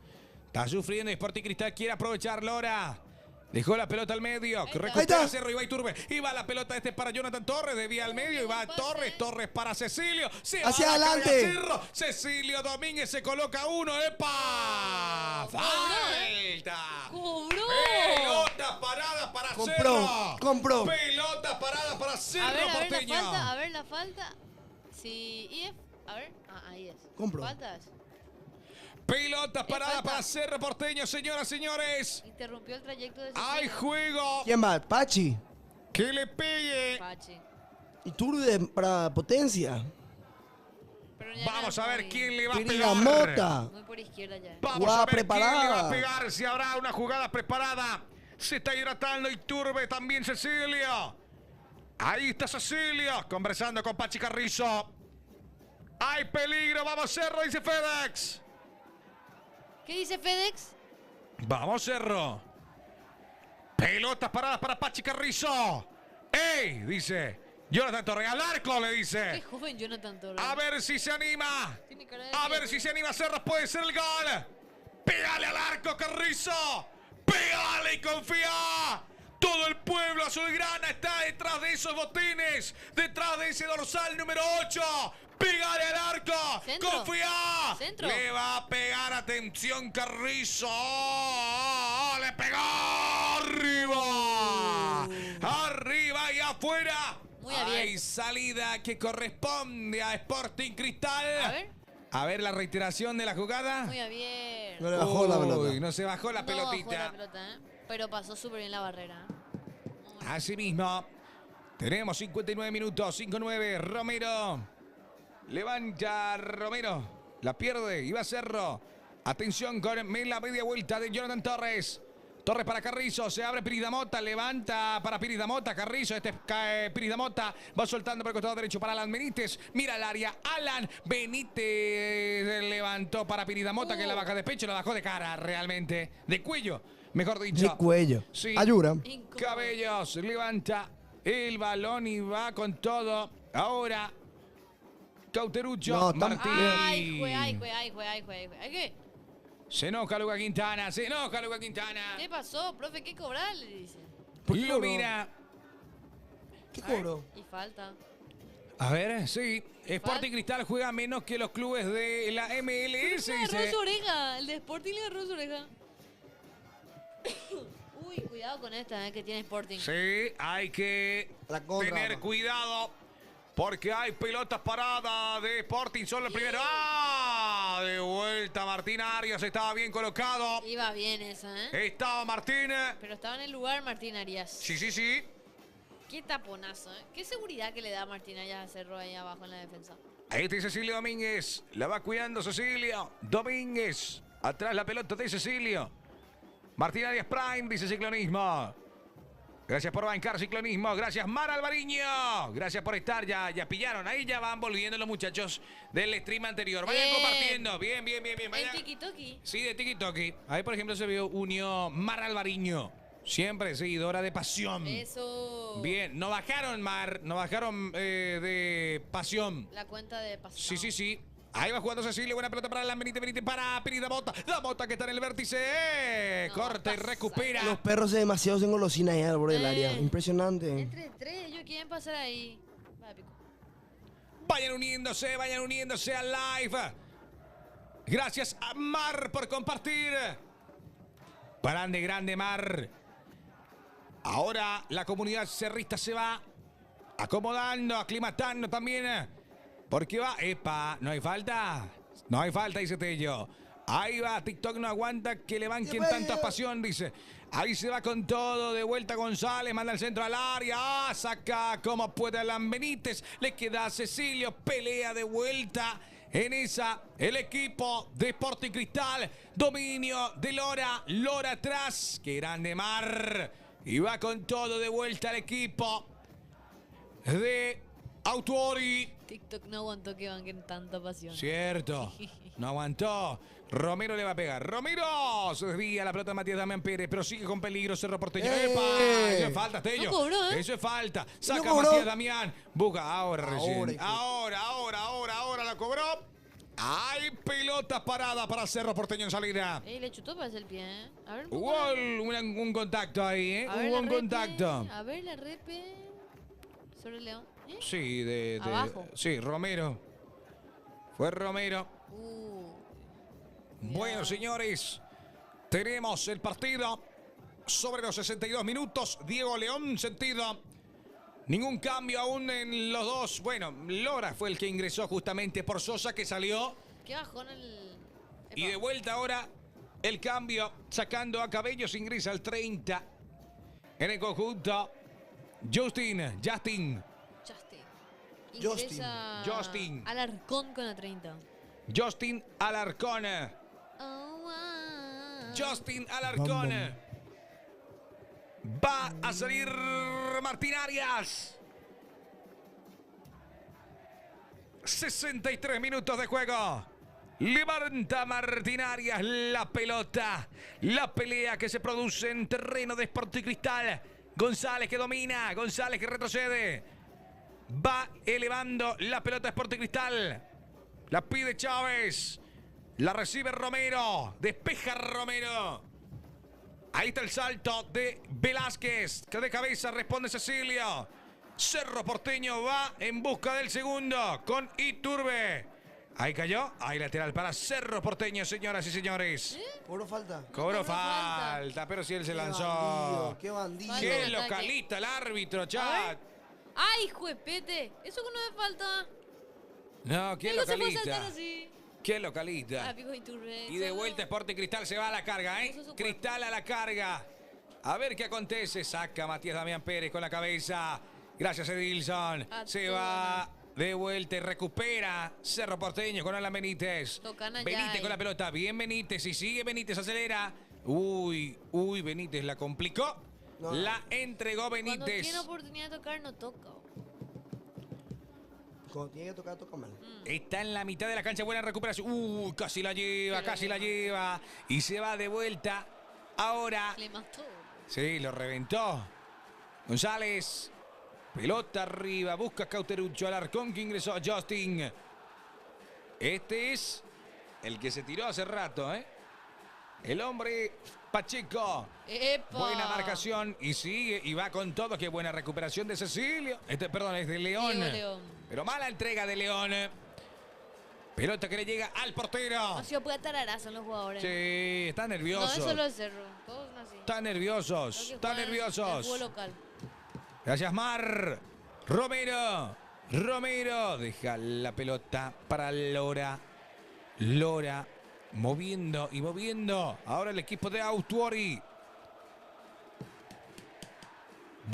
Está sufriendo. Sporting Cristal quiere aprovechar Lora. Dejó la pelota al medio. Que Ahí recupera está. Cerro y va Iturbe. Y va la pelota para Jonathan Torres. Desvía al medio y va buen pase. Torres. Torres para Cecilio. Se Hacia va a la adelante. carrera Cerro. Cecilio Domínguez se coloca uno. ¡Epa! ¡Falta! ¡Cobró! Pelota parada para Compró, Cerro. compró. Pelota parada para Cerro A ver la Porteño. falta, a ver la falta. Sí, y es, a ver, ahí es. Compró. Faltas. Pelota parada falta. para Cerro Porteño, señoras, señores. Interrumpió el trayecto de Hay Cecilio. juego. ¿Quién va? Pachi. Que le pegue. Pachi. Y Turde para potencia. Pero ya Vamos era a ver muy- quién le va a Pirida pegar. Mota. Muy por izquierda ya. Vamos Jugada a ver quién le va a preparada. pegar. Si habrá una jugada preparada. Se está hidratando Iturbe, también Cecilio. Ahí está Cecilio, conversando con Pachi Carrizo. Hay peligro, vamos Cerro, dice FedEx. ¿Qué dice FedEx? Vamos Cerro. Pelotas paradas para Pachi Carrizo. ¡Ey! Dice Jonathan Torres. Al arco le Qué dice. joven Jonathan Torres. A ver si se anima. Tiene cara de A ver fiel. si se anima Cerro. Puede ser el gol. Pégale al arco, Carrizo. Pégale y confía. Todo el pueblo azulgrana está detrás de esos botines. Detrás de ese dorsal número 8. Pégale al arco. Centro. Confía. Centro. Le va a pegar. Atención, Carrizo. Le pegó. Arriba. Arriba y afuera. Muy Hay abierto. salida que corresponde a Sporting Cristal. A ver. A ver la reiteración de la jugada. Muy abierto. No le bajó la Uy, pelota. no se bajó la No pelotita. bajó la pelota, pero pasó súper bien la barrera. Así mismo, tenemos 59 minutos, 5-9, Romero. Levanta Romero, la pierde, iba Cerro. Atención con la media vuelta de Jonathan Torres. Torres para Carrizo, se abre Piridamota, levanta para Piridamota, Carrizo, Piridamota, va soltando por el costado derecho para Alan Benítez, mira el área, Alan Benítez levantó para Piridamota que la baja de pecho, la bajó de cara realmente, de cuello, mejor dicho. De cuello. Sí. Ayura. Incómodo. Cabellos, levanta el balón y va con todo. Ahora, Cauterucho, No, Martín. Ay, jue. ¿Qué? Se enoja Luca Quintana, se enoja Luca Quintana. ¿Qué pasó, profe? ¿Qué cobrar? Le dice. ¿Por qué Lo cobró? mira. ¿Qué cobró? Y falta. A ver, sí. Sporting Cristal juega menos que los clubes de la MLS, Le agarró dice. su oreja. El de Sporting le agarró su oreja. Uy, cuidado con esta que tiene Sporting. Sí, hay que La contra, tener papá. cuidado. Porque hay pelotas paradas de Sporting. Solo el primero. ¡Ah! De vuelta Martín Arias. Estaba bien colocado. Iba bien esa, ¿eh? Estaba Martín. Pero estaba en el lugar Martín Arias. Sí. Qué taponazo, ¿eh? Qué seguridad que le da Martín Arias a Cerro ahí abajo en la defensa. Ahí está Cecilio Domínguez. La va cuidando Cecilio Domínguez. Atrás la pelota de Cecilio. Martín Arias Prime, dice Ciclonismo. Gracias por bancar, Ciclonismo. Gracias, Mar Alvariño. Gracias por estar. Ya pillaron. Ahí ya van volviendo los muchachos del stream anterior. Vayan Bien. compartiendo. Bien. El Vayan. tiki-toki. Sí, de tiki-toki. Ahí, por ejemplo, se vio unió Mar Alvariño. Siempre seguidora de pasión. Eso. Bien, no bajaron, Mar. No bajaron de pasión. La cuenta de pasión. Sí. Ahí va jugando Cecilio. Buena pelota para Alan Benítez para Piridamota. La Mota que está en el vértice. No, Corta y pasa. recupera. Los perros se demasiado se engolosinan ahí al borde del área. Impresionante. Entre tres, ellos quieren pasar ahí. Va, pico. Vayan uniéndose al live. Gracias a Mar por compartir. Grande Mar. Ahora la comunidad cerrista se va acomodando, aclimatando también. Porque va, epa, ¿no hay falta? No hay falta, dice Tello. Ahí va, TikTok no aguanta que le banquen tanta pasión, dice. Ahí se va con todo, de vuelta González, manda el centro al área. Saca como puede Alan Benítez. Le queda a Cecilio, pelea de vuelta. En esa, el equipo de Sporting Cristal. Dominio de Lora. Lora atrás. Qué grande Mar. Y va con todo de vuelta al equipo de Autuori. TikTok no aguantó que banquen tanta pasión. Cierto. No aguantó. Romero le va a pegar. Romero se desvía la pelota de Matías Damián Pérez, pero sigue con peligro Cerro Porteño. ¡Epa! Eso es falta, Tello. No cobró, ¿eh? Eso es falta. No Saca cobró. Matías Damián. Busca ahora recién. hijo. Ahora la cobró. Hay pelota parada para Cerro Porteño en salida. Le chutó para hacer el pie, ¿eh? A ver, Hubo un contacto ahí, ¿eh? a ver Hubo la un repe. contacto. A ver la repe. Sobre el León. ¿Eh? Sí, Abajo. Sí, Romero. Fue Romero. Bueno, señores, tenemos el partido sobre los 62 minutos. Diego León, sentido. Ningún cambio aún en los dos. Bueno, Lora fue el que ingresó justamente por Sosa, que salió. Qué bajón el... Y de vuelta ahora el cambio, sacando a Cabellos, ingresa al 30. En el conjunto, Justin. Ingresa Justin. Alarcón con la 30. Justin Alarcón. Justin Alarcón. Va a salir Martín Arias. 63 minutos de juego. Levanta Martín Arias la pelota. La pelea que se produce en terreno de Sporting Cristal. González que domina. González que retrocede. Va elevando la pelota Sporting Cristal. La pide Chávez. La recibe Romero. Despeja Romero. Ahí está el salto de Velázquez. Que de cabeza responde Cecilio. Cerro Porteño va en busca del segundo con Iturbe. Ahí cayó. Ahí lateral para Cerro Porteño, señoras y señores. ¿Cobró falta? Cobró Cobró falta, pero si él se Qué lanzó. bandido, qué bandido. Falta. Qué Ataque. localista el árbitro, A chat. ver. ¡Ay, juepete! Eso que no me falta. No, qué Él no se puede saltar localista. así. Qué localista. Ah, pico Iturbe. Y de Solo- vuelta Sporting Cristal se va a la carga, ¿eh? Eso es su cuerpo. Cristal a la carga. A ver qué acontece. Saca Matías Damián Pérez con la cabeza. Gracias, Edilson. A Se toda. va de vuelta y recupera Cerro Porteño con Alan Benítez. Tocan allá Benítez ahí. con la pelota. Bien Benítez. Y sigue Benítez, acelera. Uy, Benítez la complicó. No. La entregó Cuando Benítez. tiene oportunidad de tocar, no toca. Cuando tiene que tocar, toca mal. Está en la mitad de la cancha, buena recuperación. Casi la lleva, casi la lleva. Y se va de vuelta. Ahora. Le mató. Sí, lo reventó. González. Pelota arriba. Busca Cauterucho. Alarcón que ingresó. Justin. Este es el que se tiró hace rato, ¿eh? El hombre Pacheco. ¡Epa! Buena marcación. Y sigue. Y va con todo. Qué buena recuperación de Cecilio. Perdón, es de León. Diego León. Pero mala entrega de León. Pelota que le llega al portero. Ha sido pura tararazo en los jugadores. Sí, está No, nervioso. eso lo es Cerro. Todos son así. Están nerviosos. Creo que Están juegan nerviosos. el fútbol local. Gracias, Mar. Romero. Romero. Deja la pelota para Lora. Lora. Moviendo y moviendo. Ahora el equipo de Autuori.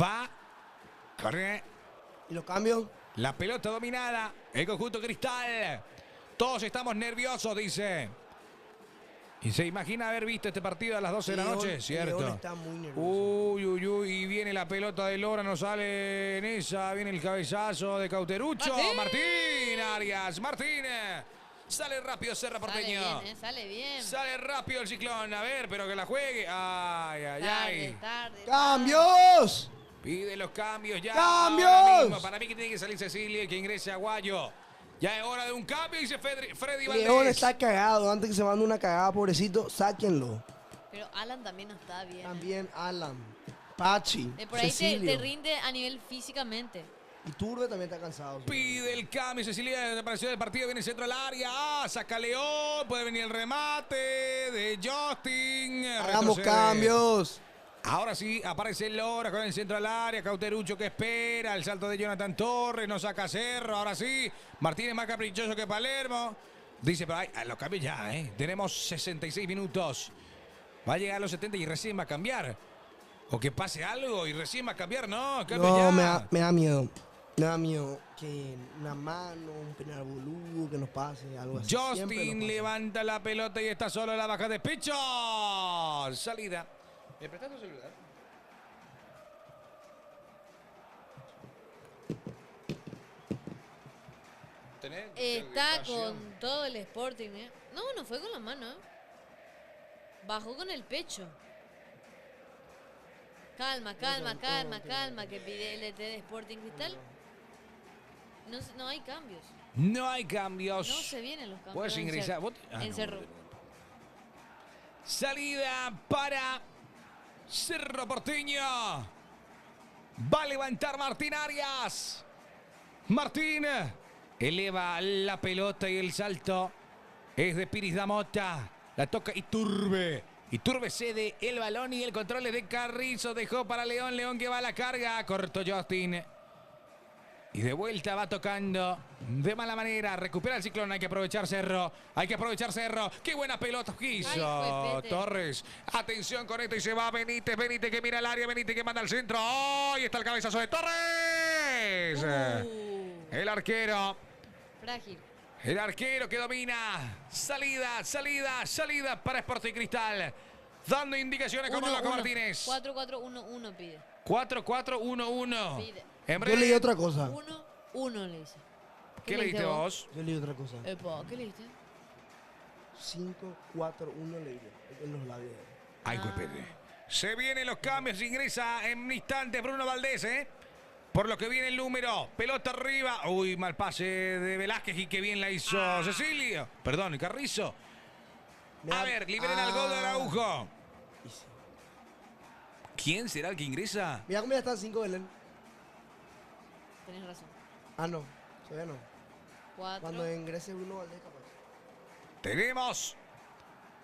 Va. Corre. ¿Y los cambios? La pelota dominada. El conjunto Cristal. Todos estamos nerviosos, dice. Y se imagina haber visto este partido a las 12 de la León- noche, ¿cierto? León está muy nervioso. Uy. Y viene la pelota de Lora, no sale en esa. Viene el cabezazo de Cauterucho. ¡Martín! Martín Arias. Martín. Sale rápido Cerro Porteño. Sale bien, sale bien. Sale rápido el ciclón. A ver, pero que la juegue. Ay. Tarde. ¡Cambios! Pide los cambios ya. ¡Cambios! ahora mismo. Para mí que tiene que salir Cecilio y que ingrese Aguayo. Ya es hora de un cambio, dice Freddy Valdés. León está cagado. Antes que se mande una cagada, pobrecito, sáquenlo. Pero Alan también no está bien. También Alan, Pachi, Por ahí te Cecilio. rinde a nivel físicamente. Y Turbe también está cansado. Pide el cambio, Cecilia desapareció del partido, viene el centro al área, saca León, puede venir el remate de Justin. Hagamos retrocede. cambios. Ahora sí, aparece Lora con el centro al área, Cauterucho que espera, el salto de Jonathan Torres, no saca Cerro, ahora sí, Martínez más caprichoso que Palermo. Dice, pero hay, los cambios ya, tenemos 66 minutos. Va a llegar a los 70 y recién va a cambiar. O que pase algo y recién va a cambiar, no, cambia ya. No, me da miedo. Me da miedo que una mano, un penal boludo, que nos pase, algo así. Siempre Justin nos pasa. levanta la pelota y está solo la baja de pecho. Salida. ¿Me prestas tu celular? Está con todo el Sporting, ¿eh? No, no fue con la mano. Bajó con el pecho. Calma, que pide el ET de Sporting Cristal. No hay cambios. No hay cambios. No se vienen los cambios. Puedes ingresar. En Cerro. Salida para Cerro Porteño. Va a levantar Martín Arias. Martín eleva la pelota y el salto es de Piris Damota. La toca Iturbe. Iturbe cede el balón y el control es de Carrizo. Dejó para León. León que va a la carga. Cortó Justin. Y de vuelta va tocando de mala manera. Recupera el Ciclón. Hay que aprovechar Cerro. Hay que aprovechar Cerro. ¡Qué buena pelota hizo Torres! Atención con esto y se va Benítez. Benítez que mira el área. Benítez que manda al centro. ¡Oh! Y está el cabezazo de Torres. El arquero. Frágil. El arquero que domina. Salida para Sporting Cristal. Dando indicaciones con Loco Martínez. 4-4-1-1 pide. 4-4-1-1. Pide. Yo leí otra cosa. 1-1 le dice. ¿Qué leíste vos? Yo leí otra cosa. Epa, ¿qué leíste? 5-4-1 leí yo, en los labios. Ay, cuepete. Se vienen los cambios. Ingresa en un instante Bruno Valdés, Por lo que viene el número. Pelota arriba. Uy, mal pase de Velázquez y qué bien la hizo Cecilio. Perdón, Carrizo. A ver, liberen al gol de Araujo. ¿Quién será el que ingresa? Mira cómo ya están 5 Belén. Tenés razón. Ah, no. Todavía no. 4. Cuando ingrese Bruno Valdés, capaz. Tenemos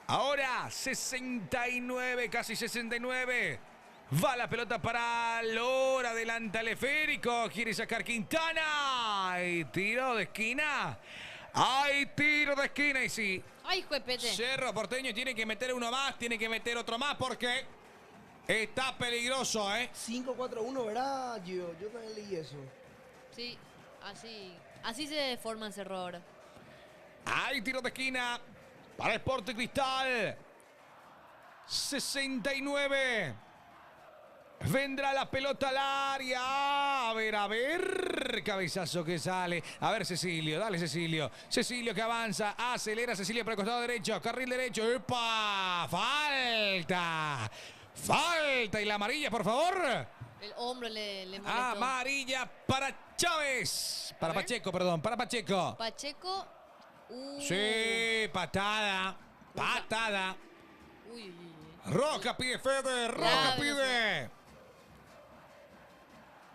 ahora 69, casi 69. Va la pelota para Lora, adelanta el esférico, quiere sacar Quintana. Hay tiro de esquina. Hay tiro de esquina y sí. ¡Ay, juepete! Cerro Porteño tiene que meter uno más, tiene que meter otro más porque está peligroso, 5-4-1, ¿verdad, Gio? Yo también leí eso. Sí, así se forma el Cerro ahora. Hay tiro de esquina para Sporting Cristal. 69. Vendrá la pelota al área. A ver. Cabezazo que sale. A ver, Cecilio. Dale, Cecilio. Cecilio que avanza. Acelera Cecilio para el costado derecho. Carril derecho. ¡Epa! ¡Falta! ¡Falta! ¿Y la amarilla, por favor? El hombro le molestó. Amarilla para Chávez. Para Pacheco, perdón. Para Pacheco. Pacheco. Sí, patada. Patada. Uy. Roja pide Fede. Roja pide.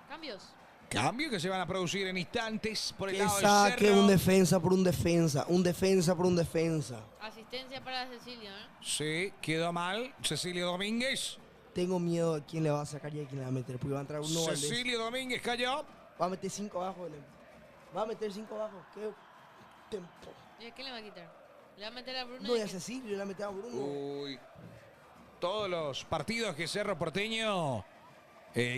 Cambios. Cambios que se van a producir en instantes por el Que lado del saque Cerro. un defensa por un defensa. Un defensa por un defensa. Asistencia para Cecilio, Sí, quedó mal. Cecilio Domínguez. Tengo miedo de quién le va a sacar y a quién le va a meter. Porque va a entrar uno Valdés. Cecilio Domínguez cayó. Va a meter 5 abajo. Va a meter 5 abajo. Qué tiempo. ¿Y a quién le va a quitar? ¿Le va a meter a Bruno? No, y a Cecilio le va a meter a Bruno. Uy. Todos los partidos que Cerro Porteño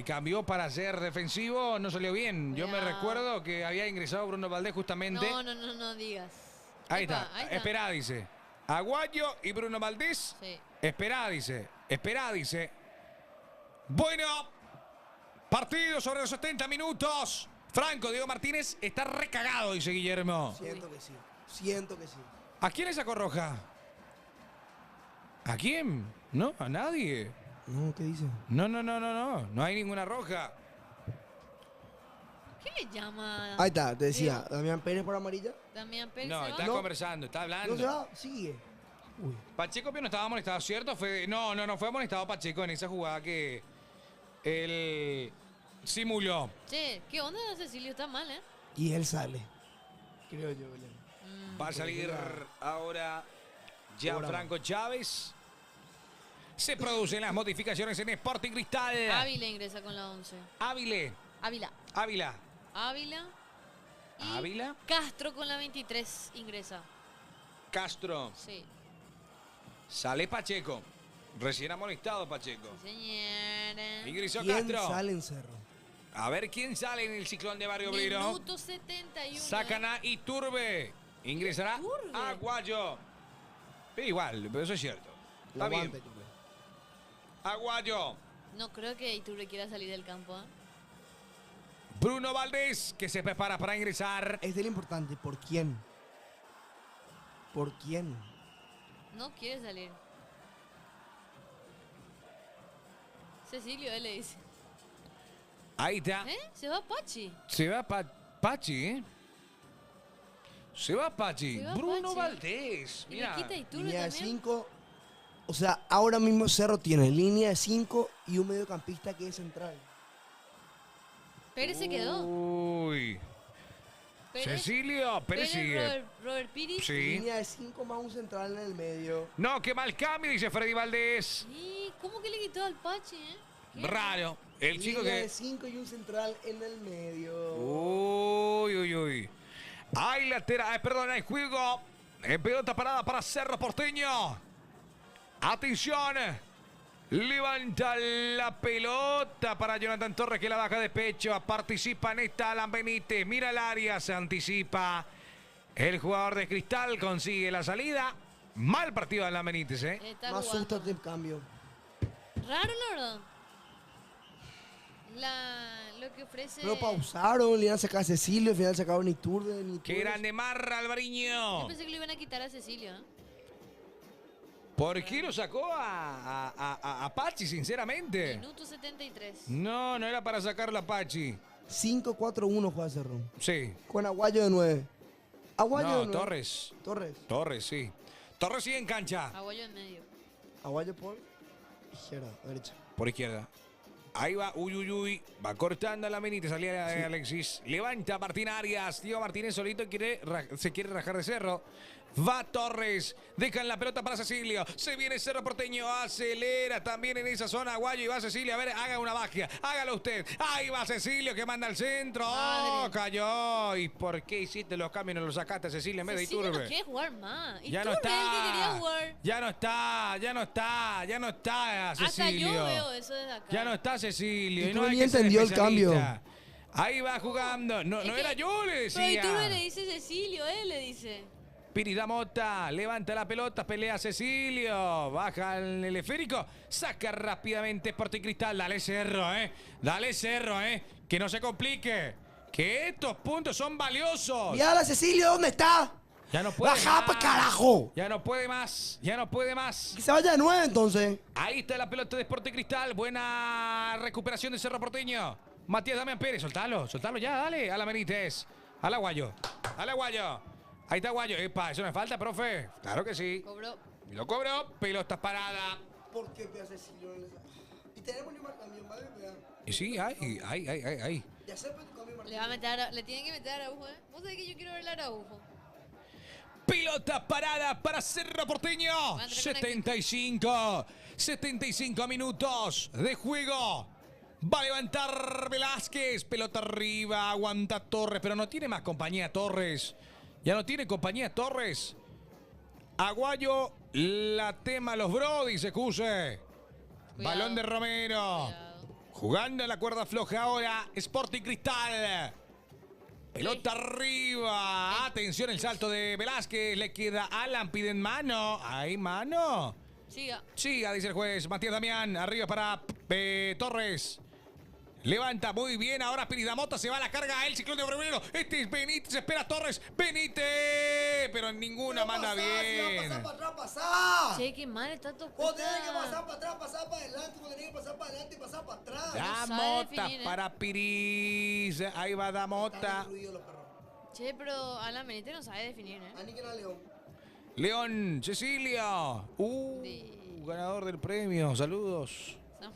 cambió para ser defensivo no salió bien. Yo me recuerdo que había ingresado Bruno Valdés justamente. No digas. Ahí está. Esperá, dice. Aguayo y Bruno Valdés. Sí. Esperá, dice. Esperá, dice. Bueno. Partido sobre los 70 minutos. Franco, Diego Martínez está recagado, dice Guillermo. Siento que sí. Siento que sí. ¿A quién le sacó roja? ¿A quién? No, a nadie. No, ¿qué dice? No. No hay ninguna roja. ¿Qué le llama? Ahí está, te decía. Damián Pérez por amarilla. Damián Pérez. No, ¿se está va? conversando, está hablando. No se va, sigue. Uy. Pacheco no estaba amonestado, ¿cierto? No fue amonestado Pacheco en esa jugada que él simuló. Che, ¿qué onda Cecilio? Está mal, Y él sale. Creo yo, Belén. Va a salir ahora Gianfranco Chávez. Se producen las modificaciones en Sporting Cristal. Ávila ingresa con la 11. Ávila. Y Castro con la 23 ingresa. Castro. Sí. Sale Pacheco. Recién amonestado Pacheco. Sí, señora. Ingresó ¿Quién Castro. sale en Cerro? A ver quién sale en el ciclón de Barrio Obrero. Minuto 71. Sacan a Iturbe. Ingresará Iturbe. Aguayo. Pero igual, pero eso es cierto. Está bien. Aguante, Iturbe. Aguayo. No creo que Iturbe quiera salir del campo. Bruno Valdés, que se prepara para ingresar. Este es lo importante. ¿Por quién? ¿Por quién? No quiere salir. Cecilio, él le dice. Ahí está. Se va Pachi. Se va Pachi, ¿eh? Se va Pachi. Se va Bruno Pachi. Valdés. Y le Mira. quita Iturbe Línea de también. 5. O sea, ahora mismo Cerro tiene línea de 5 y un mediocampista que es central. Pérez se quedó. Uy. Pérez, Cecilio, Pérez sigue. Robert Piris. Sí. Línea de 5 más un central en el medio. No, qué mal cambio, dice Freddy Valdés. ¿Y cómo que le quitó al Pachi, Qué Raro. El chico Línea de que. 5 y un central en el medio. Uy, uy, uy. Hay lateral, perdón, hay juego. Pelota parada para Cerro Porteño. Atención. Levanta la pelota para Jonathan Torres que la baja de pecho. Participa en esta Alan Benítez. Mira el área, se anticipa. El jugador de Cristal consigue la salida. Mal partido de Alan Benítez, ¿eh? Está Más jugando. susto de cambio. Raro, la verdad. Lo que ofrece... Pero pausaron, le iban a sacar a Cecilio, al final sacaron ni Turde, ni Qué grande Marra, Alvariño. Yo pensé que le iban a quitar a Cecilio, ¿Por qué lo sacó a Pachi, sinceramente? Minuto 73. No, no era para sacarlo a Pachi. 5-4-1 juega Cerro. Sí. Con Aguayo de 9. Aguayo de No, 9. Torres. Torres. Torres, sí. Torres sigue en cancha. Aguayo en medio. Aguayo por izquierda, derecha. Por izquierda. Ahí va, uy, uy, uy. Va cortando a la Benítez, salida de Alexis. Levanta Martín Arias. Diego Martínez solito se quiere rajar de Cerro. Va Torres. Dejan la pelota para Cecilio. Se viene Cerro Porteño. Acelera también en esa zona. Aguayo y va Cecilio. A ver, haga una magia. Hágalo usted. Ahí va Cecilio que manda al centro. Oh, Madre. cayó. ¿Y por qué hiciste los cambios y no los sacaste a Cecilio en vez de Cecilio Iturbe? no quiere jugar más. Ya no Iturbe es el que quería está. jugar. Ya no está. Ya no está. Ya no está Cecilio. Hasta yo veo eso desde acá. Ya no está Cecilio. Y Y tú no hay ni que ser entendió el especialista. Ahí va jugando. No, Es no que- era yo, le Pero Iturbe le decía. dice Cecilio, él le dice. Piris da Mota, levanta la pelota, pelea Cecilio, baja el esférico, saca rápidamente Sporting Cristal. Dale Cerro, Dale Cerro, que no se complique. Que estos puntos son valiosos. Mira a Cecilio, ¿dónde está? Ya no puede Baja más. pa' carajo. Ya no puede más. Ya no puede más. Que se vaya de 9 entonces. Ahí está la pelota de Sporting Cristal. Buena recuperación de Cerro Porteño. Matías Damián Pérez, soltalo ya, dale. A la Benítez. Al Aguayo. Al Aguayo. Ahí está Aguayo. Epa, ¿eso no es falta, profe? Claro que sí. Cobró. Lo cobró. Pelota parada. ¿Por qué pega Cecilio? Y tenemos ni más cambio, ¿vale? Y sí, hay. Ya sé, pero tu cambio, Martín. Le va a meter le tienen que meter a Araujo, Vos sabés que yo quiero ver a Araujo. Pelota parada para Cerro Porteño. a entrar con 75 minutos de juego. Va a levantar Velázquez. Pelota arriba. Aguanta Torres. Pero no tiene más compañía Torres. Ya no tiene compañía Torres. Aguayo la tema los Brody, se cuse. Cuidado. Balón de Romero. Cuidado. Jugando en la cuerda floja ahora. Sporting Cristal. Pelota arriba. Atención el salto de Velázquez. Le queda Alan. Piden mano. ¿Hay mano? Siga. Siga, dice el juez. Matías Damián. Arriba para Torres. Levanta muy bien. Ahora Piridamota se va a la carga. El ciclón de Obrero. Este es Benítez. Espera a Torres. Benítez. Pero en ninguna manda bien. Pasá para atrás, pasá. Che, qué mal está tocando. Vos tenés que pasar para atrás, pasar para adelante. Vos tenés que pasar para adelante y pasar para atrás. Da sabe Mota definir, para Piris. Ahí va Da Mota. Están destruidos los perros. Che, pero Alan Benítez no sabe definir, Aniquilan a León. León. Cecilia. Ganador del premio. Saludos. No.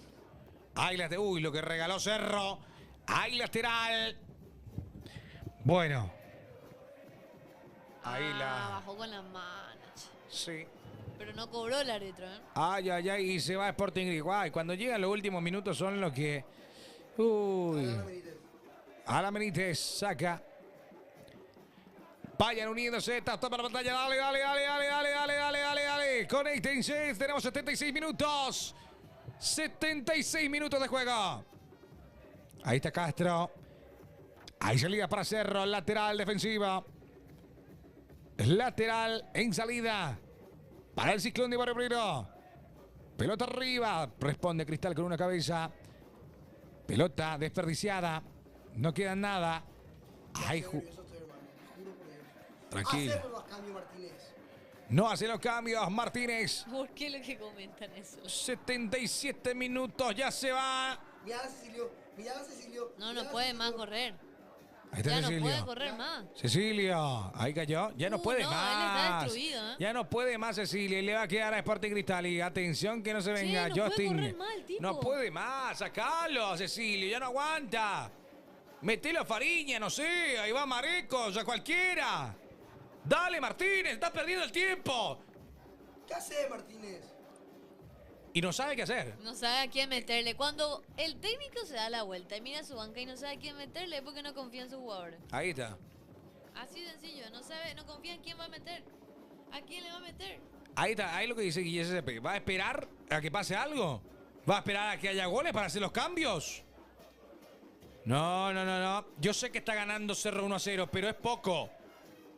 Ahí lateral. Uy, lo que regaló Cerro. Ahí lateral. Bueno. Ahí Bajó con la mano, che. Sí. Pero no cobró el árbitro, Ay, ay, ay. Y se va Sporting Uruguay. Cuando llegan los últimos minutos son los que. Uy. Alan Benítez saca. Vayan uniéndose. Está para la pantalla. Dale. Conéctense. Tenemos 76 minutos. 76 minutos de juego. Ahí está Castro. Hay salida para Cerro. Lateral defensiva. Lateral en salida. Para el ciclón de Barrio Obrero. Pelota arriba. Responde Cristal con una cabeza. Pelota desperdiciada. No queda nada. Hay tranquilo. Hacemos más cambio, Martínez. No hace los cambios, Martínez. ¿Por qué lo que comentan eso? 77 minutos, ya se va. Mirá a Cecilio, mirá a Cecilio. No, mirá no a puede Cecilio. más correr. Ahí está Ya no Cecilio. puede correr más. Cecilio, ahí cayó. Ya no puede no, más. él está destruido, ¿eh? Ya no puede más Cecilio. Y le va a quedar a Sporting Cristal. Y atención que no se venga. no puede Justin. correr más el tipo. No puede más. Sacalo, Cecilio. Ya no aguanta. Metelo a Fariña, no sé. Ahí va Marecos, a cualquiera. Dale, Martínez. Estás perdiendo el tiempo. ¿Qué hace Martínez? Y no sabe qué hacer. No sabe a quién meterle. Cuando el técnico se da la vuelta y mira su banca y no sabe a quién meterle, es porque no confía en sus jugadores. Ahí está. Así de sencillo. No confía en quién va a meter. ¿A quién le va a meter? Ahí está. Ahí lo que dice Guille CP. ¿Va a esperar a que pase algo? ¿Va a esperar a que haya goles para hacer los cambios? No. Yo sé que está ganando Cerro 1-0, pero es poco.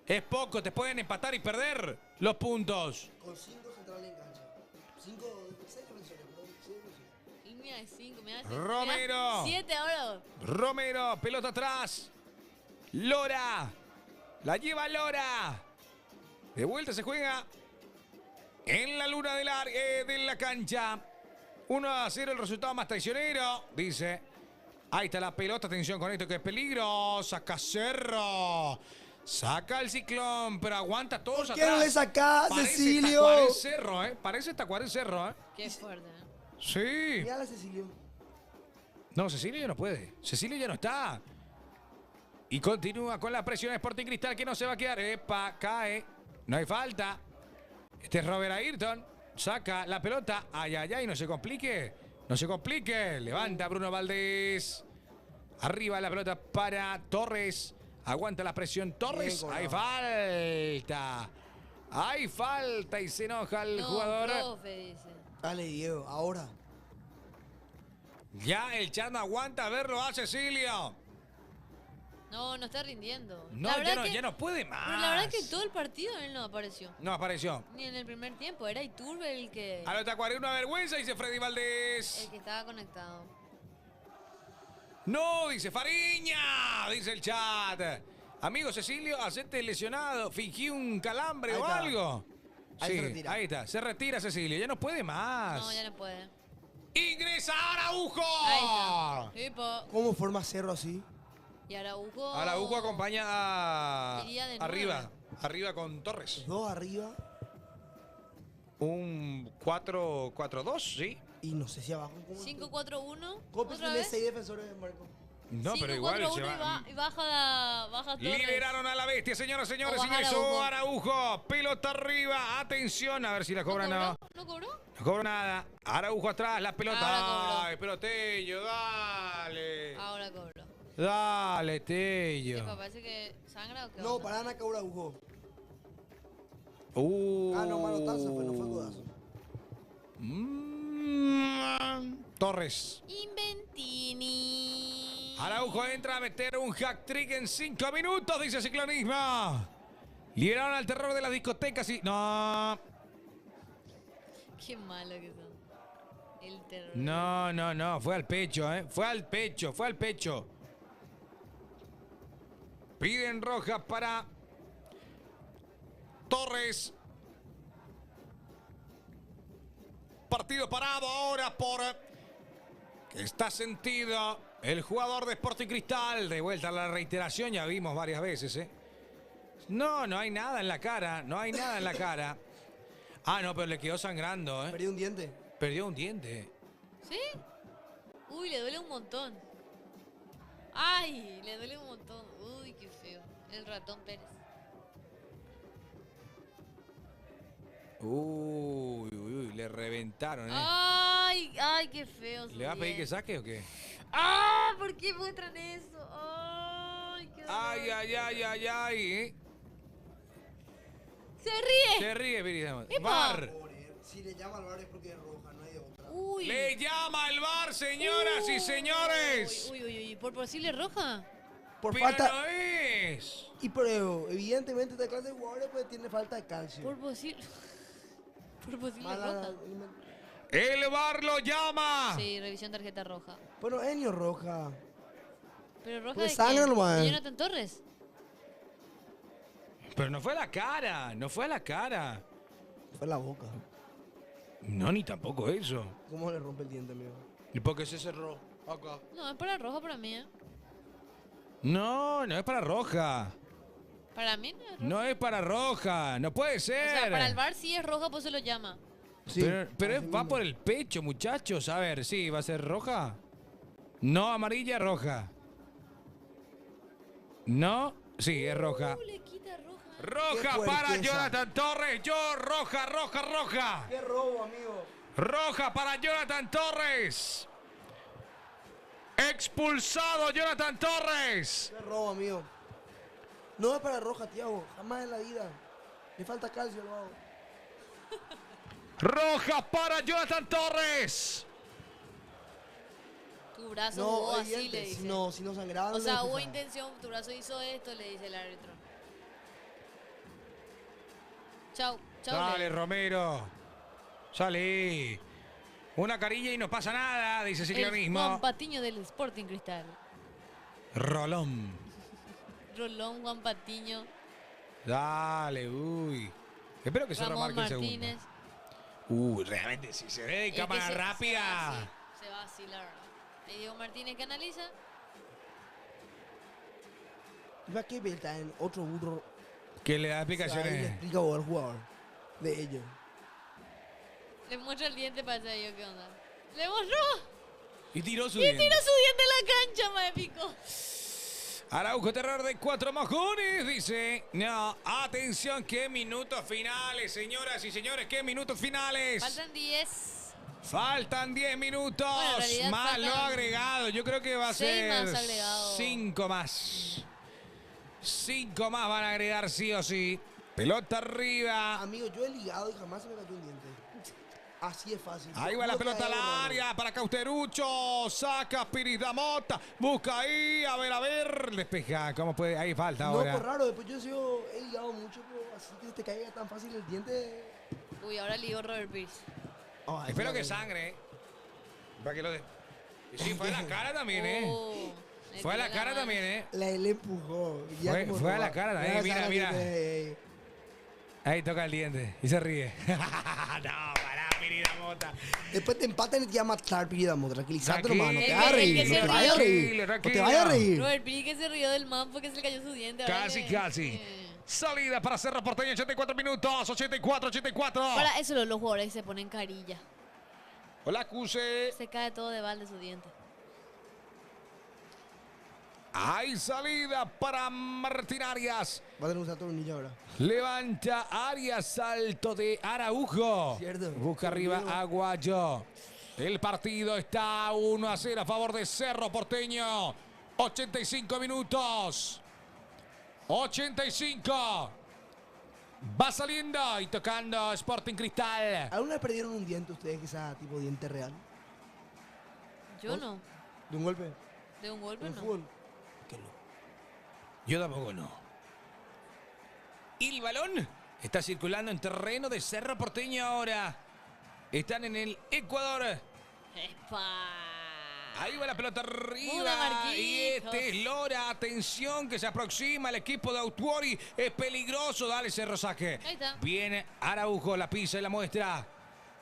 Es poco. Te pueden empatar y perder los puntos. Con 5 centrales en cancha. 6 defensores, perdón. 6 defensores. Línea de 5, mira. Romero. 7 ahora. Romero, pelota atrás. Lora. La lleva Lora. De vuelta se juega en la luna de la cancha. 1-0 el resultado más traicionero, dice. Ahí está la pelota, atención con esto que es peligro. Saca Cerro. Saca el Ciclón, pero aguanta todos ¿Por atrás. qué no le sacás, Parece Cecilio? Tacuarí Cerro, Parece Tacuarí Cerro, Qué fuerte, ¿eh? Sí. Mirá a Cecilio. No, Cecilio ya no puede. Cecilio ya no está. Y continúa con la presión Sporting Cristal que no se va a quedar. Epa, cae. No hay falta. Este es Robert Ayrton. Saca la pelota. Ay, no se complique. No se complique. Levanta Bruno Valdés. Arriba la pelota para Torres. Aguanta la presión Torres. Bien, Hay falta. Hay falta y se enoja el No, jugador. profe, dice. Dale, Diego, ahora. Ya el Chat no aguanta verlo a Cecilio. No está rindiendo. No, La verdad ya no puede más. Pero la verdad que todo el partido él no apareció. No apareció. Ni en el primer tiempo. Era Iturbe el que A los Tacuarí una vergüenza, dice Freddy Valdés. estaba conectado. No, dice Fariña, dice el chat. Amigo Cecilio, hacete lesionado, fingí un calambre Ahí o está. algo. Ahí se retira. Ahí está, se retira Cecilio, ya no puede más. No, ya no puede. Ingresa Araujo. Ahí está. Epa. ¿Cómo forma Cerro así? Y Araujo. Araujo acompaña a... Iría de arriba, arriba con Torres. 2 arriba Un 4-4-2, sí. y no sé si abajo. ¿Cómo 5-4-1. ¿Cómo ¿Otra tiene vez? 6 defensores, Marco? No, pero igual 5-4-1 se va. y baja Torres. Liberaron a la bestia, señoras y señores. O baja Ingresó Araujo. Pelota arriba. Atención, a ver si la cobran. ¿No No, cobró? ¿No cobró? no cobra nada. Araujo atrás, la pelota. Ahora cobró. Ay, pero Tello, dale. Ahora cobró. Dale, Epa, Tello. parece que sangra o qué No, onda? para Ana Caura jugó. Ah, No, manotazo fue, no fue codazo. Torres. Inventini. Araujo entra a meter un hack trick en 5 minutos, dice Ciclonismo. Liberaron al terror de las discotecas y... No. Qué malo que son. El terror. No, fue al pecho, Fue al pecho. Piden roja para Torres. Partido parado ahora por que está sentido el jugador de Sporting Cristal. De vuelta a la reiteración, ya vimos varias veces, No hay nada en la cara, Ah, no, pero le quedó sangrando, Perdí un diente. Perdió un diente. ¿Sí? Uy, le duele un montón. Ay, le duele un montón. Uy, qué feo. El ratón Pérez. Uy, le reventaron, Ay, qué feo. ¿Le va a pedir que saque o qué? ¡Ah! ¿Por qué muestran eso? Ay, qué dolor. Ay. Se ríe. Se ríe, Pirizamo. ¡Epa! VAR. Pobre, si le llama al bar es porque es roja, no hay de otra. Uy. Le llama el VAR, señoras y señores. Uy. ¿Por posible roja? Por Pero falta. no es. Y pero evidentemente esta clase de jugadores pues tiene falta de calcio. Por posible. Por posible Mala roja. El VAR lo llama. Sí, revisión tarjeta roja. Bueno, Enio roja. Pero roja Pues de sangra quién? nomás. ¿De Jonathan Torres? Pero no fue a la cara, Fue la boca. No, ni tampoco eso. ¿Cómo le rompe el diente, amigo? ¿Y por qué se cerró? Acá. No, es para roja para mí, ¿eh? No, no es para roja. Para mí no es roja. No es para roja. No puede O ser. sea, para el bar sí es roja, pues se lo llama. Sí. Pero así va mismo. por el pecho, muchachos. A ver, sí, ¿va a ser roja? No, amarilla, roja. No, sí, es roja. Le quita roja. Roja Qué para fuerteza. Jonathan Torres. Yo, roja, roja, roja. ¡Qué robo, amigo! Roja para Jonathan Torres. Expulsado Jonathan Torres. ¡Qué robo, amigo! No es para roja, Tiago. Jamás en la vida. Le falta calcio, lo hago. Roja para Jonathan Torres. Tu brazo No, jugó así, evidente. le dice. Si no sangraba, O no sea, le hubo expulsaban. intención, tu brazo hizo esto, le dice el árbitro. Chau, chau. Dale, Leo. Romero. Salí. Una carilla y no pasa nada, dice El Ciclonismo. Juan Patiño del Sporting Cristal. Rolón. Rolón, Juan Patiño, Dale, uy. Espero que se Ramón remarque el segundo. Martínez. Realmente, si se ve de Es que cámara se va rápida. así, se va así, la verdad. Y Diego Martínez que analiza. ¿Y para qué está en otro burro? Que le da Ahí le explicaciones. explica al jugador de ellos. Le muestra el diente para saber yo qué onda. ¡Le mostró! Y tiró su Y diente. tira su diente en la cancha, más épico. Araujo, terror de 4 mojones, dice. No, atención, qué minutos finales, señoras y señores, qué minutos finales. Faltan 10. Faltan 10 minutos. Bueno, en realidad Más faltan lo agregado. Yo creo que va a 6 ser más agregado. 5 más. 5 más van a agregar sí o sí. Pelota arriba. Amigo, yo he ligado y jamás se me cayó un diente. Así es fácil. Ahí va la Juro que pelota al hay algo raro. área para Cauterucho. Saca Piris Damota. Busca ahí. A ver. Despeja. ¿Cómo puede? Ahí falta No, ahora. por raro, después yo he ligado mucho, pero así que se te caiga tan fácil el diente. Uy, ahora ligó Robert Pierce. Ay, Espero que mira, sangre. Para que lo de. Y sí, fue a la cara también, Oh, le Fue a la tiró cara mano. también, Él empujó. Ya Fue- como fue a roba. la cara también, Ya mira, sabe mira. que- Ahí toca el diente. Y se ríe. No, pará, Piris Damota. Después te empatan y te llama matar, Piridamo. Tranquilízate, Tranquilo. hermano. No te Es vayas a que- reír. es que No te se vayas a rió. reír. No te Tranquilo. vayas a reír. Robert Pierce que se rió del man porque se le cayó su diente. ahora Casi, le- casi. Salida para Cerro Porteño, 84 minutos. 84. Para eso los jugadores se ponen carilla. Hola, Cuse. Se cae todo de balde su diente. Hay salida para Martín Arias. Va a tener que usar tornillo ahora. Levanta Arias, salto de Araujo. Cierto. Busca arriba Olvido. Aguayo. El partido está 1-0 a favor de Cerro Porteño. 85 minutos. 85. Va saliendo y tocando Sporting Cristal. ¿Alguna vez perdieron un diente ustedes que sea tipo diente real? Yo no. ¿De un golpe? De un golpe ¿En no. fútbol? Que no. Yo tampoco no. Y el balón está circulando en terreno de Cerro Porteño ahora. Están en el Ecuador. ¡Epa! Ahí va la pelota arriba. Muda Marquinhos. Y este es Lora. Atención que se aproxima el equipo de Autuori. Es peligroso. Dale Cerro saque. Ahí está. Viene Araujo, la pisa y la muestra.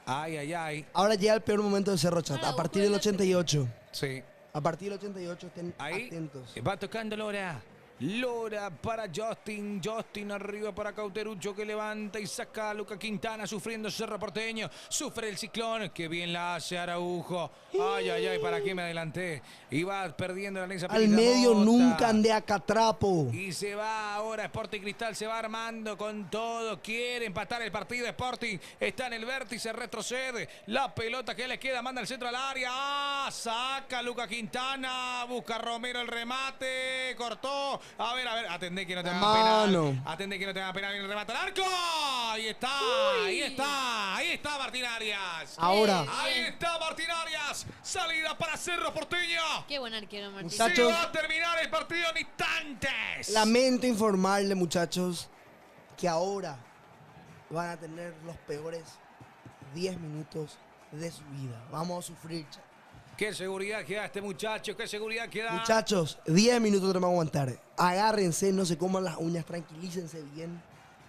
Ay, ay, ay. Ahora llega el peor momento de Cerro Chat. A Araujo partir del delante. 88. Sí. A partir del 88 estén Ahí atentos. va tocando Lora. Lora para Justin. Justin arriba para Cauterucho que levanta y saca a Luca Quintana sufriendo Cerro Porteño. Sufre el ciclón. Que bien la hace Araujo. Ay, ay, ay. ¿Para qué me adelanté? Y va perdiendo la Nesa Al medio nunca andé a catrapo. Y se va ahora Sporting Cristal, se va armando con todo. Quiere empatar el partido. Sporting está en el vértice, retrocede. La pelota que le queda, manda al centro al área. ¡Ah! Saca Luca Quintana. Busca Romero el remate. Cortó. A ver, atendé que no te hagan Mano. penal. Atendé que no te hagan penal en el remate al arco. Ahí está, ahí está. Ahí está Martín Arias. Ahora, Ahí está Martín Arias. Salida para Cerro Porteño. Qué buen arquero, Martín. Muchacho. Se va a terminar el partido en instantes. lamento informarle, muchachos, que ahora van a tener los peores 10 minutos de su vida. Vamos a sufrir, chat. Qué seguridad que da este muchacho, qué seguridad que da. Muchachos, 10 minutos tenemos que aguantar. Agárrense, no se coman las uñas, tranquilícense bien.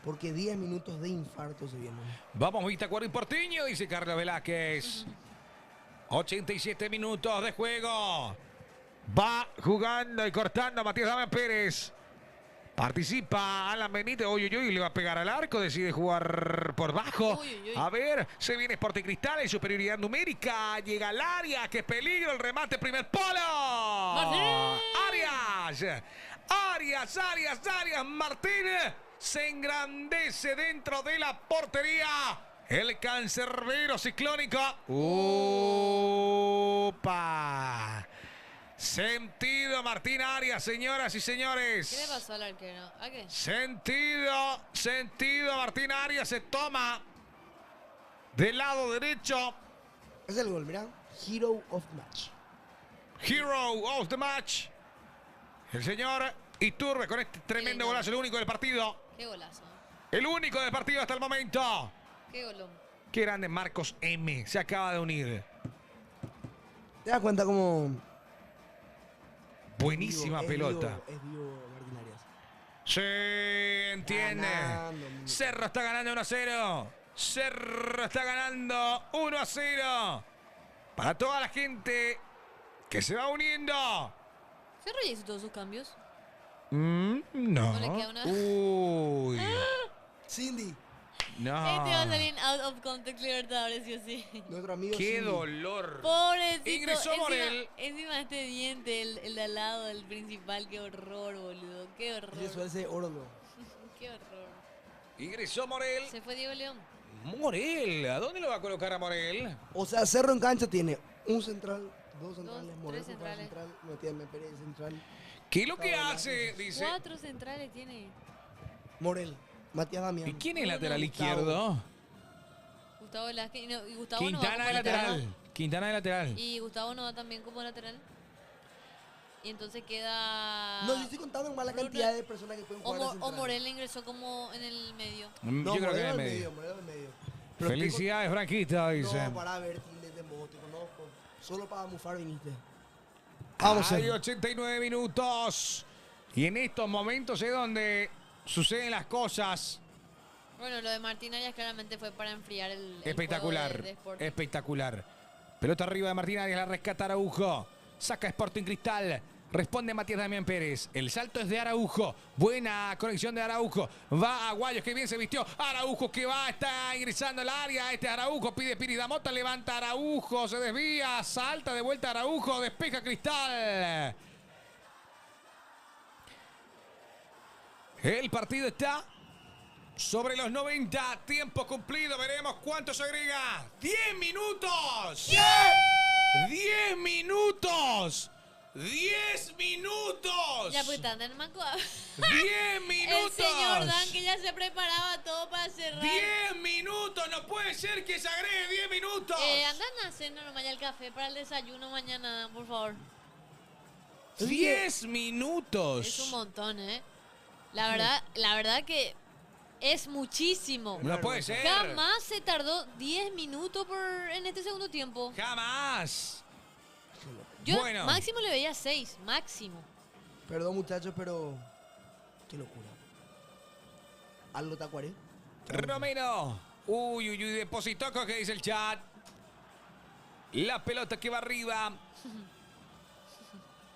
porque 10 minutos de infarto se vienen. Vamos, Vista Cuero y Porteño, dice Carlos Velázquez. 87 minutos de juego. Va jugando y cortando a Matías Damián Pérez. Participa Alan Benítez. Uy, le va a pegar al arco. Decide jugar por bajo. A ver, se viene Sporting Cristal en superioridad numérica. Llega al área. ¡Qué peligro! El remate, primer polo. Martín. Arias. Martín se engrandece dentro de la portería. El cancerbero ciclónico. ¡Upa! Sentido Martín Arias, señoras y señores. ¿Qué le pasó al arquero? ¿A qué? Sentido Martín Arias se toma del lado derecho. Es el gol, mirá. Hero of the match. Hero of the match. El señor Iturbe con este tremendo golazo, el único del partido. Qué golazo. El único del partido hasta el momento. Qué golón. Qué grande Marcos M. Se acaba de unir. ¿Te das cuenta cómo... Buenísima pelota. Es vivo Martín Arias. Se entiende. Ganando. Cerro está ganando 1-0. Cerro está ganando 1-0. Para toda la gente que se va uniendo. ¿Cerro ya hizo todos sus cambios? No. ¿No le queda una? Uy. Cindy, No. Este va a salir en out of context Libertadores, sí o sí. nuestro amigo Qué Cindy. dolor. Pobrecito. Ingresó Morel. Encima este diente, el de al lado, el principal. Qué horror, boludo. Qué horror. Eso es ese oro, bro. Qué horror. Ingresó Morel. Se fue Diego León. Morel. ¿A dónde lo va a colocar a Morel? O sea, Cerro en cancha tiene un central, dos centrales, Dos, Morel tres central, centrales. Matías Damián Pérez central, ¿Qué es lo que hace? Dice. 4 centrales tiene. Morel, Matías Damián. ¿Y quién es el lateral Gustavo. izquierdo? Gustavo Velázquez. Y Gustavo no va Quintana como de lateral. Quintana de lateral. Y Gustavo no va también como lateral. Y entonces queda... No, yo estoy contando más la cantidad de personas que pueden jugar de O central. Morel ingresó como en el medio. No, Yo creo que Morel en el al medio. Morel al medio. Pero Felicidades, Franquista, estoy dice. No, para ver, Tilde de moto, te conozco. Solo para mufar viniste. Vamos, Hay Cerro. 89 minutos. Y en estos momentos es donde suceden las cosas. Bueno, lo de Martín Arias claramente fue para enfriar el Espectacular. juego de Sporting. Espectacular. Pelota arriba de Martín Arias, la rescata Araujo. Saca Sporting Cristal. Responde Matías Damián Pérez. El salto es de Araujo. Buena conexión de Araujo. Va Aguayos, que bien se vistió. Araujo que va, está ingresando al área. Este Araujo pide Piris Damota. Levanta Araujo, se desvía. Salta de vuelta Araujo. Despeja Cristal. El partido está sobre los 90. Tiempo cumplido. Veremos cuánto se agrega. 10 minutos. 10 minutos. 10 minutos. Ya pues están en el manco. 10 minutos. El señor Dan que ya se preparaba todo para cerrar. 10 minutos. No puede ser que se agregue 10 minutos. Andan a hacer nomás ya el café para el desayuno mañana, Dan, por favor. 10 minutos. Es un montón, ¿eh? La verdad que es muchísimo. No puede ser. Jamás se tardó 10 minutos en este segundo tiempo. Jamás. Yo Bueno. máximo le veía 6, máximo. Perdón, muchachos, pero... Qué locura. Aldo Tacuaré. Romero. Uy, depositó con que dice el chat. La pelota que va arriba.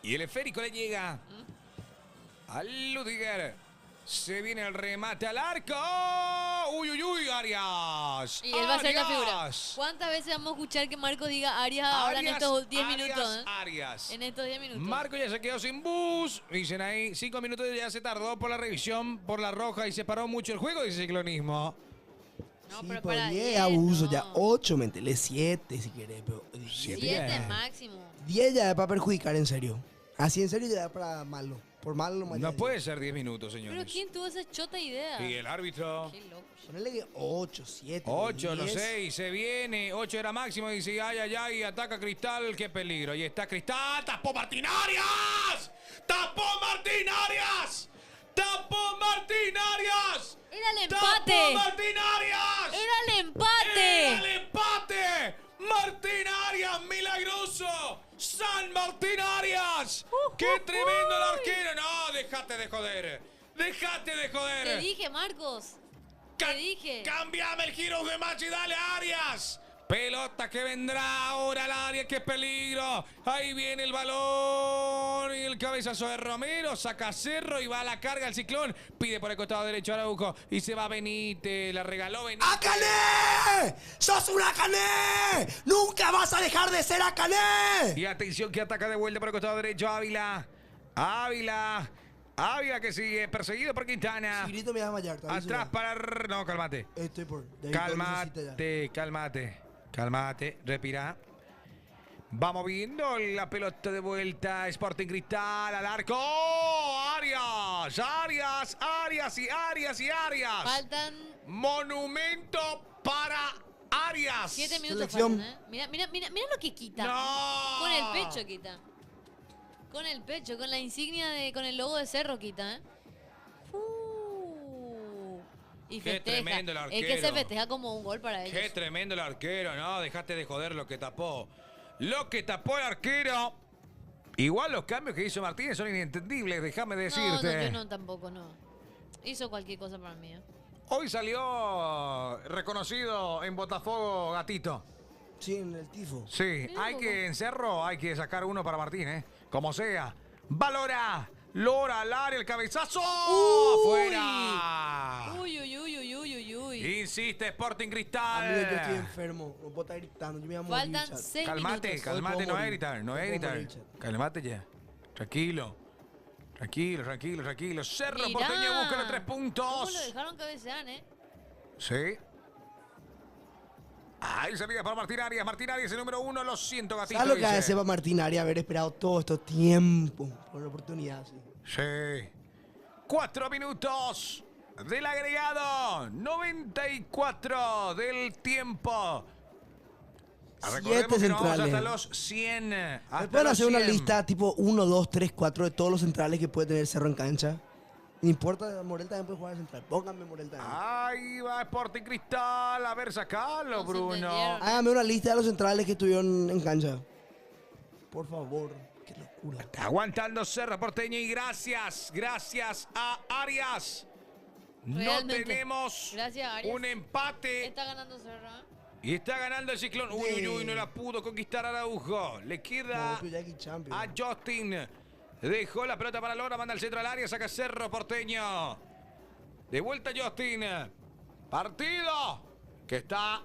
Y el esférico le llega a Ludiger. Se viene el remate al arco. Arias. Y él va a ser la figura. Arias. ¿Cuántas veces vamos a escuchar que Marco diga Arias ahora en estos 10 minutos? ¿Eh? Arias. En estos 10 minutos. Marco ya se quedó sin bus. Dicen ahí, 5 minutos ya se tardó por la revisión, por la roja y se paró mucho el juego, dice Ciclonismo. No, Sí, pero por para 10 10, abuso, no. ya 8, métele 7 si querés, pero 7. 7 máximo. 10 ya es para perjudicar en serio. Así en serio ya es para malo. Por malo más. No puede ser 10 minutos, Pero señores. ¿quién tuvo esa chota idea? Y el árbitro. Qué loco. Ponele que 8, 7. 8, no sé, y se viene. 8 era máximo. Y dice, ay, ataca Cristal. Qué peligro. Ahí está Cristal. ¡Tapó Martín Arias! ¡Tapó Martín Arias! ¡Tapó Martín Arias! ¡Era el ¡Tapó empate! Martín Arias! ¡Era el empate! ¡Era el empate! ¡Martín Arias, milagroso! ¡San Martín Arias! ¡Qué tremendo el arquero! No, déjate de joder. ¡Déjate de Te joder! dije, Marcos. Te dije. Cambiame el giro de match y dale a Arias. Pelota que vendrá ahora al área, qué peligro. Ahí viene el balón y el cabezazo de Romero. Saca Cerro y va a la carga el Ciclón. Pide por el costado derecho a Araujo y se va Benítez. La regaló Benítez. ¡Acané! ¡Sos un Acané! ¡Nunca vas a dejar de ser Acané! Y atención que ataca de vuelta por el costado derecho Ávila. Ávila que sigue perseguido por Quintana. Si grito me vas a desmayar. Atrás para... No, cálmate. Estoy por... David, Cálmate, respira. Va moviendo la pelota de vuelta. Sporting Cristal al arco. Arias. Faltan Monumento para Arias. 7 minutos. Selección. Faltan, Mira lo que quita. No. Con el pecho quita. Con el pecho, con la insignia con el logo de Cerro quita, Y Qué festeja. tremendo el Es que arquero. se festeja como un gol para ellos. Qué tremendo el arquero, ¿no? Dejaste de joder lo que tapó. Lo que tapó el arquero. Igual los cambios que hizo Martínez son inentendibles, déjame decirte. No, yo no, tampoco, no. Hizo cualquier cosa para mí. Hoy salió reconocido en Botafogo Gatito. Sí, en el tifo. Sí, Mira hay un que poco. en Cerro, hay que sacar uno para Martínez, como sea. Valora, Lora al área, el cabezazo. ¡Afuera! Uy. Insiste Sporting Amigo, yo estoy Cristal. enfermo. No puedo estar gritando. Yo me voy a morir, Faltan chat. 6 Calmate, minutos. calmate, puedo no es morir. gritar, no Hoy es puedo gritar. morir, chat. Calmate ya. Tranquilo. Cerro Mirá. Porteño busca los 3 ¿Cómo puntos. lo dejaron cabecear, Sí. Ahí salida para Martín Arias, el número 1, lo siento, gatito. ¿Sabes lo que dice. hace para Martín Arias haber esperado todo este tiempo por la oportunidad? Sí. Sí. 4 minutos del agregado. 94 del tiempo. Recordemos que nos vamos centrales. hasta los 100. ¿Me Hasta pueden los hacer una 100. lista tipo 1, 2, 3, 4 de todos los centrales que puede tener Cerro en cancha? No importa, Morel también puede jugar de central. Pónganme Morel también. Ahí va Sporting Cristal. A ver, sacalo, No se Bruno. entendieron. Hágame una lista de los centrales que estuvieron en cancha. Por favor. Qué locura. Aguantando Cerro Porteño y gracias a Arias. No Realmente. tenemos Gracias, Arias. un empate. Está ganando Cerro, ¿eh? Y está ganando el Ciclón. Uy, no la pudo conquistar Araujo. Le queda No, Jackie Champion. a Justin. Dejó la pelota para Lora, manda al centro al área, saca Cerro Porteño. De vuelta Justin. Partido que está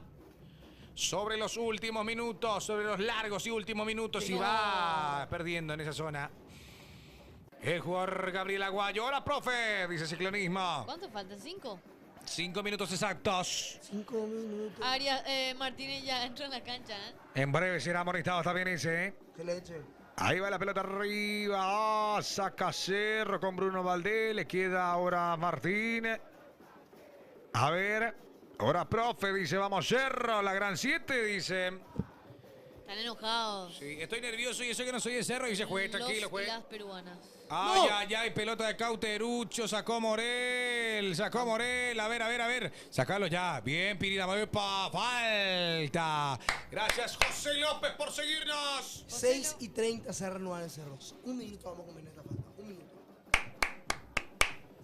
sobre los últimos minutos, sobre los largos y últimos minutos y va perdiendo en esa zona. El jugador Gabriel Aguayo. Hola, profe, dice Ciclonismo. ¿Cuánto faltan? 5. 5 minutos exactos. 5 minutos. Arias, Martínez ya entró en la cancha, ¿eh? En breve será amonestado también ese, ¿eh? ¿Qué leche? Ahí va la pelota arriba. Saca Cerro con Bruno Valdés. Le queda ahora Martín. A ver. Ahora profe dice, vamos Cerro. La gran 7 dice. Están enojados. Sí, estoy nervioso y eso que no soy de Cerro. Y dice, juez, tranquilo, Los y juez. las peruanas. Ay, pelota de Cauterucho. Sacó Morel. A ver. Sacalo ya. Bien, Pirida. Falta. Gracias, José López, por seguirnos. 6 y 30 se reanudan en Cerro. 1 minuto vamos a comer esta falta. 1 minuto.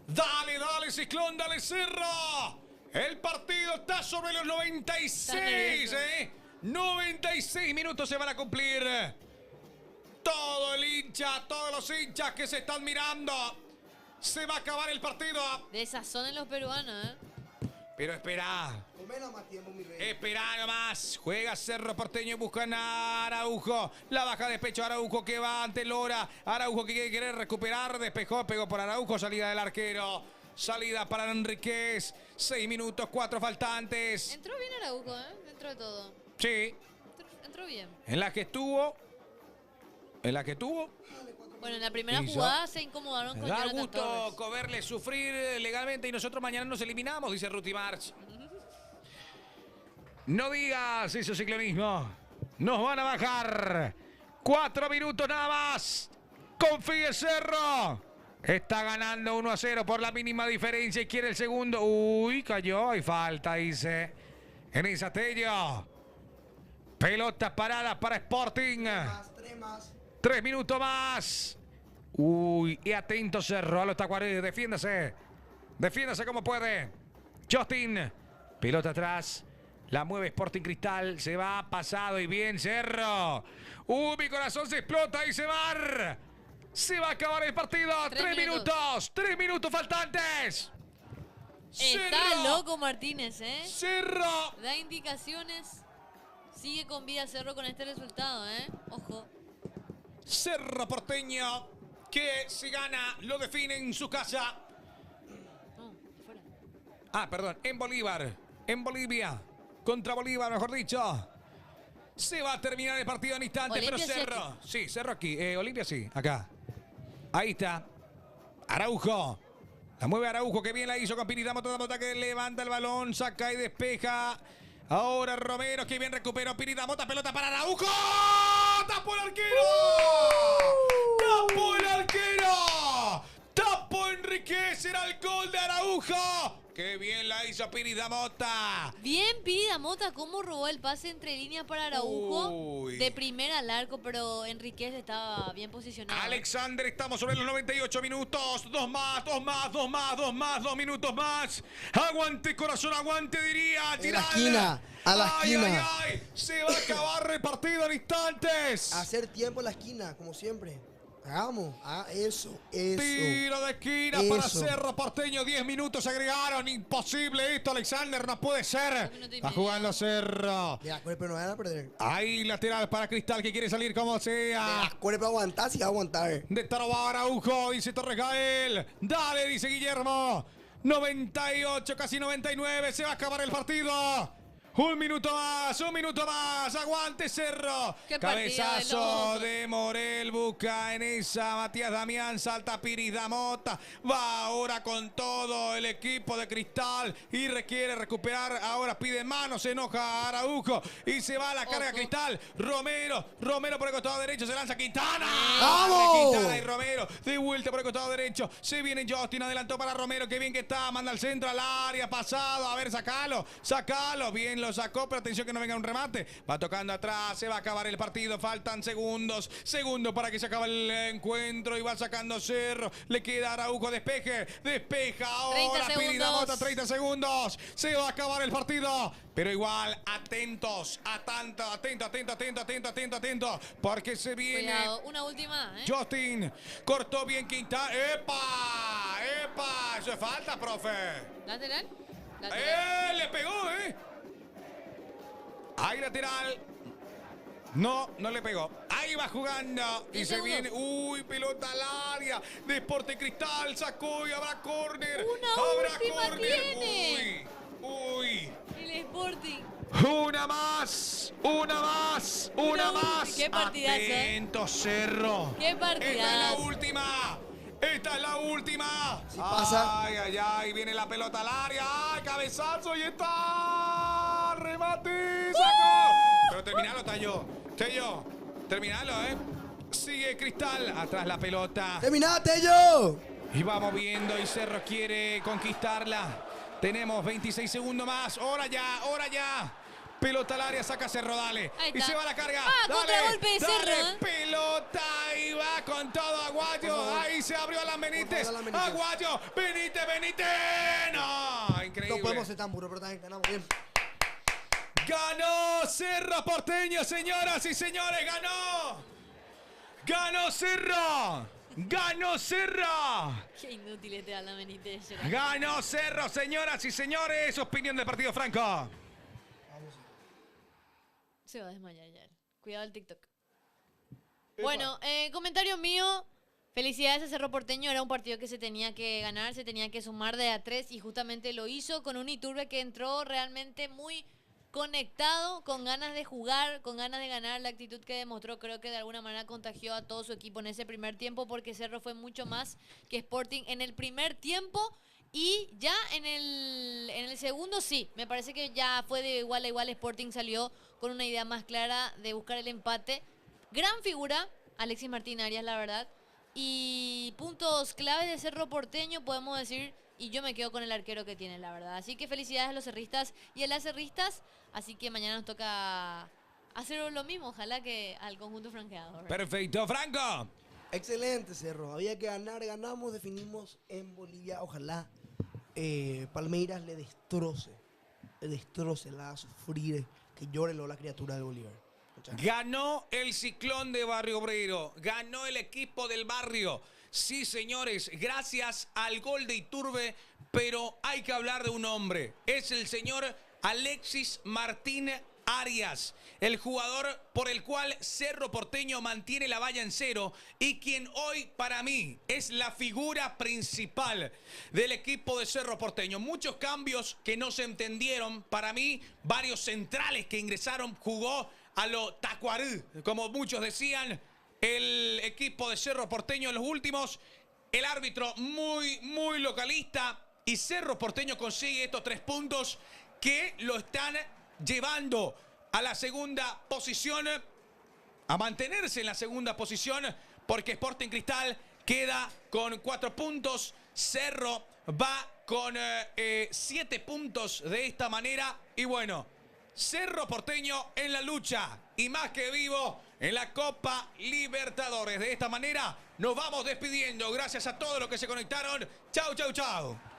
Dale, Ciclón, dale, Cerro. El partido está sobre los 96, ¿eh? 96 minutos se van a cumplir. Todos los hinchas que se están mirando. Se va a acabar el partido. Desazonen los peruanos, ¿eh? Pero espera. Come más tiempo, mi rey. Espera nomás. Juega Cerro Porteño y buscan a Araujo. La baja de pecho Araujo que va ante Lora. Araujo que quiere recuperar. Despejó, pegó por Araujo. Salida del arquero. Salida para Enríquez. 6 minutos, 4 faltantes. Entró bien Araujo, ¿eh? Dentro de todo. Sí. Entró bien. En la que estuvo. Bueno, en la primera Hizo. jugada se incomodaron con Da Jonathan gusto Torres. verle sufrir legalmente y nosotros mañana nos eliminamos, dice Ruti March. No digas eso, Ciclonismo. Nos van a bajar. 4 minutos nada más. Confíe Cerro. Está ganando 1-0 por la mínima diferencia y quiere el segundo. Uy, cayó. Hay falta, dice Enis Atello. Pelota parada para Sporting. 3 más. 3 minutos más. Uy, y atento Cerro a los Tacuarí. Defiéndase como puede. Justin. Pelota atrás. La mueve Sporting Cristal. Se va pasado y bien Cerro. Mi corazón se explota y se va. Se va a acabar el partido. 3 minutos. 3 minutos faltantes. Está Cerro. loco Martínez, ¿eh? Cerro. Da indicaciones. Sigue con vida Cerro con este resultado, ¿eh? Ojo. Cerro Porteño. Que si gana lo define en su casa. No, fuera. Perdón. En Bolívar. En Bolivia. Contra Bolívar, mejor dicho. Se va a terminar el partido en instante, Olimpia pero Cerro. Sí, Cerro aquí. Olimpia sí, acá. Ahí está. Araujo. La mueve Araujo, que bien la hizo con Pirita Mota, que levanta el balón, saca y despeja. Ahora Romero, que bien recuperó Pirita Mota, pelota para Araujo. ¡Tapó el arquero! ¡Tapó el arquero! ¡Tapó Enriquez! Era el gol de Araujo. ¡Qué bien la hizo Pirita Mota! Bien Pirita Mota, cómo robó el pase entre líneas para Araujo. Uy. De primera al arco, pero Enriquez estaba bien posicionado. Alexander, estamos sobre los 98 minutos. 2 más, 2 más, 2 más, 2 más, 2 minutos más. Aguante, corazón, aguante, diría. A la Tirale. esquina, a la esquina. Ay. Se va a acabar el partido en instantes. Hacer tiempo en la esquina, como siempre. Hagamos. Eso. Tiro de esquina para Cerro Porteño. 10 minutos se agregaron. Imposible esto, Alexander. No puede ser. Está jugando Cerro. Ya, pero no van a perder. Ahí lateral para Cristal, que quiere salir como sea. Para aguantar, si va a aguantar. De Tarobá Araujo, dice Torres Gael. Dale, dice Guillermo. 98, casi 99. Se va a acabar el partido. Un minuto más. Aguante Cerro. Qué Cabezazo de Morel. Busca en esa Matías Damián. Salta Piris Damota. Va ahora con todo el equipo de Cristal. Y requiere recuperar. Ahora pide mano. Se enoja Araujo. Y se va a la carga Cristal. Romero por el costado derecho. Se lanza Quintana. ¡Vamos! Quintana y Romero. De vuelta por el costado derecho. Se viene Justin. Adelantó para Romero. Qué bien que está. Manda al centro, al área. Pasado. A ver, sacalo. Bien lo sacó, pero atención que no venga un remate. Va tocando atrás, se va a acabar el partido. Faltan segundos para que se acabe el encuentro. Y va sacando Cerro. Le queda Araujo, despeja ahora. 30 segundos. Se va a acabar el partido. Pero igual, atentos. Atento. Porque se viene. Cuidado, una última, ¿eh? Justin cortó bien Quintana. ¡Epa! Eso es falta, profe. Lateral. Le pegó, Ahí lateral. No le pegó. Ahí va jugando. Y se viene. Pelota al área. De Sporting Cristal. Sacó y habrá córner. Una última tiene. Uy. El Sporting. Una más. Qué partidazo. Atento, Cerro. Qué partidazo. Esta es la última. Si pasa. Ay. Viene la pelota al área. ¡Ay, cabezazo! Y está. Remate. Sacó. Pero terminalo, Tello. Terminalo, Sigue Cristal. Atrás la pelota. ¡Terminate yo! Y va moviendo y Cerro quiere conquistarla. Tenemos 26 segundos más. Hora ya. Pelota al área, saca Cerro, dale. Ahí Y está. se va la carga. Contragolpe de Cerro. Pelota y va con todo Aguayo. Ahí se abrió las Benítez. Aguayo, Benítez. No, increíble. No podemos ser tan puros, pero también ganamos bien. Ganó Cerro Porteño, señoras y señores. Ganó Cerro. Qué inútil este Alan Benítez. Ganó Cerro, señoras y señores. Opinión del partido, Franco. Se va a desmayar ya. Cuidado el TikTok. Bueno, comentario mío. Felicidades a Cerro Porteño. Era un partido que se tenía que ganar, se tenía que sumar de a 3 y justamente lo hizo con un Iturbe que entró realmente muy conectado, con ganas de jugar, con ganas de ganar. La actitud que demostró creo que de alguna manera contagió a todo su equipo en ese primer tiempo, porque Cerro fue mucho más que Sporting en el primer tiempo. Y ya en el segundo sí, me parece que ya fue de igual a igual. Sporting salió con una idea más clara de buscar el empate. Gran figura, Alexis Martín Arias, la verdad. Y puntos claves de Cerro Porteño, podemos decir, y yo me quedo con el arquero que tiene, la verdad. Así que felicidades a los cerristas y a las cerristas. Así que mañana nos toca hacer lo mismo, ojalá que al conjunto franqueado. Perfecto, Franco. Excelente, Cerro. Había que ganar, ganamos, definimos en Bolivia. Ojalá Palmeiras le destroce, la haga sufrir, que llore la criatura del Bolívar. Ganó el Ciclón de Barrio Obrero, ganó el equipo del barrio. Sí, señores, gracias al gol de Iturbe, pero hay que hablar de un hombre. Es el señor Alexis Martín Arias, el jugador por el cual Cerro Porteño mantiene la valla en cero y quien hoy para mí es la figura principal del equipo de Cerro Porteño. Muchos cambios que no se entendieron. Para mí, varios centrales que ingresaron, jugó a lo Tacuarí, como muchos decían, el equipo de Cerro Porteño en los últimos. El árbitro muy localista y Cerro Porteño consigue estos 3 puntos que lo están llevando a la segunda posición, a mantenerse en la segunda posición, porque Sporting Cristal queda con 4 puntos, Cerro va con 7 puntos de esta manera y bueno, Cerro Porteño en la lucha y más que vivo en la Copa Libertadores. De esta manera nos vamos despidiendo. Gracias a todos los que se conectaron. Chau, chau, chau.